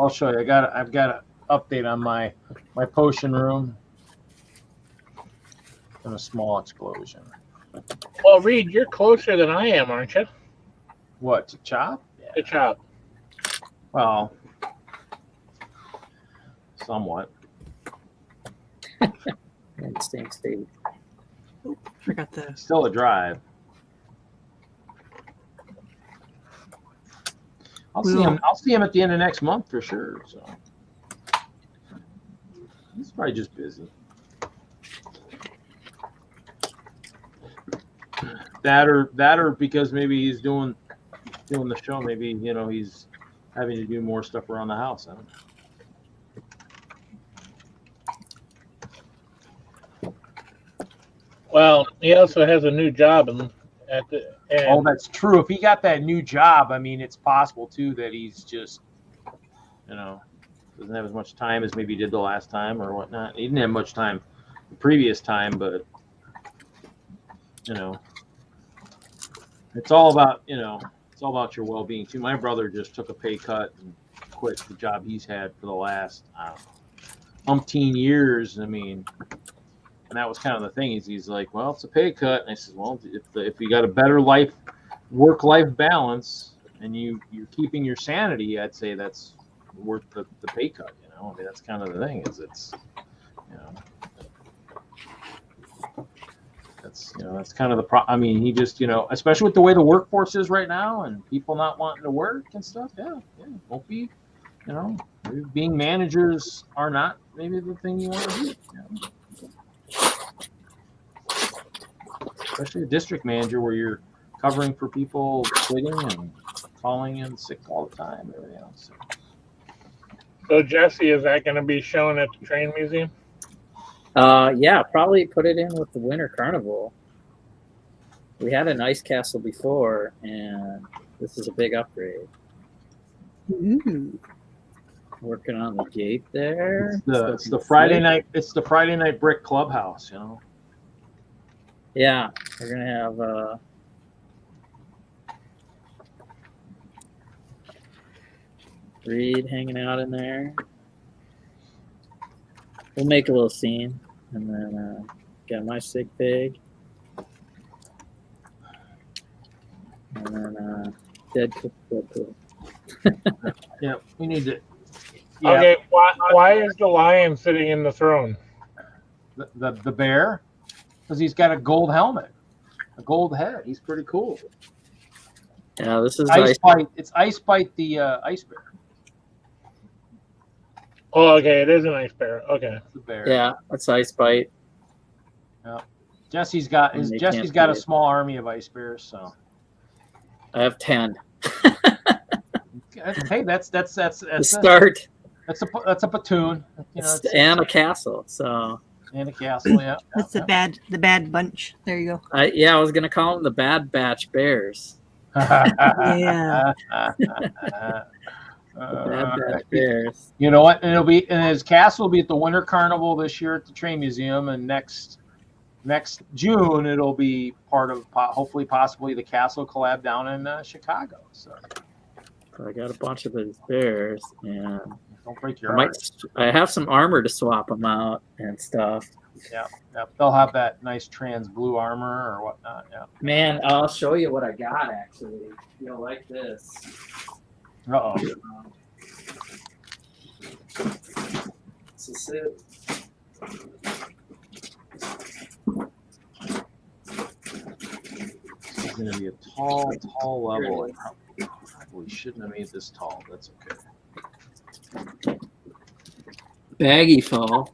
show you. I've got an update on my potion room. And a small explosion. Well, Reed, you're closer than I am, aren't you? What, to Chop? Yeah. To Chop. Well, somewhat. Same state. Forgot the. Still a drive. I'll see him at the end of next month for sure. So he's probably just busy. That or because maybe he's doing the show. Maybe he's having to do more stuff around the house. I don't know. Well, he also has a new job, and oh, that's true. If he got that new job, I mean, it's possible too that he's just, doesn't have as much time as maybe he did the last time or whatnot. He didn't have much time the previous time, but it's all about your well-being too. My brother just took a pay cut and quit the job he's had for the last umpteen years. I mean. And that was kind of the thing. He's like, well, it's a pay cut. And I said, well, if you got a better work-life balance, and you're keeping your sanity, I'd say that's worth the pay cut. I mean, that's kind of the thing. That's kind of the I mean, he just especially with the way the workforce is right now, and people not wanting to work and stuff. Yeah, won't be. Maybe being managers are not maybe the thing you want to do. Especially a district manager where you're covering for people quitting and calling in sick all the time, everything else. So Jesse, is that going to be shown at the train museum? Yeah, probably put it in with the Winter Carnival. We had an ice castle before, and this is a big upgrade. Ooh. Working on the gate there. It's the Friday night. It's the Friday night brick clubhouse. Yeah, we're gonna have Reed hanging out in there. we'll make a little scene, and then get my sig pig, and then Deadpool. Yeah, we need to. Yeah. Okay, why is the lion sitting in the throne? The bear, because he's got a gold helmet, a gold head. He's pretty cool. Yeah, this is Ice Bite. It's Ice Bite the ice bear. Oh, okay, it is an ice bear. Okay. That's the bear. Yeah, that's Ice Bite. Yeah. Jesse's got a small army of ice bears, so I have 10. Hey, that's the start. That's a platoon, you know, and a castle. So and a castle, yeah. That's the bad bunch. There you go. I was gonna call them the Bad Batch Bears. Yeah. Bad Batch Bears. You know what? And his castle will be at the Winter Carnival this year at the Train Museum, and next June it'll be part of hopefully possibly the castle collab down in Chicago. So I got a bunch of those bears, and don't break your heart. I have some armor to swap them out and stuff. Yeah, they'll have that nice trans blue armor or whatnot. Yeah. Man, I'll show you what I got. Actually, you'll like this. Uh-oh. This is it. This is going to be a tall level. I probably shouldn't have made this tall. That's okay. Baggy fall.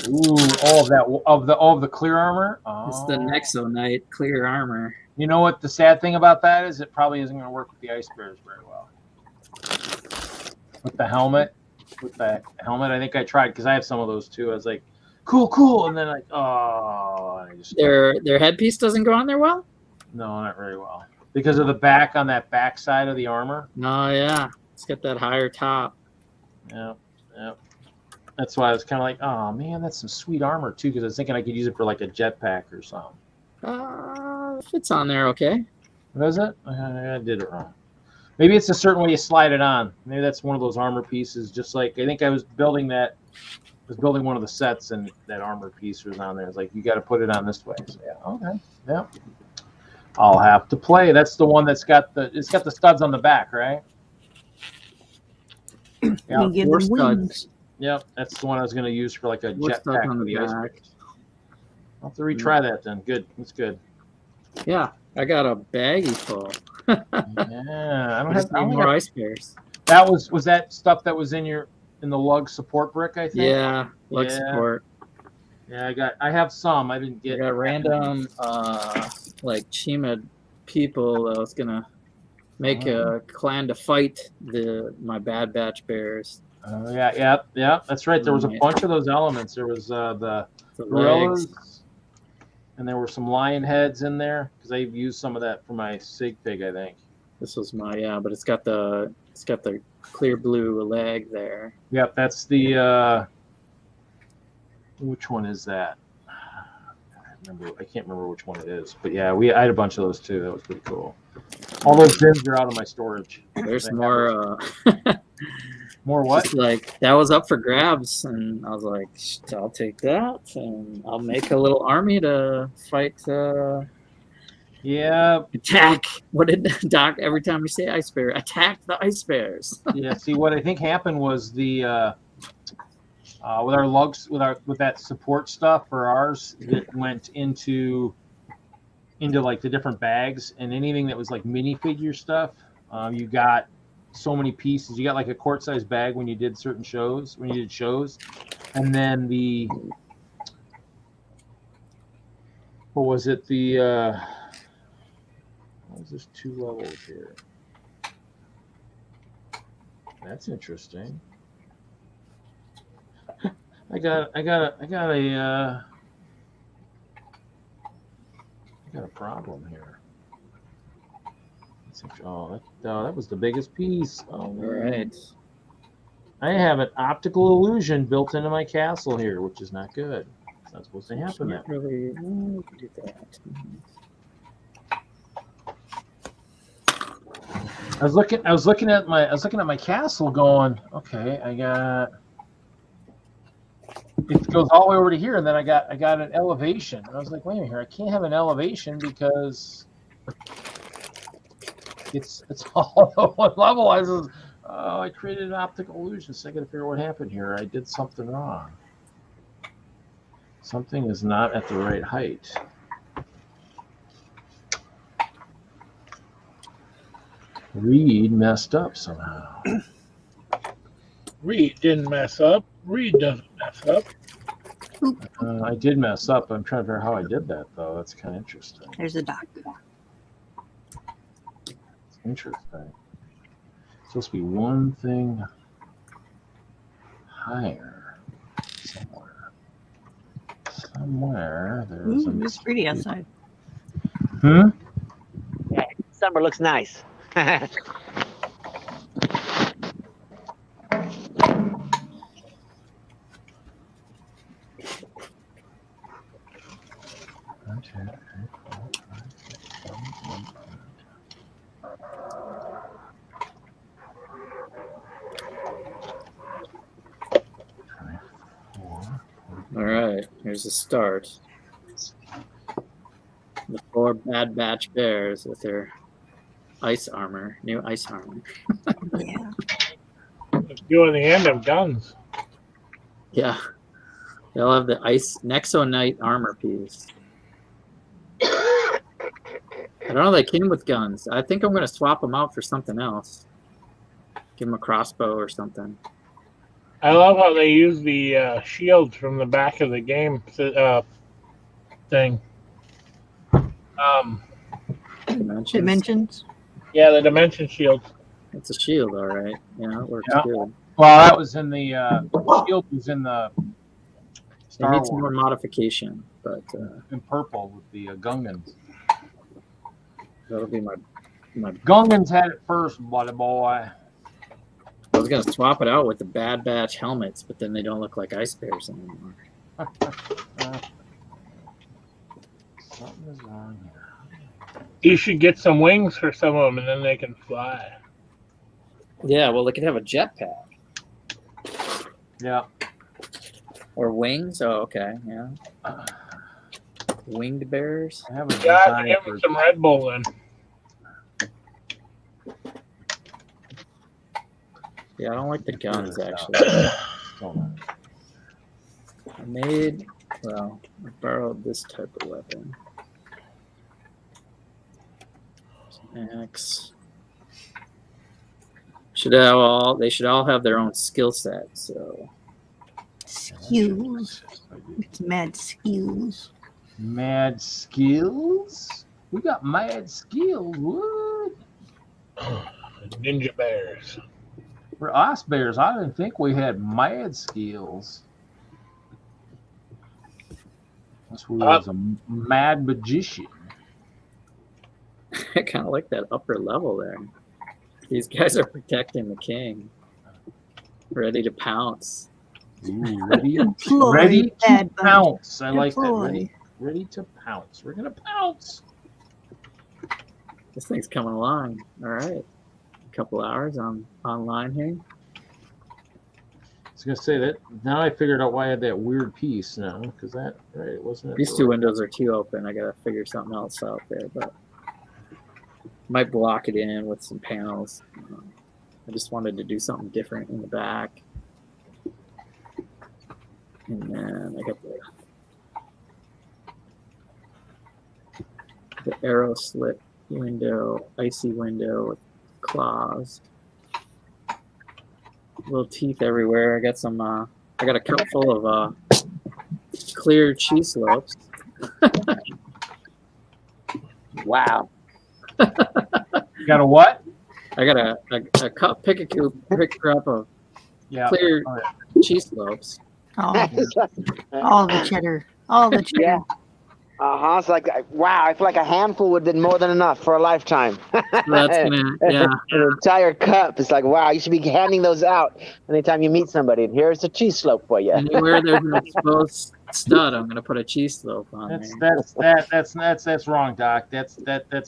Ooh, all of the clear armor. Oh. It's the Nexo Knight clear armor. You know what the sad thing about that is? It probably isn't going to work with the ice bears very well. With the helmet, I think I tried because I have some of those too. I was like, cool, and then like, oh, I just their headpiece doesn't go on there well. No, not very well because of the back on that back side of the armor. Oh yeah, it's got that higher top. Yeah. That's why I was kind of like, oh man, that's some sweet armor too. Because I was thinking I could use it for like a jetpack or something. Fits on there, okay. Was it? I did it wrong. Maybe it's a certain way you slide it on. Maybe that's one of those armor pieces. Just like I think I was building one of the sets, and that armor piece was on there. It's like you got to put it on this way. So yeah, okay, yeah. I'll have to play. That's the one that's got the studs on the back, right? Yeah, four studs. Yep, that's the one I was going to use for like a jetpack on for the the ice back. bears. I'll have to retry that then. Good, that's good. Yeah, I got a baggie full. Yeah, I don't have more ice bears. That was that stuff that was in the lug support brick, I think. Yeah, lug support. Yeah, I have some. I didn't get. I got random like Chima people. I was gonna make a clan to fight my Bad Batch bears. Yeah. That's right. There was a bunch of those elements. There was the gorillas, and there were some lion heads in there because I used some of that for my sig pig, I think. This was but it's got the clear blue leg there. Yep, that's the which one is that? I can't remember which one it is, but yeah, I had a bunch of those too. That was pretty cool. All those bins are out of my storage. There's more. More what? Just like that was up for grabs, and I was like, I'll take that, and I'll make a little army to fight. Yeah. Attack. What did Doc every time we say ice bear? Attack the ice bears. Yeah. See, what I think happened was with our lugs, with that support stuff for ours, it went into like the different bags, and anything that was like minifigure stuff, you got so many pieces. You got like a quart size bag when you did certain shows, and then what was this 2 levels here? That's interesting. I got a problem here. Oh, that was the biggest piece. Oh, all right. I have an optical illusion built into my castle here, which is not good. It's not supposed to happen. Can't really do that. I was looking at my castle, going, okay, I got it goes all the way over to here, and then I got an elevation. And I was like, wait a minute here, I can't have an elevation because it's all at one level. I created an optical illusion, so I got to figure out what happened here. I did something wrong. Something is not at the right height. Reed messed up somehow. Reed didn't mess up. Reed doesn't mess up. I did mess up. I'm trying to figure out how I did that, though. That's kind of interesting. There's a dock. It's interesting. It's supposed to be one thing higher somewhere. Somewhere there's a. It's pretty outside. Hmm? Yeah, summer looks nice. All right, here's the start. The 4 Bad Batch Bears with their ice armor, new ice armor. Yeah. Let's go in the end of guns. Yeah, they'll have the ice Nexo Knight armor piece. I don't know. They came with guns. I think I'm gonna swap them out for something else. Give them a crossbow or something. I love how they use the shields from the back of the game thing. Dimensions? Yeah, the dimension shields. It's a shield, all right. Yeah, it works Yeah. good. Well, that was in the shield was in the It Star needs Wars more modification, but in purple with the Gungans. that'll be my. Gungans had it first, buddy boy. I was gonna swap it out with the Bad Batch helmets, but then they don't look like ice bears anymore. Something is wrong here. You should get some wings for some of them, and then they can fly. Yeah, well, they could have a jetpack Yeah. or wings. Oh, okay, yeah. Winged bears. I have a Yeah, design give for me some Red Bull then. Yeah, I don't like the guns actually. Hold on. I borrowed this type of weapon. Axe. They should all have their own skill set. So Skills. It's mad skills. Mad skills? We got mad skills. What? Ninja bears. For us bears, I didn't think we had mad skills. This was a mad magician. I kind of like that upper level there. These guys are protecting the king, ready to pounce. Ooh, ready Employ, to Bad Batch. pounce. I like that. Employ. Ready to pounce. We're gonna pounce. This thing's coming along. All right, a couple hours online here. I was gonna say that. Now I figured out why I had that weird piece now, because that right wasn't it. These two windows are too open. I gotta figure something else out there, but might block it in with some panels. I just wanted to do something different in the back. And then I got the arrow slit window, icy window with claws. Little teeth everywhere. I got some. I got a cup full of clear cheese slopes. Wow. You got a what? I got a cup, pick a cup of clear cheese slopes. All the cheddar. All the cheddar. Yeah. It's like, wow, I feel like a handful would have been more than enough for a lifetime. That's gonna, yeah. An entire cup. It's like, wow, you should be handing those out anytime you meet somebody. And here's a cheese slope for you. Anywhere there's an exposed stud, I'm gonna put a cheese slope on there. That's wrong, Doc. That's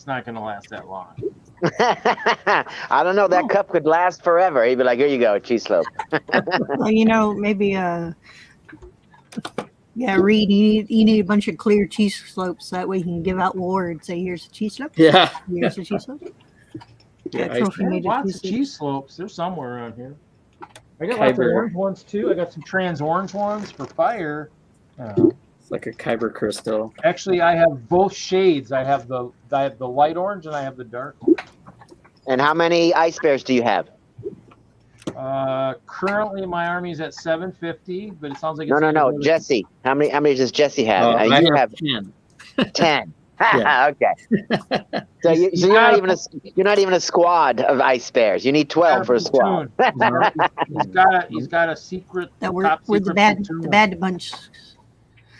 not gonna last that long. I don't know. That cup could last forever. He'd be like, here you go, a cheese slope. Well, maybe Yeah, Reed, you need a bunch of clear cheese slopes. That way you can give out awards. Say, here's a cheese slope. Yeah. Here's a cheese slope. Yeah, Trophy There's made of lots of cheese cheese slopes. They're somewhere around here. I got lots of Kyber. orange ones too. I got some trans orange ones for fire. It's like a Kyber crystal. Actually, I have both shades. I have the light orange and I have the dark orange. And how many ice bears do you have? Currently, my army's at 750, but it sounds like No. Jesse, how many does Jesse have? I You have 10. 10. Yeah. Okay. So you're not even a squad of ice bears. You need 12 for a squad. He's got a secret. That we're top the secret bad platoon. the bad bunch.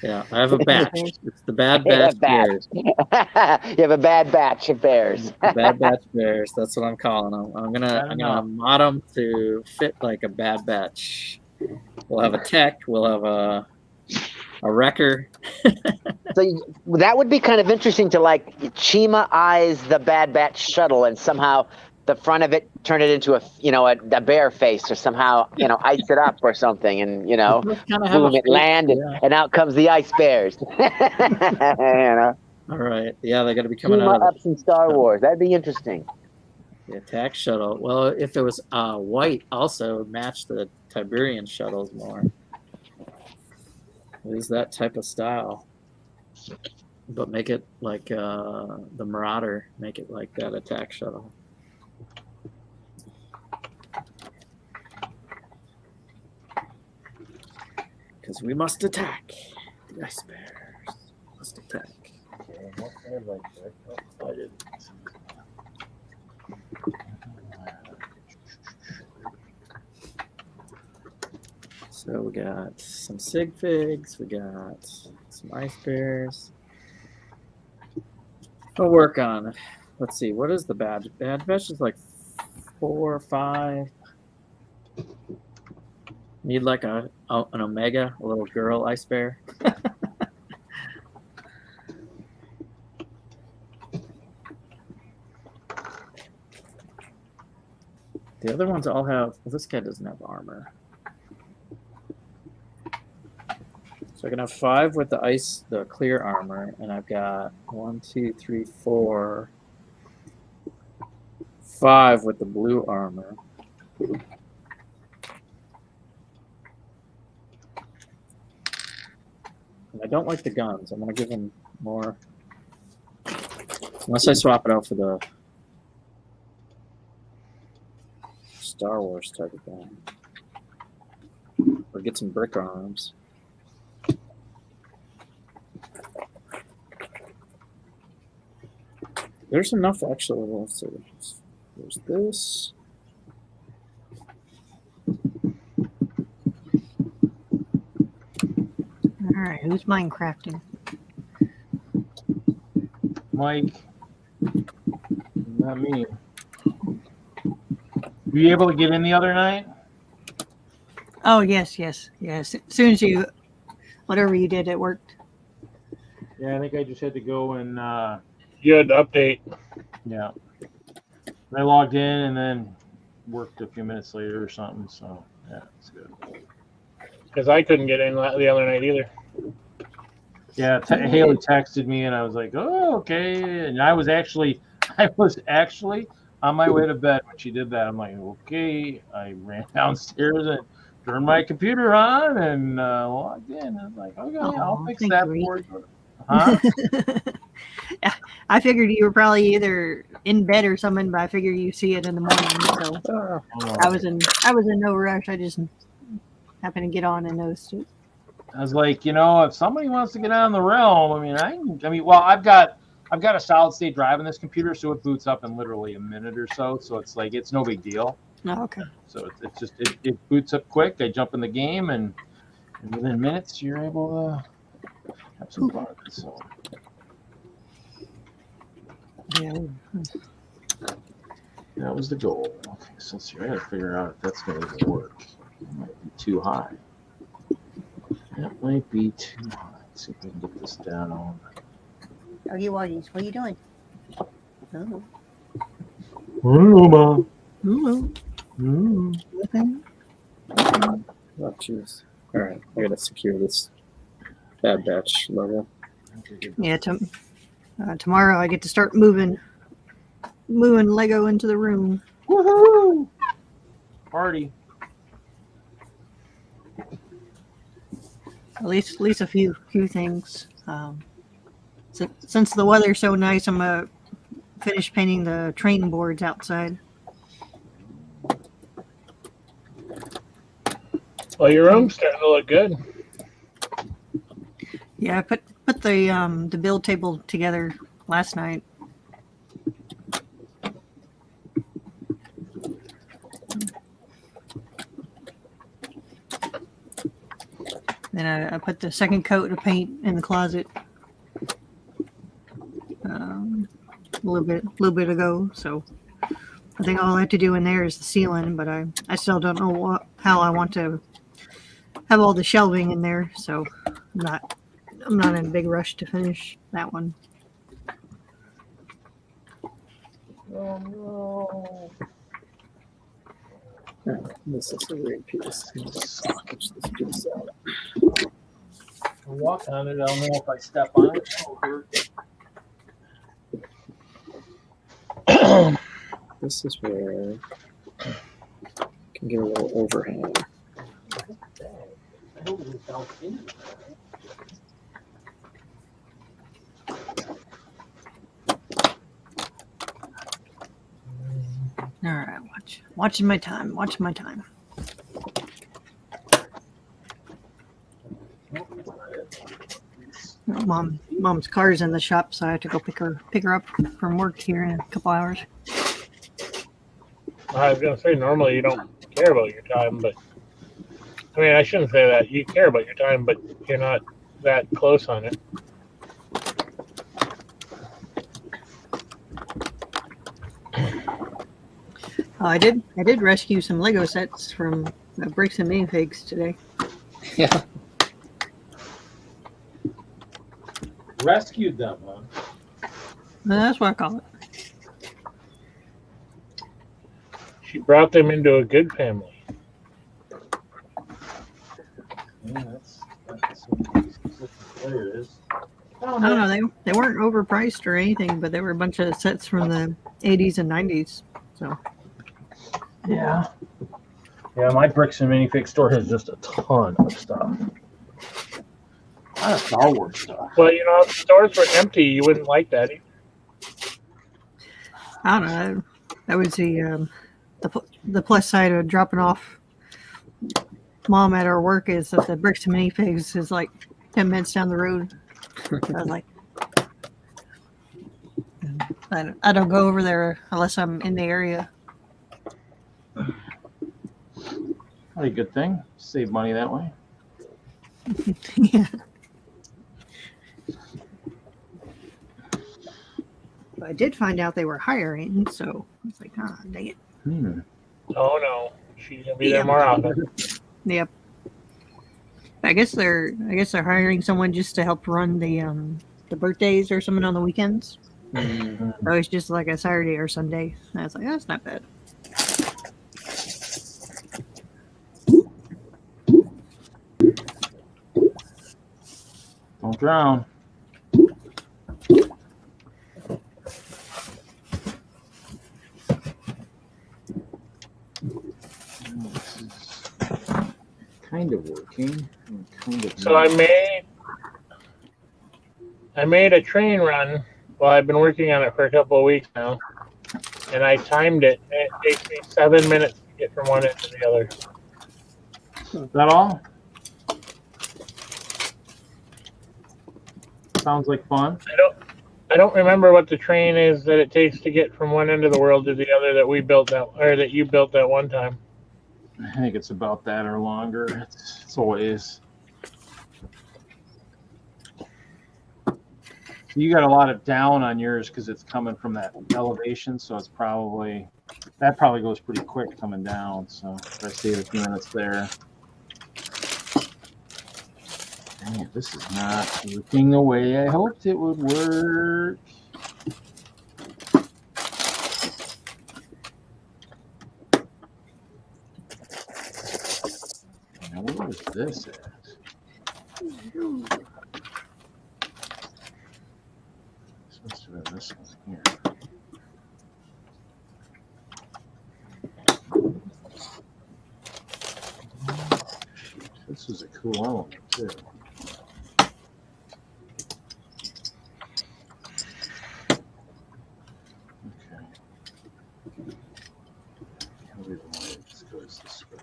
Yeah, I have a batch. It's the Bad Batch Bears. You have a bad batch of bears. The Bad Batch Bears. That's what I'm calling them. I'm gonna mod them to fit like a Bad Batch. We'll have a tech. We'll have a wrecker. So that would be kind of interesting to like Chima-ize the Bad Batch shuttle and somehow the front of it turn it into a bear face or somehow ice it up or something and boom, it land and out comes the ice bears. All right, yeah, they got to be coming Chima out. Ups in Star Wars. That'd be interesting. The attack shuttle. Well, if it was white, also match the Tiberian shuttles more. It is that type of style, but make it like the Marauder. Make it like that attack shuttle. Because we must attack. The ice bears must attack. So we got some sig figs, we got some ice bears. We'll work on it. Let's see, what is the badge? Badge is like 4 or 5. Need like an Omega, a little girl ice bear. The other ones all have, well, this guy doesn't have armor. So I can have 5 with the clear armor, and I've got 1, 2, 3, 4, 5 with the blue armor. And I don't like the guns. I'm gonna give him more, unless I swap it out for the Star Wars type of gun, or get some brick arms. There's enough actually. Let's see. There's this. All right, who's Minecrafting? Mike. Not me. Were you able to get in the other night? Oh, yes. As soon as whatever you did, it worked. Yeah, I think I just had to go and You had to update. yeah. I logged in and then worked a few minutes later or something. So yeah, it's good. Because I couldn't get in the other night either. Yeah, Haley texted me and I was like, "Oh, okay." And I was actually on my way to bed when she did that. I'm like, "Okay." I ran downstairs and turned my computer on and logged in. I was like, "Okay, I'll fix that for you." Huh? Yeah, I figured you were probably either in bed or something, but I figured you see it in the morning. So I was in no rush. I just happened to get on and noticed it. I was like, if somebody wants to get on the realm, well, I've got a solid state drive on this computer, so it boots up in literally a minute or so. So it's like it's no big deal. Oh, okay. So it's just it boots up quick. I jump in the game, and within minutes you're able to have some fun. So Yeah. that was the goal. Okay, so let's see. I gotta figure out if that's gonna even work. It might be too high. That might be too high. Let's see if we can get this down. Doggy Woggies, what are you doing? Oh. Hello, Hello. Mom. Nothing. Oh, jeez. All right, I gotta secure this Bad batch level. Yeah, tomorrow I get to start moving Lego into the room. Woohoo! Party. At least a few things. Since the weather's so nice, I'm gonna finish painting the train boards outside. Well, your room's starting to look good. Yeah, I put the build table together last night. Then I put the second coat of paint in the closet a little bit ago. So I think all I have to do in there is the ceiling, but I still don't know how I want to have all the shelving in there. So I'm not in a big rush to finish that one. Oh no. This is a weird piece. I walk on it. I don't know if I step on it. This is where I can get a little overhang. All right, watching my time. Mom's car's in the shop, so I have to go pick her up from work here in a couple hours. I was gonna say normally you don't care about your time, but I mean I shouldn't say that. You care about your time, but you're not that close on it. I did rescue some Lego sets from Bricks and Minifigs today. Yeah. Rescued them, huh? That's what I call it. She brought them into a good family. Yeah, that's there it is. I don't know. They weren't overpriced or anything, but they were a bunch of sets from the 80s and 90s. So. Yeah. Yeah, my Bricks and Minifig store has just a ton of stuff. A lot of Star Wars stuff. Well, you know, if the stores were empty, you wouldn't like that either. I don't know. That was the plus side of dropping off Mom at our work is that the Bricks and Minifigs is like 10 minutes down the road. I was like, I don't go over there unless I'm in the area. Probably a good thing. Save money that way. Yeah. But I did find out they were hiring, so I was like, dang it. Oh no, she's gonna be there more often. Yep. I guess they're hiring someone just to help run the birthdays or something on the weekends. Mm-hmm. So it's just like a Saturday or Sunday. And I was like, that's not bad. Don't drown. Kind of working. Kind of So I made a train run. Well, I've been working on it for a couple of weeks now, and I timed it. It takes me 7 minutes to get from one end to the other. Is that all? Sounds like fun. I don't remember what the train is that it takes to get from one end of the world to the other that we built that you built that one time. I think it's about that or longer. It's always. You got a lot of down on yours because it's coming from that elevation, so it's probably goes pretty quick coming down. So if I save a few minutes there. Dang it, this is not working the way I hoped it would work. Now, where is this at? have been this one here. This is a cool element too. Okay. Can't believe the way it just goes this way.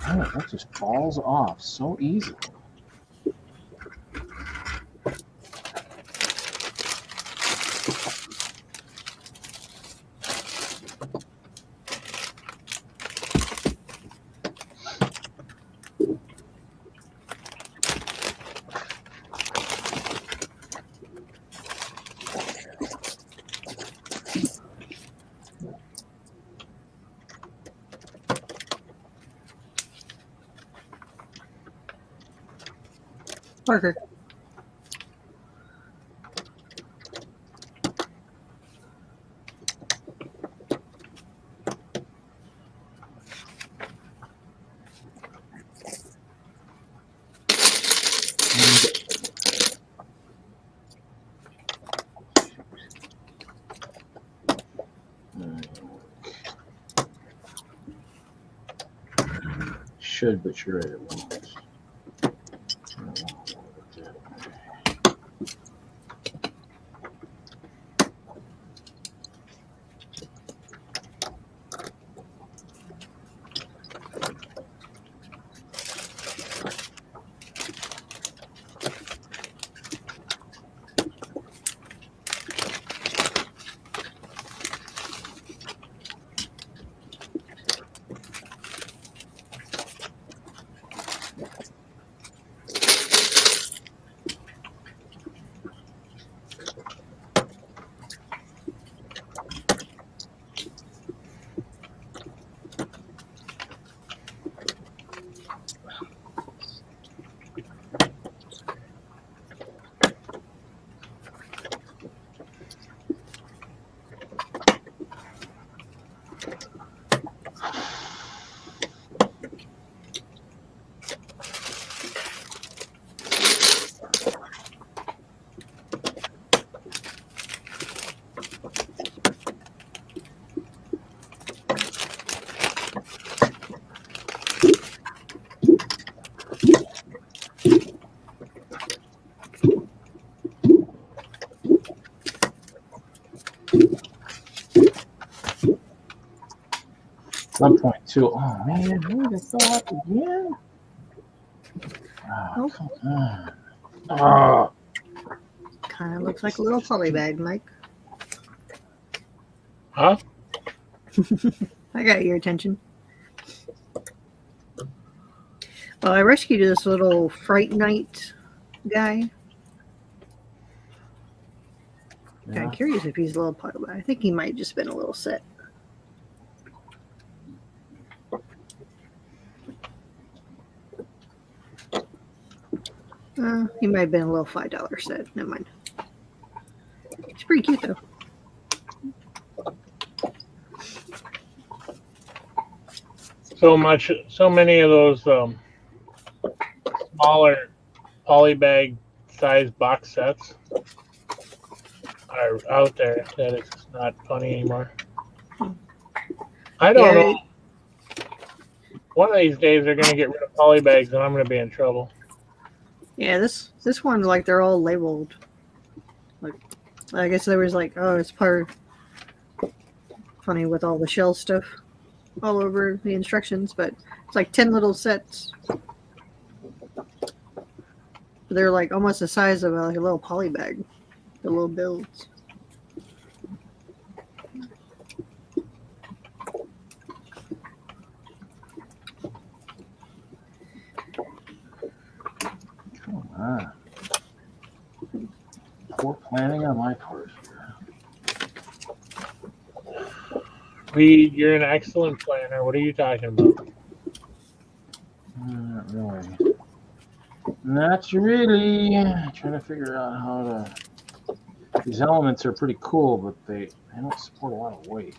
Oh, that just falls off so easily. Parker. Should, but you're right, it won't. One point two. Oh man, really they fill up again? Oh, come on. Oh. Kind of looks like a little poly bag, Mike. Huh? I got your attention. Well, I rescued this little Fright Night guy. Yeah. I'm curious if he's a little poly bag. I think he might just been a little set. He might have been a little $5 set. Never mind. It's pretty cute though. So many of those smaller polybag size box sets are out there that it's just not funny anymore. I don't know. One of these days they're going to get rid of polybags and I'm going to be in trouble. Yeah, this one, like, they're all labeled. Like, I guess there was like, oh, it's part funny with all the shell stuff all over the instructions, but it's like 10 little sets. They're like almost the size of like a little poly bag, the little builds. Come on. Poor planning on my part here. Reed, you're an excellent planner. What are you talking about? Not really. Not really. Trying to figure out how to. These elements are pretty cool, but they don't support a lot of weight.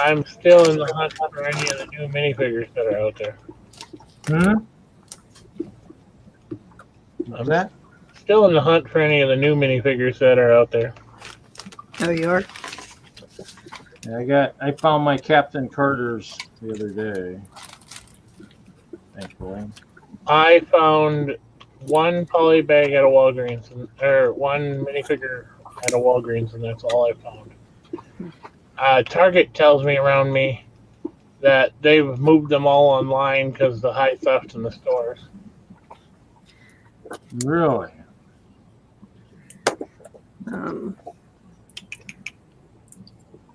I'm still in the hunt for any of the new minifigures that are out there. What's that? Still in the hunt for any of the new minifigures that are out there. Oh, you are? Yeah, I found my Captain Carter's the other day. Thankfully. I found one poly bag at a Walgreens, or one minifigure at a Walgreens, and that's all I found. Target tells me around me that they've moved them all online because of the high theft in the stores. Really?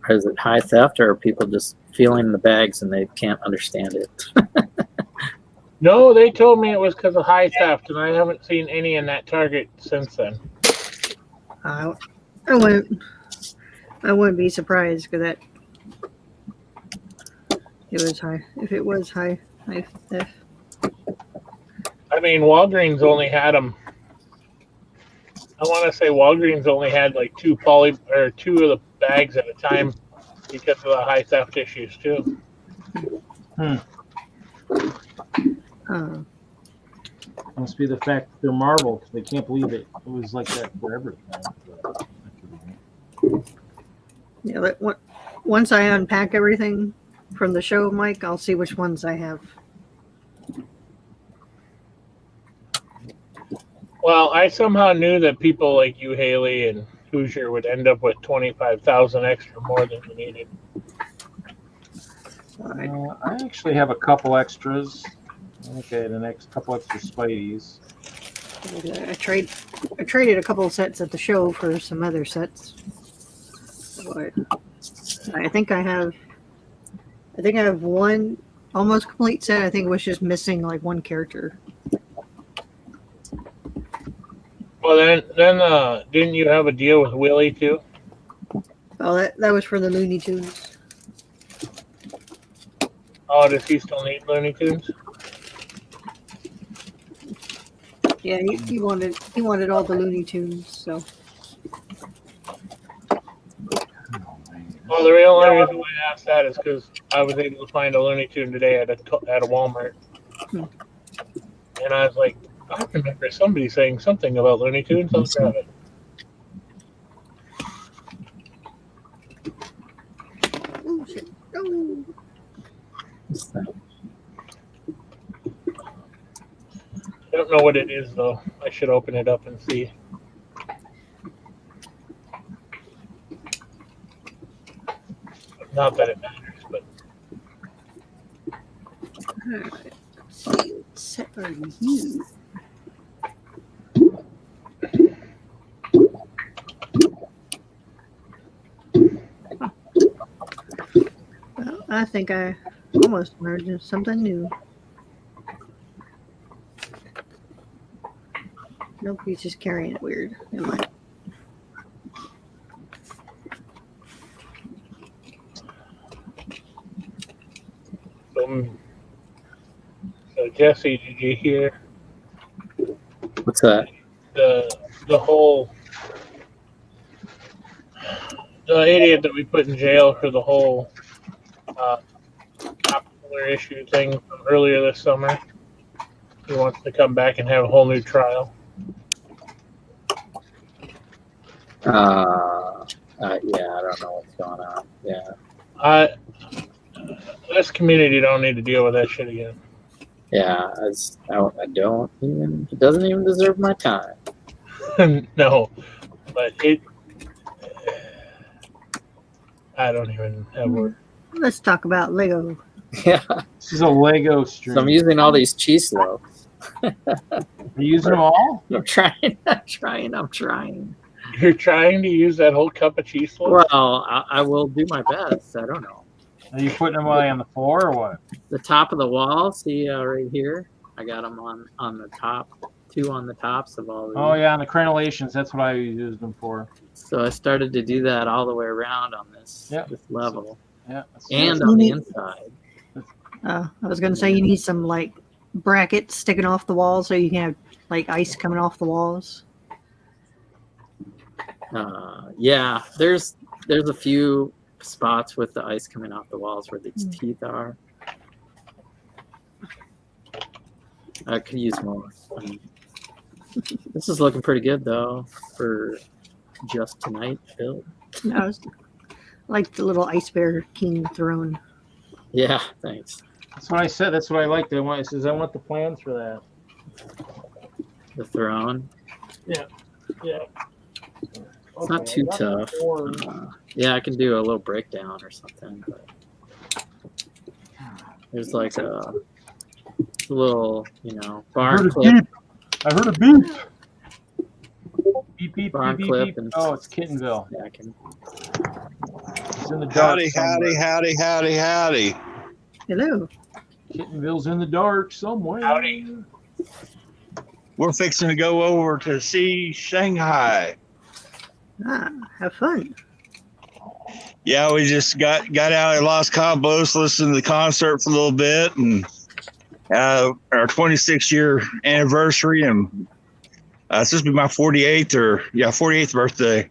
Is it high theft, or are people just feeling the bags and they can't understand it? No, they told me it was because of high theft, and I haven't seen any in that Target since then. I wouldn't be surprised because that it was high. If it was high theft. I mean, Walgreens only had them. I want to say Walgreens only had like two of the bags at a time because of the high theft issues too. Must be the fact that they're Marvel because they can't believe it. It was like that for everything. Yeah, once I unpack everything from the show, Mike, I'll see which ones I have. Well, I somehow knew that people like you, Haley, and Hoosier would end up with 25,000 extra more than we needed. I actually have a couple extras. Okay, the next couple extra Spideys. I traded a couple of sets at the show for some other sets. But I think I have one almost complete set. I think it was just missing like one character. Well, then, didn't you have a deal with Willie too? Oh, that was for the Looney Tunes. Oh, does he still need Looney Tunes? Yeah, he wanted all the Looney Tunes. So. Well, the real only reason why I asked that is because I was able to find a Looney Tune today at a Walmart, and I was like, I remember somebody saying something about Looney Tunes. I'll grab it. Oh shit! Oh. I don't know what it is though. I should open it up and see. Not that it matters, but. Alright. What set are you? Well, I think I almost learned something new. Nope, he's just carrying it weird. Am I? So Jesse, did you hear? What's that? The idiot that we put in jail for the whole popular issue thing from earlier this summer. He wants to come back and have a whole new trial. Yeah, I don't know what's going on. Yeah. This community don't need to deal with that shit again. Yeah, I don't even. It doesn't even deserve my time. No, but I don't even have words. Let's talk about Lego. Yeah. This is a Lego stream. So I'm using all these cheese loaves. Are you using them all? I'm trying. I'm trying. You're trying to use that whole cup of cheese loaf? Well, I will do my best. I don't know. Are you putting them on the floor or what? The top of the wall. See right here. I got them on the top. Two on the tops of all these. Oh yeah, on the crenellations. That's what I used them for. So I started to do that all the way around on this level. Yeah. And on the inside. I was gonna say you need some like brackets sticking off the wall so you can have like ice coming off the walls. Yeah, there's a few spots with the ice coming off the walls where these teeth are. I could use more. This is looking pretty good though for just tonight build. No, it's like the little ice bear king throne. Yeah, thanks. That's what I said. That's what I liked. I want the plans for that. The throne. Yeah. Yeah. It's not too tough. Yeah, I can do a little breakdown or something. But there's like a little, barn clip. I heard a beep. Beep, beep, Barn beep, clip beep. and Oh, it's Kittenville. Yeah, I can. It's in the dark. Howdy. Hello. Kittenville's in the dark somewhere. Howdy. We're fixing to go over to see Shanghai. Have fun. Yeah, we just got out at Los Cabos, listened to the concert for a little bit, and our 26-year anniversary, and it's supposed to be my 48th birthday.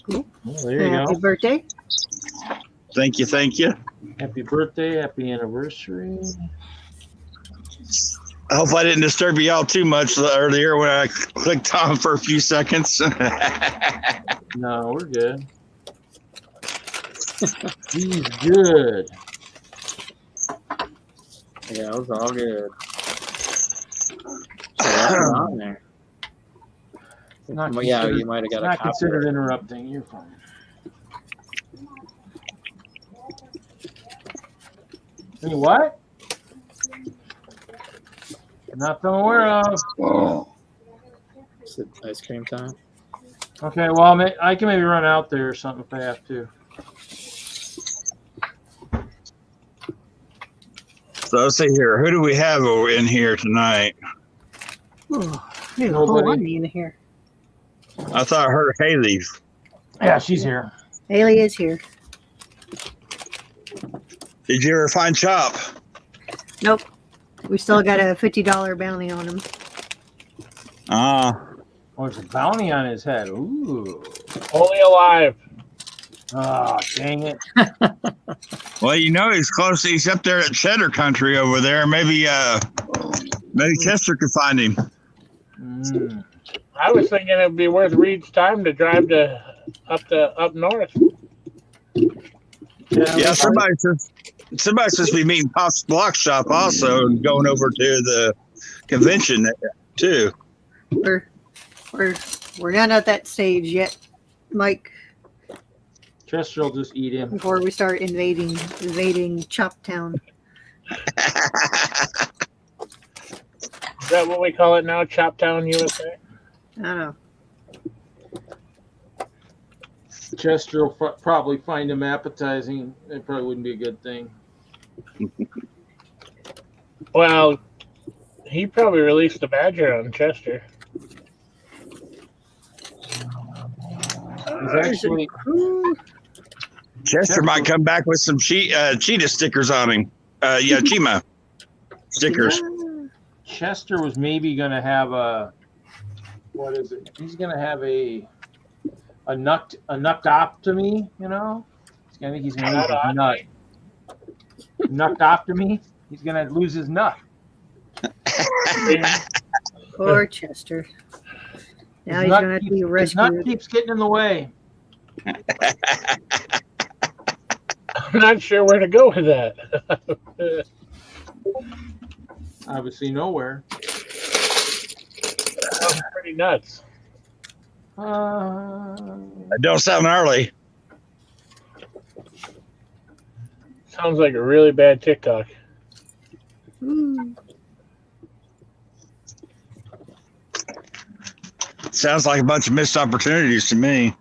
Cool. Well, there you Happy go. birthday. Thank you. Happy birthday. Happy anniversary. I hope I didn't disturb y'all too much earlier when I clicked on for a few seconds. No, we're good. He's good. Yeah, it was all good. On there. Not Yeah, considered- you might have got a not copy. considered interrupting. You're fine. Any what? Not that I'm aware of. Is it ice cream time? Okay, well, I can maybe run out there or something if I have to. So let's see here. Who do we have over in here tonight? Oh, there's a whole lot in here. I thought I heard Haley. Yeah, she's here. Haley is here. Did you ever find Chop? Nope. We still got a $50 bounty on him. Ah. Oh, there's a bounty on his head. Ooh. Only alive. Oh, dang it. Well, he's close. He's up there at Cheddar Country over there. Maybe Chester could find him. I was thinking it'd be worth Reed's time to drive up north. Yeah, somebody's supposed to be meeting Pop's Block Shop also and going over to the convention too. We're not at that stage yet, Mike. Chester will just eat him. Before we start invading Chop Town. Is that what we call it now? Choptown, USA? I don't know. Chester will probably find him appetizing. It probably wouldn't be a good thing. Well, he probably released a badger on Chester. He's actually Chester might come back with some cheetah stickers on him. Chima stickers. Chester was maybe going to have what is it? He's going to have a nuctoptomy, I think he's going to lose his nut. Nuctoptomy? He's going to lose his nut. Poor Chester. Now he's going to have to be His rescued. nut keeps getting in the way. I'm not sure where to go with that. Obviously nowhere. Sounds pretty nuts. It don't sound early. Sounds like a really bad TikTok. Sounds like a bunch of missed opportunities to me.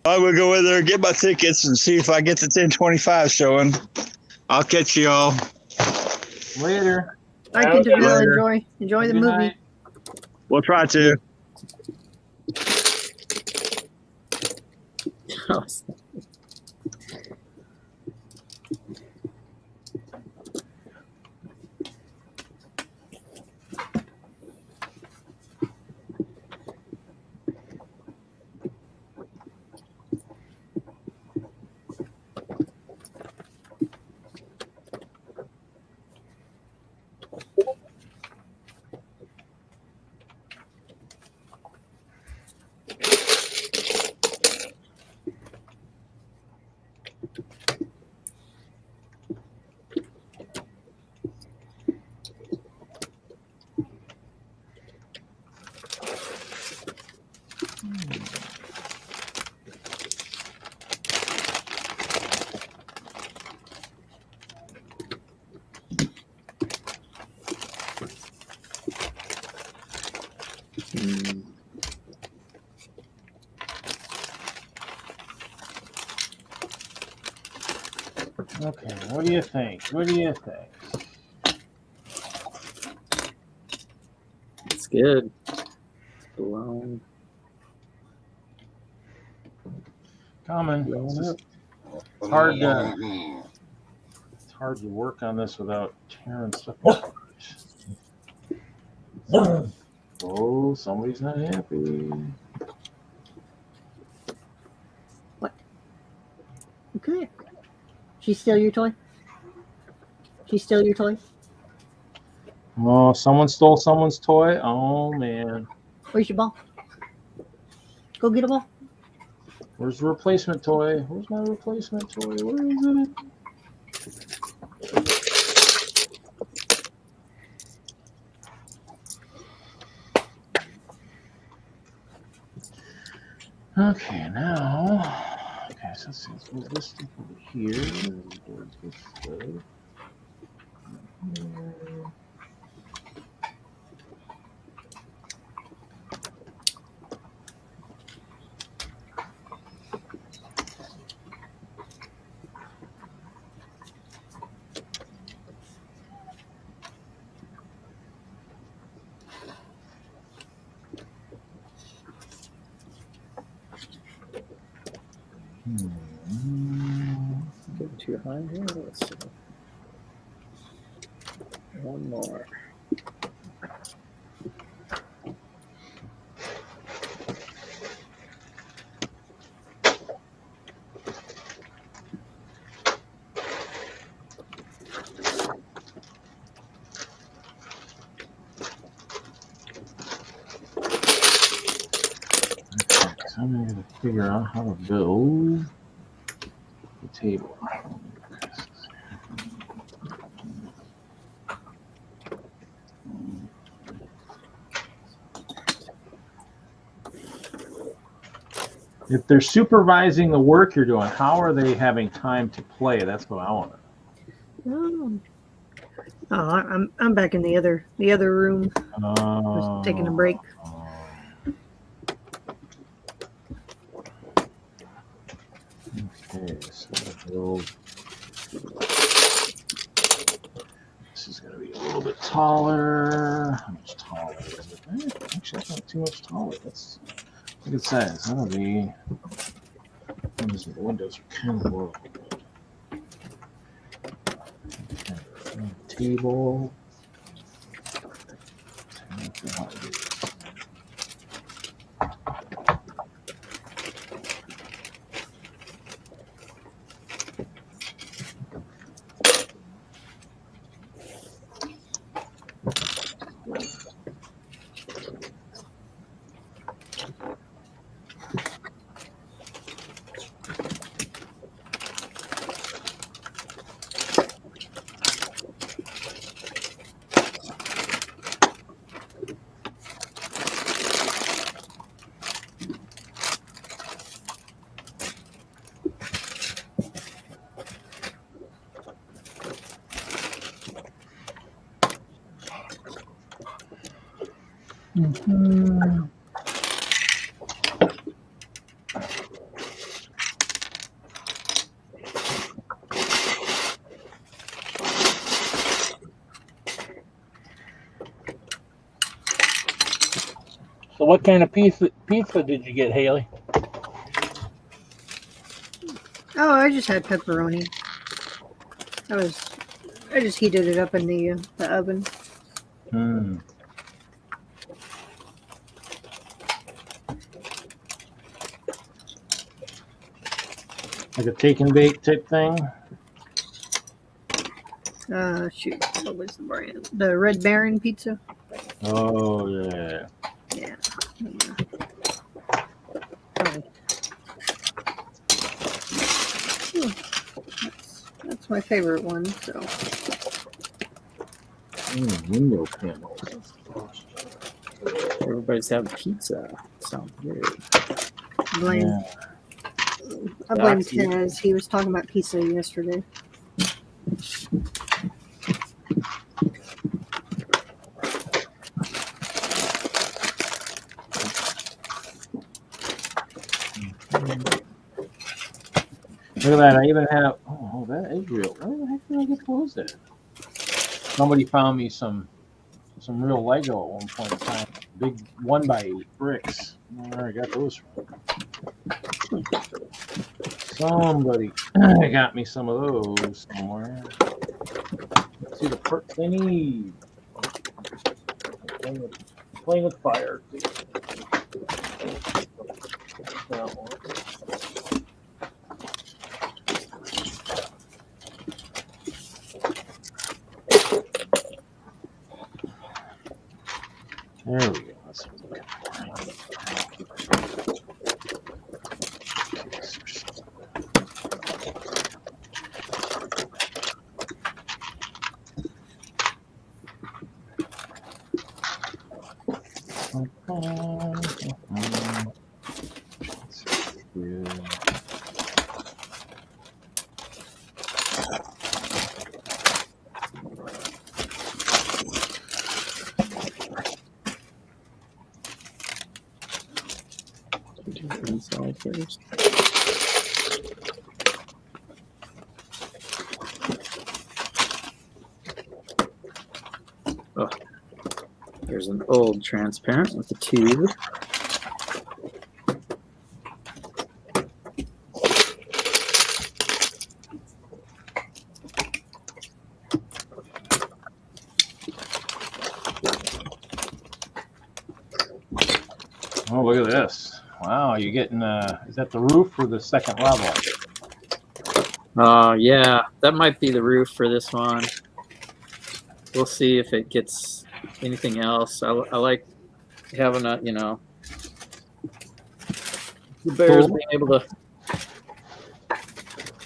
I will go in there and get my tickets and see if I get the 1025 showing. I'll catch you all. Later. Bye, Kenterville. Enjoy the Good movie. night. We'll try to. Okay, what do you think? What do you think? It's good. It's blown. Coming. Blown up. It's hard to work on this without tearing stuff apart. Oh, somebody's not happy. Okay. She steal your toy? She steal your toy? Oh, someone stole someone's toy? Oh, man. Where's your ball? Go get a ball. Where's the replacement toy? Where's my replacement toy? Where is it? Okay, now. Okay, so let's see. Let's move this stuff over here. Towards this stuff. Go too high here. Let's see. One more. So I'm going to figure out how to build the table. If they're supervising the work you're doing, how are they having time to play? That's what I want to know. Oh, I'm back in the other room. Just taking a break. Okay, so build. This is going to be a little bit taller. How much taller is it? Actually, that's not too much taller. That's a good size. That'll be. The windows are kind of low. Okay, table. So what kind of pizza did you get, Haley? Oh, I just had pepperoni. I just heated it up in the oven. Like a take and bake type thing? Shoot, what was the brand? The Red Baron pizza. Oh, yeah. Yeah. That's my favorite one. So. Window panels. Everybody's having pizza. sounds good. Blame. I blame Tez. He was talking about pizza yesterday. Look at that. I even have. Oh, that is real. Where the heck did I get those at? Somebody found me some real Lego at one point in time. Big 1x8 bricks. Where I got those from? Somebody got me some of those somewhere. Let's see the perks they need. Playing with fire. That one. There we go. That's what I'm Inside first. Oh, there's an old transparent with a tube. Oh, look at this. Wow, you're getting, is that the roof or the second level? Yeah, that might be the roof for this one. We'll see if it gets anything else. I like having a, you know, the bears being able to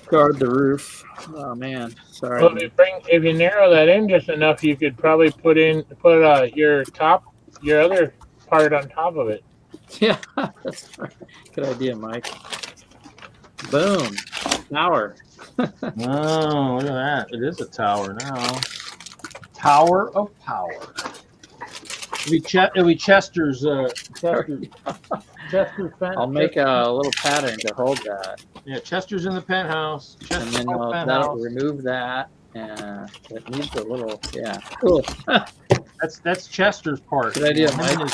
guard the roof. Oh man, sorry. Well, if you narrow that in just enough, you could probably put your other part on top of it. Yeah, that's right. Good idea, Mike. Boom. Tower. Oh, look at that. It is a tower now. Tower of power. It'll be Chester's fence. I'll make a little pattern to hold that. Yeah, Chester's in the penthouse. And then that'll remove that. And it needs a little, yeah. Cool. That's Chester's part. Good idea, Mike.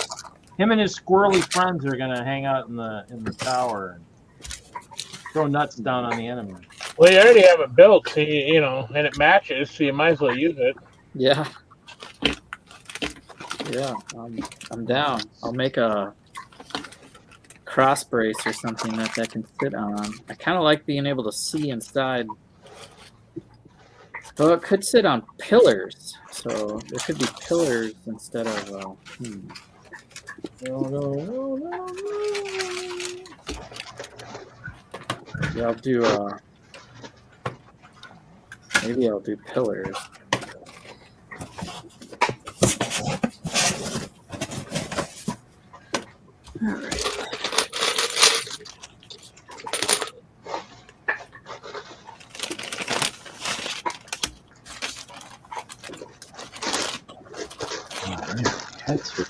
Him and his squirrely friends are gonna hang out in the tower and throw nuts down on the enemy. Well, you already have it built, so you know, and it matches, so you might as well use it. Yeah. Yeah, I'm down. I'll make a cross brace or something that can sit on. I kind of like being able to see inside. Well, it could sit on pillars, so there could be pillars instead of. No. Yeah, I'll do. Maybe I'll do pillars. All right. That's for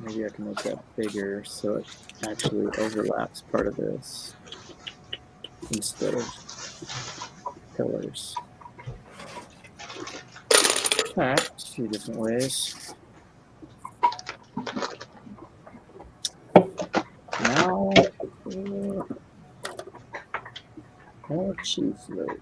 Maybe I can make that bigger so it actually overlaps part of this instead of pillars. packed a few different ways. Now, more cheese loaves.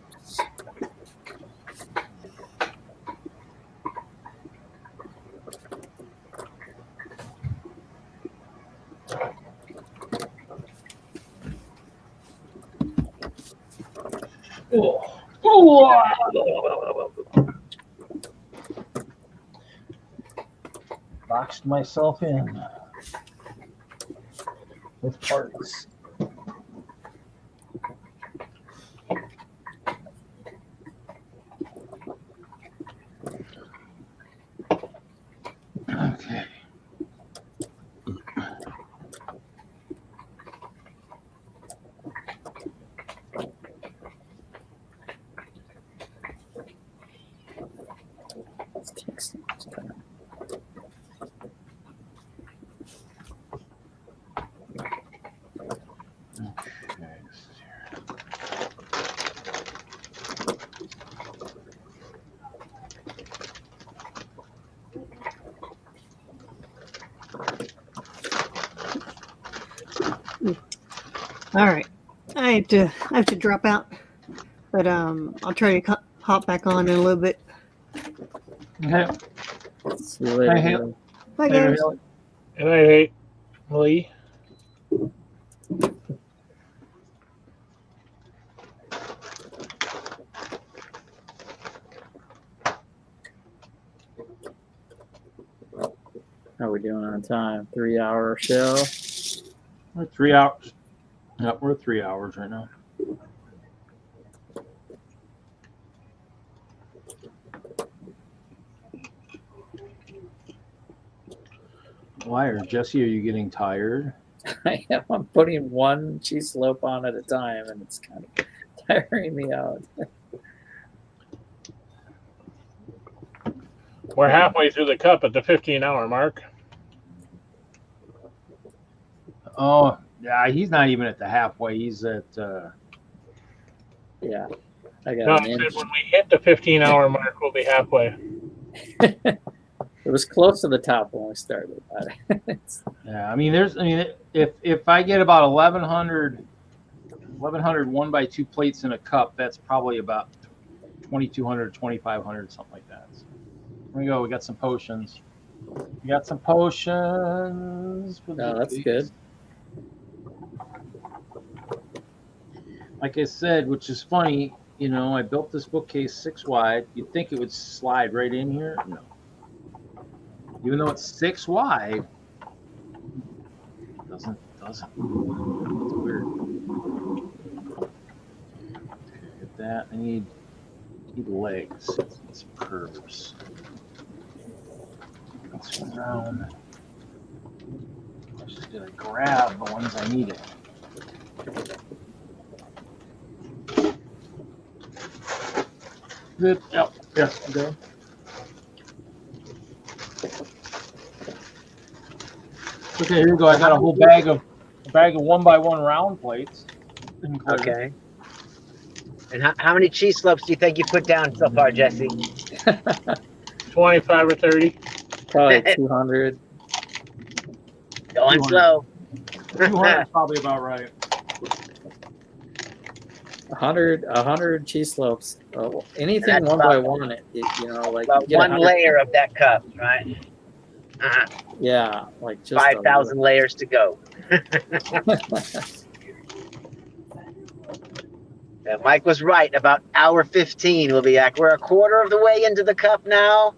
Boxed myself in with parts. Okay. Let's take some time. All right. I have to drop out, but I'll try to hop back on in a little bit. Okay. See you later. Hi, Haley. Bye, Later, guys. Haley. And I hate Lee. How are we doing on time? 3-hour show? We're 3 hours. Yep, we're 3 hours right now. Why, or Jesse, are you getting tired? I am. I'm putting one cheese slope on at a time, and it's kind of tiring me out. We're halfway through the cup at the 15-hour mark. Oh, yeah, he's not even at the halfway. He's at, Yeah. I got No, an I said inch. when we hit the 15-hour mark, we'll be halfway. It was close to the top when we started. yeah, I mean, if I get about 1,100 1x2 plates in a cup, that's probably about 2,200, 2,500, something like that. So, here we go. We got some potions. We got some potions. For Oh, that's good. Like I said, which is funny, you know, I built this bookcase 6 wide. You'd think it would slide right in here. No. Even though it's 6 wide, it doesn't. It's weird. Okay, get that. I need legs. Need some curves. Let's go around. I just gotta grab the ones I needed. Good. Yep. Yeah. Okay. Okay, here we go. I got a whole bag of 1x1 round plates. Okay. And how many cheese slopes do you think you put down so far, Jesse? 25 or 30. Probably 200. Going 200. slow. 200 is probably about right. 100 cheese slopes. Anything That's one by one, you know, like about you get one layer of that cup, right? Yeah, like just 5,000 layers to go. Yeah, Mike was right. About hour 15, we'll be back. We're a quarter of the way into the cup now.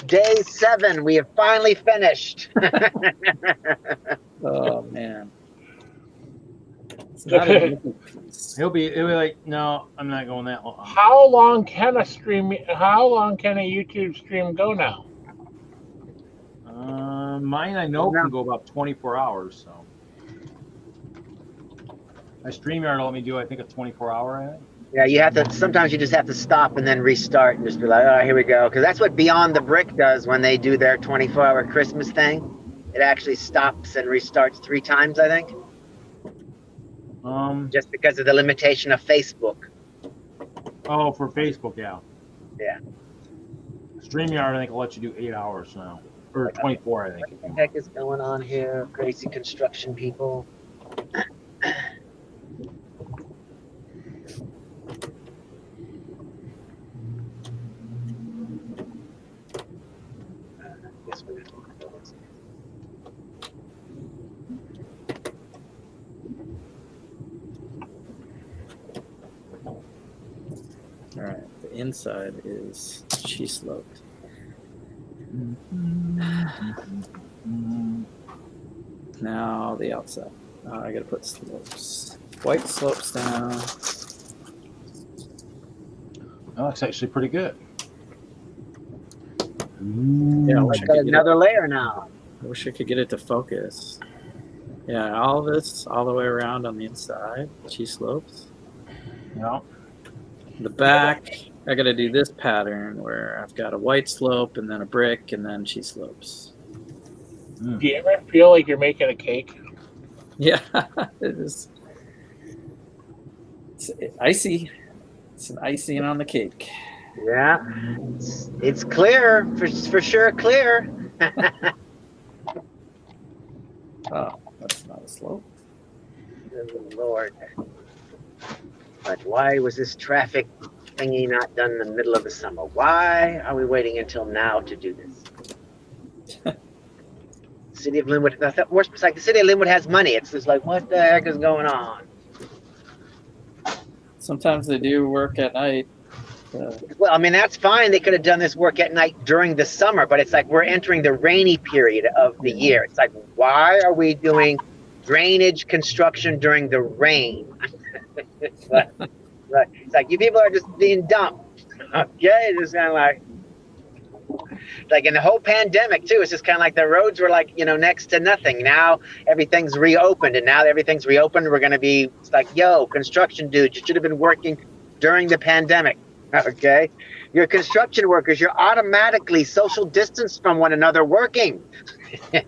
Day 7, we have finally finished. Oh man. He'll be like, no, I'm not going that long. How long can a YouTube stream go now? Mine I know can go about 24 hours. So my StreamYard let me do, I think, a 24-hour. Yeah, you have to. Sometimes you just have to stop and then restart and just be like, oh, here we go. Because that's what Beyond the Brick does when they do their 24-hour Christmas thing. It actually stops and restarts 3 times, I think. Just because of the limitation of Facebook. Oh, for Facebook, yeah. Yeah. StreamYard, I think, will let you do 8 hours now. Or 24, I think. What the heck is going on here? Crazy construction people. Guess we're gonna look at this. All right, the inside is cheese sloped. Now the outside. I gotta put slopes. White slopes down. That looks actually pretty good. Yeah, I've got another layer now. I wish I could get it to focus. Yeah, all this all the way around on the inside, cheese slopes. Yeah. The back, I got to do this pattern where I've got a white slope and then a brick and then cheese slopes. Do you ever feel like you're making a cake? Yeah, it is. It's icy. It's an icing on the cake. Yeah, it's clear, for sure clear. Oh, that's not a slope. Good Lord. But why was this traffic thingy not done in the middle of the summer? Why are we waiting until now to do this? City of Linwood, the worst part, like the city of Linwood has money. It's just like, what the heck is going on? Sometimes they do work at night. Well, I mean, that's fine. They could have done this work at night during the summer, but it's like we're entering the rainy period of the year. It's like, why are we doing drainage construction during the rain? It's like you people are just being dumb. Okay, it's kind of like in the whole pandemic too. It's just kind of like the roads were like, you know, next to nothing. Now everything's reopened, and now everything's reopened. We're gonna be, it's like, yo, construction dude, you should have been working during the pandemic. Okay, you're construction workers. You're automatically social distanced from one another working.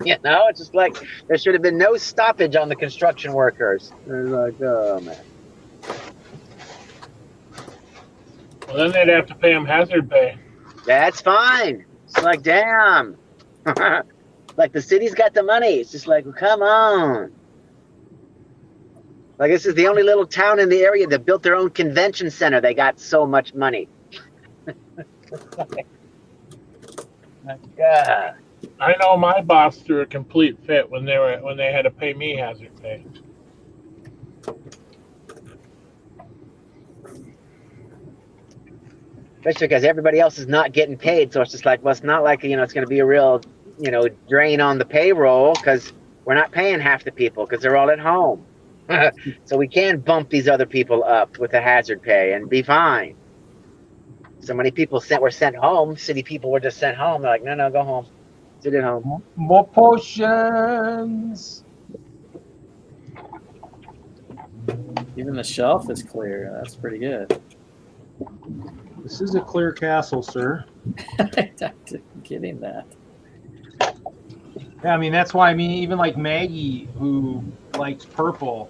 You know, it's just like there should have been no stoppage on the construction workers. They're like, oh man. Well, then they'd have to pay them hazard pay. That's fine. It's like, damn. Like the city's got the money. It's just like, well, come on. Like this is the only little town in the area that built their own convention center. They got so much money. God. I know my boss threw a complete fit when they had to pay me hazard pay. Especially because everybody else is not getting paid, so it's just like, well, it's not like, you know, it's going to be a real, you know, drain on the payroll because we're not paying half the people because they're all at home. So we can bump these other people up with the hazard pay and be fine. So many people were sent home. City people were just sent home. They're like, no, go home. Sit at home. More potions. Even the shelf is clear. That's pretty good. This is a clear castle, sir. I'm getting that. Yeah, I mean, that's why, I mean, even like Maggie, who likes purple,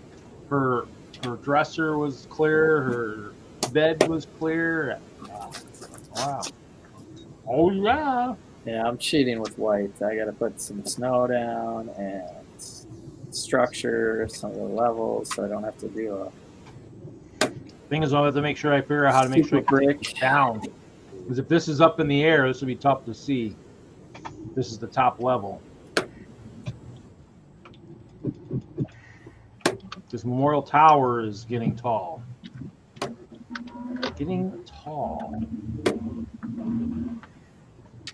her dresser was clear, her bed was clear. Wow. Oh, yeah. Yeah, I'm cheating with white. I got to put some snow down and structure some of the levels so I don't have to do a... Thing is, I'll have to make sure I figure out how to make sure I break it down. Because if this is up in the air, this would be tough to see. This is the top level. This Memorial Tower is getting tall. Getting tall.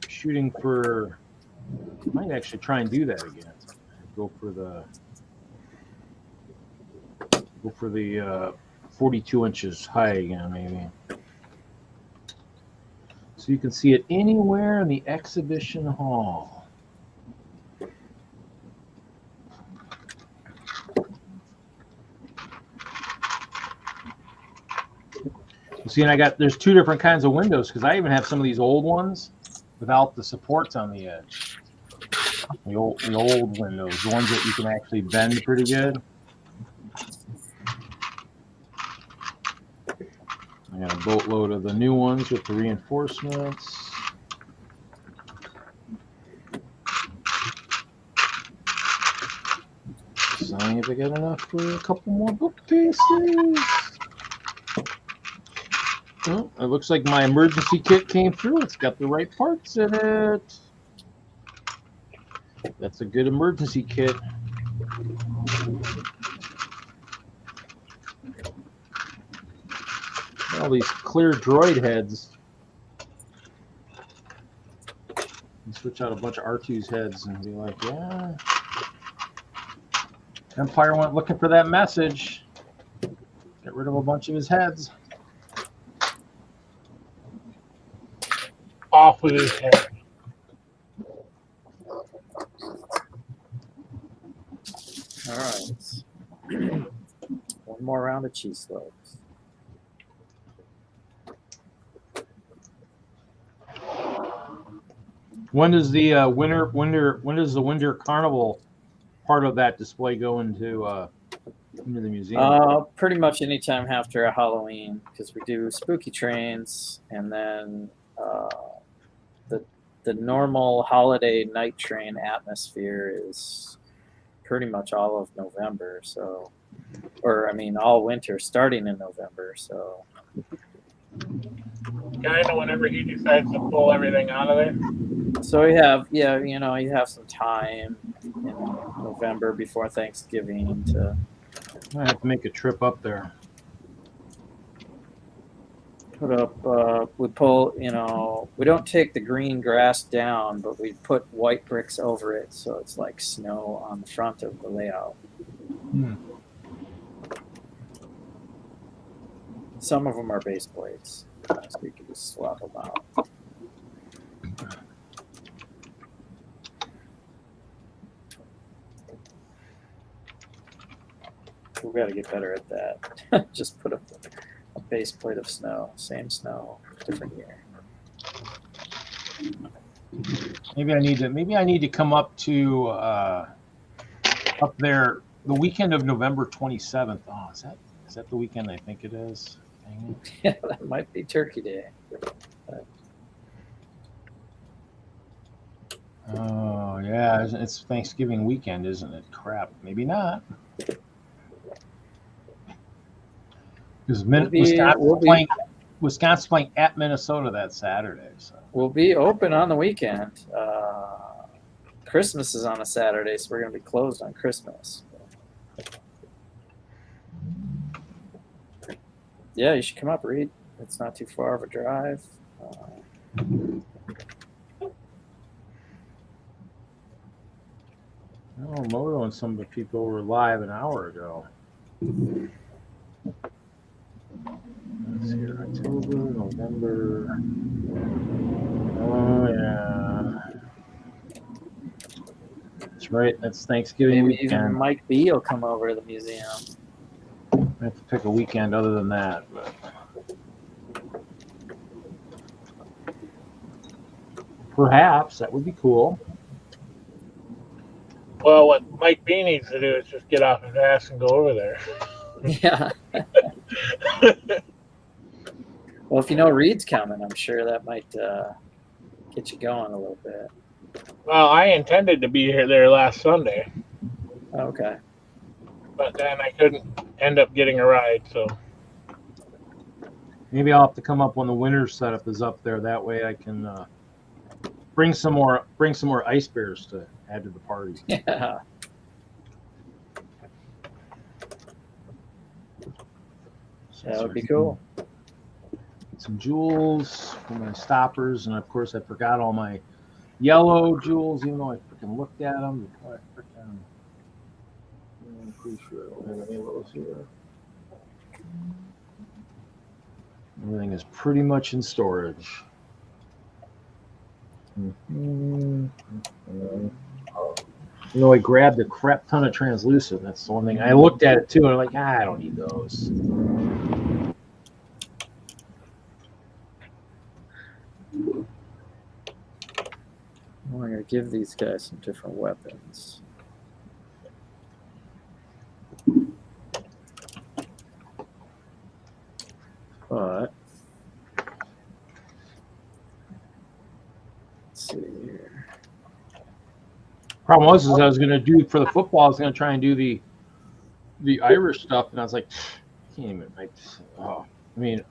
Shooting for... I might actually try and do that again. Go for the 42 inches high again, maybe. So you can see it anywhere in the exhibition hall. See, and there's two different kinds of windows because I even have some of these old ones without the supports on the edge. The old windows, the ones that you can actually bend pretty good. I got a boatload of the new ones with the reinforcements. see if I get enough for a couple more bookcases. Oh, it looks like my emergency kit came through. It's got the right parts in it. That's a good emergency kit. All these clear droid heads. You switch out a bunch of R2's heads and be like, yeah. Empire went looking for that message. Get rid of a bunch of his heads. Off with his head. All right. One more round of cheese slugs. When does the when does the Winter Carnival part of that display go into the museum? Pretty much anytime after a Halloween, because we do spooky trains, and then the normal holiday night train atmosphere is pretty much all of November. So, or I mean, all winter starting in November. So. Kind of whenever he decides to pull everything out of there. So you have, yeah, you know, you have some time in November before Thanksgiving to. I have to make a trip up there. Put up, we pull, you know, we don't take the green grass down, but we put white bricks over it, so it's like snow on the front of the layout. Hmm. Some of them are base plates, so you can just swap them out. We've got to get better at that. Just put a base plate of snow, same snow, different year. Maybe I need to come up to up there the weekend of November 27th. Oh, is that the weekend I think it is? Dang it. Yeah, that might be Turkey Day. Oh yeah, it's Thanksgiving weekend, isn't it? Crap, maybe not. Because Wisconsin's playing at Minnesota that Saturday. So we'll be open on the weekend. Christmas is on a Saturday, so we're going to be closed on Christmas. Yeah, you should come up, Reed. It's not too far of a drive. Oh, Moto and some of the people were live an hour ago. Let's see, October, November. Oh, yeah. That's right. That's Thanksgiving Maybe weekend. even Mike B will come over to the museum. I have to pick a weekend other than that. But perhaps that would be cool. Well, what Mike B needs to do is just get off his ass and go over there. Yeah. Well, if you know Reed's coming, I'm sure that might get you going a little bit. Well, I intended to be there last Sunday. Okay. But then I couldn't end up getting a ride, so. Maybe I'll have to come up when the winter setup is up there. That way I can bring some more ice bears to add to the party. Yeah. That would be cool. Some jewels for my stoppers, and of course I forgot all my yellow jewels, even though I freaking looked at them before I freaking. I'm pretty sure I don't have any of those here. Everything is pretty much in storage. You know, I grabbed a crap ton of translucent. That's the one thing. I looked at it too, and I'm like, I don't need those. I'm going to give these guys some different weapons. But let's see here. Problem was, is I was going to do for the football. I was going to try and do the the Irish stuff, and I was like, I can't even. I mean,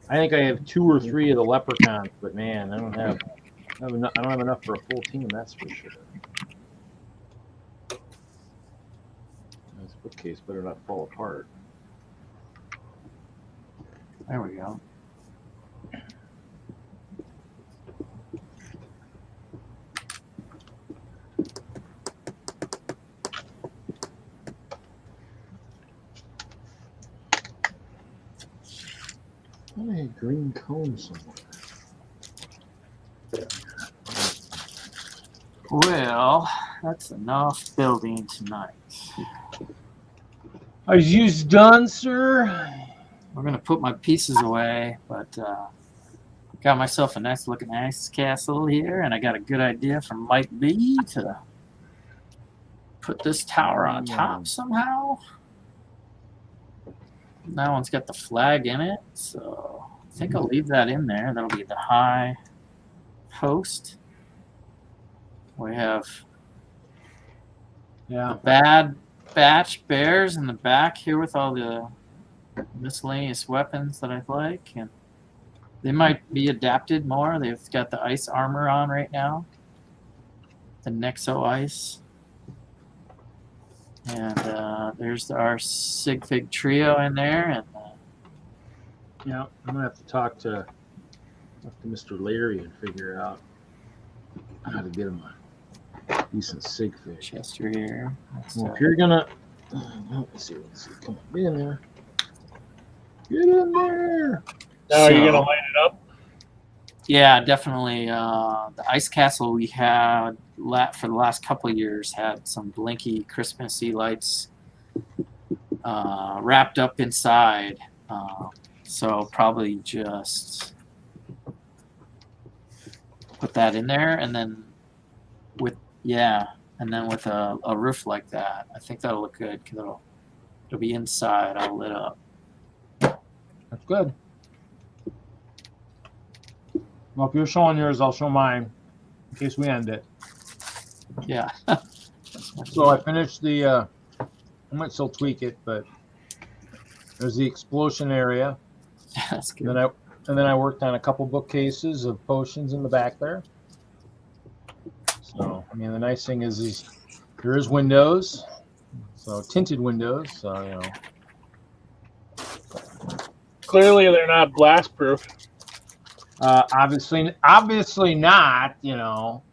I think I have 2 or 3 of the leprechauns, but man, I don't have enough for a full team. That's for sure. This bookcase better not fall apart. There we go. I had green cone somewhere. Well, that's enough building tonight. Are you done, sir? We're gonna put my pieces away, but got myself a nice looking ice castle here, and I got a good idea from Mike B to put this tower on top somehow. That one's got the flag in it, so I think I'll leave that in there. That'll be the high post. We have bad batch bears in the back here with all the miscellaneous weapons that I like, and they might be adapted more. They've got the ice armor on right now, the Nexo ice. And there's our Sig Fig trio in there, and yeah, I'm gonna have to talk to Mr. Larry and figure out how to get him a decent Sig Fig. Chester here. Well, if you're gonna, let's see. Come on, get in there. Get in there. Now, are you gonna light it up? Yeah, definitely. The ice castle we had for the last couple of years had some blinky Christmassy lights wrapped up inside. So probably just put that in there, and then with a roof like that, I think that'll look good because it'll be inside all lit up. That's good. Well, if you're showing yours, I'll show mine in case we end it. Yeah. So I finished the, I might still tweak it, but there's the explosion area. That's good. And then I worked on a couple bookcases of potions in the back there. So, I mean, the nice thing is there is windows, so tinted windows, so, you know. Clearly, they're not blast proof. Obviously not, you know.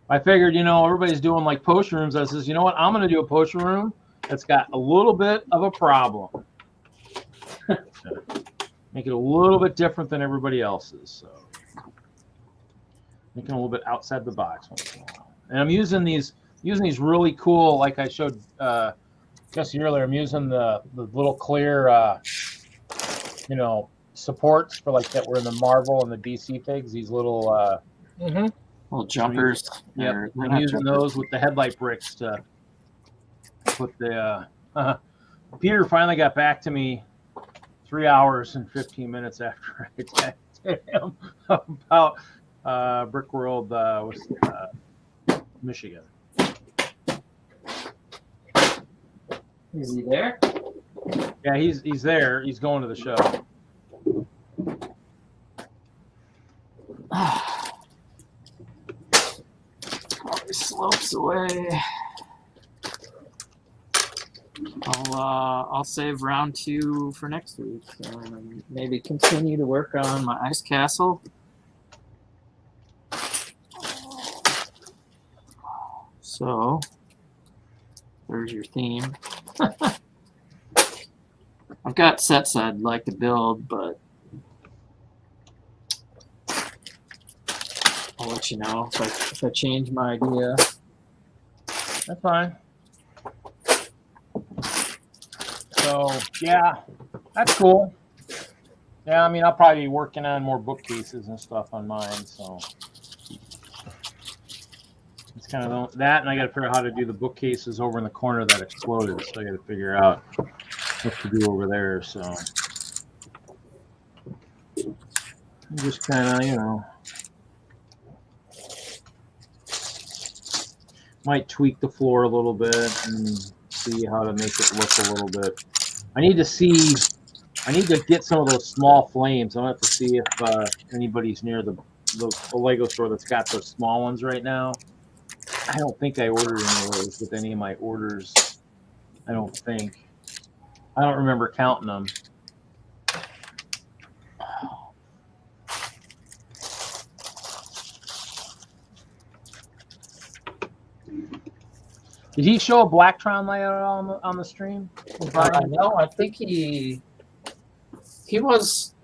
I figured, you know, everybody's doing like potion rooms. I says, you know what? I'm going to do a potion room that's got a little bit of a problem. Make it a little bit different than everybody else's. So, making a little bit outside the box once in a while. And I'm using these really cool, like I showed Jesse earlier. I'm using the little clear. You know, supports for like that were in the Marvel and the DC figs. These little little jumpers. Yeah, I'm using those with the headlight bricks to put the. Peter finally got back to me 3 hours and 15 minutes after I texted him about Brickworld Michigan. Is he there? Yeah, he's there. He's going to the show. Probably slopes away. I'll save round 2 for next week. Maybe continue to work on my ice castle. So there's your theme. I've got sets I'd like to build, but I'll let you know if I change my idea. That's fine. So yeah, that's cool. Yeah, I mean, I'll probably be working on more bookcases and stuff on mine. So it's kind of that, and I got to figure out how to do the bookcases over in the corner that exploded. So I got to figure out what to do over there. So I'm just kind of, you know. Might tweak the floor a little bit and see how to make it look a little bit. I need to get some of those small flames. I'm gonna have to see if anybody's near the Lego store that's got those small ones right now. I don't think I ordered any of those with any of my orders. I don't think. I don't remember counting them. Did he show a Blacktron layout on the stream? No, I think he was.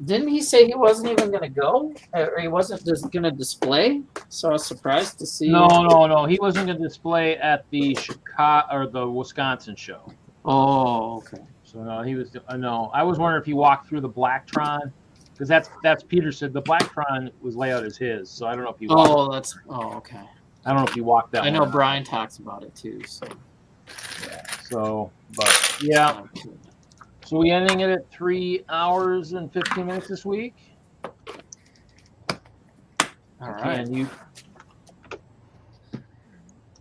Didn't he say he wasn't even going to go, or he wasn't just going to display? So I was surprised to see. No. He wasn't going to display at the Chicago or the Wisconsin show. Oh, okay. So no, he was. No, I was wondering if he walked through the Blacktron, because that's Peter said the Blacktron was layout as his. So I don't know if he. Okay. I don't know if he walked that. I know Brian talks about it too. So. Yeah. So, but yeah. So we ending it at 3 hours and 15 minutes this week. All right. You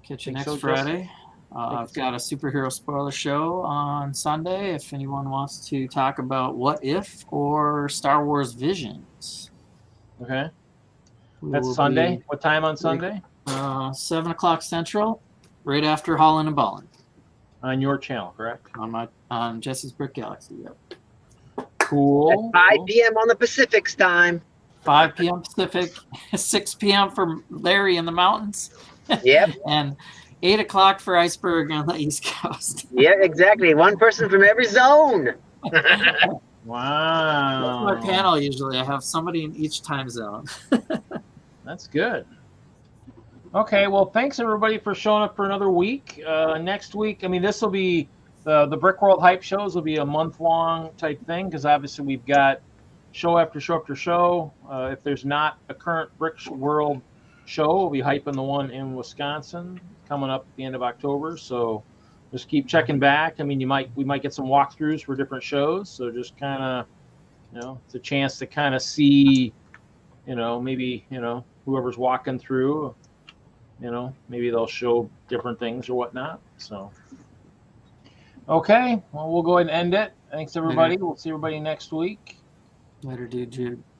catch you next Friday. I've got a superhero spoiler show on Sunday. If anyone wants to talk about What If or Star Wars Visions. Okay. That's Sunday. What time on Sunday? 7 o'clock Central, right after Holland and Ballin. On your channel, correct? On Jesse's Brick Galaxy. Yep. Cool. At 5 p.m. on the Pacific's time. 5 p.m. Pacific, 6 p.m. for Larry in the mountains. Yep. And 8 o'clock for Iceberg on the East Coast. Yeah, exactly. One person from every zone. Wow. That's my panel usually. I have somebody in each time zone. That's good. Okay, well, thanks everybody for showing up for another week. Next week, I mean, this will be the Brickworld hype shows will be a month-long type thing, because obviously we've got show after show after show. If there's not a current Brickworld show, we'll be hyping the one in Wisconsin coming up at the end of October. So just keep checking back. I mean, we might get some walkthroughs for different shows. So just kind of, it's a chance to kind of see, maybe, whoever's walking through. Maybe they'll show different things or whatnot. So, okay, well, we'll go ahead and end it. Thanks, everybody. We'll see everybody next week. Later, dude.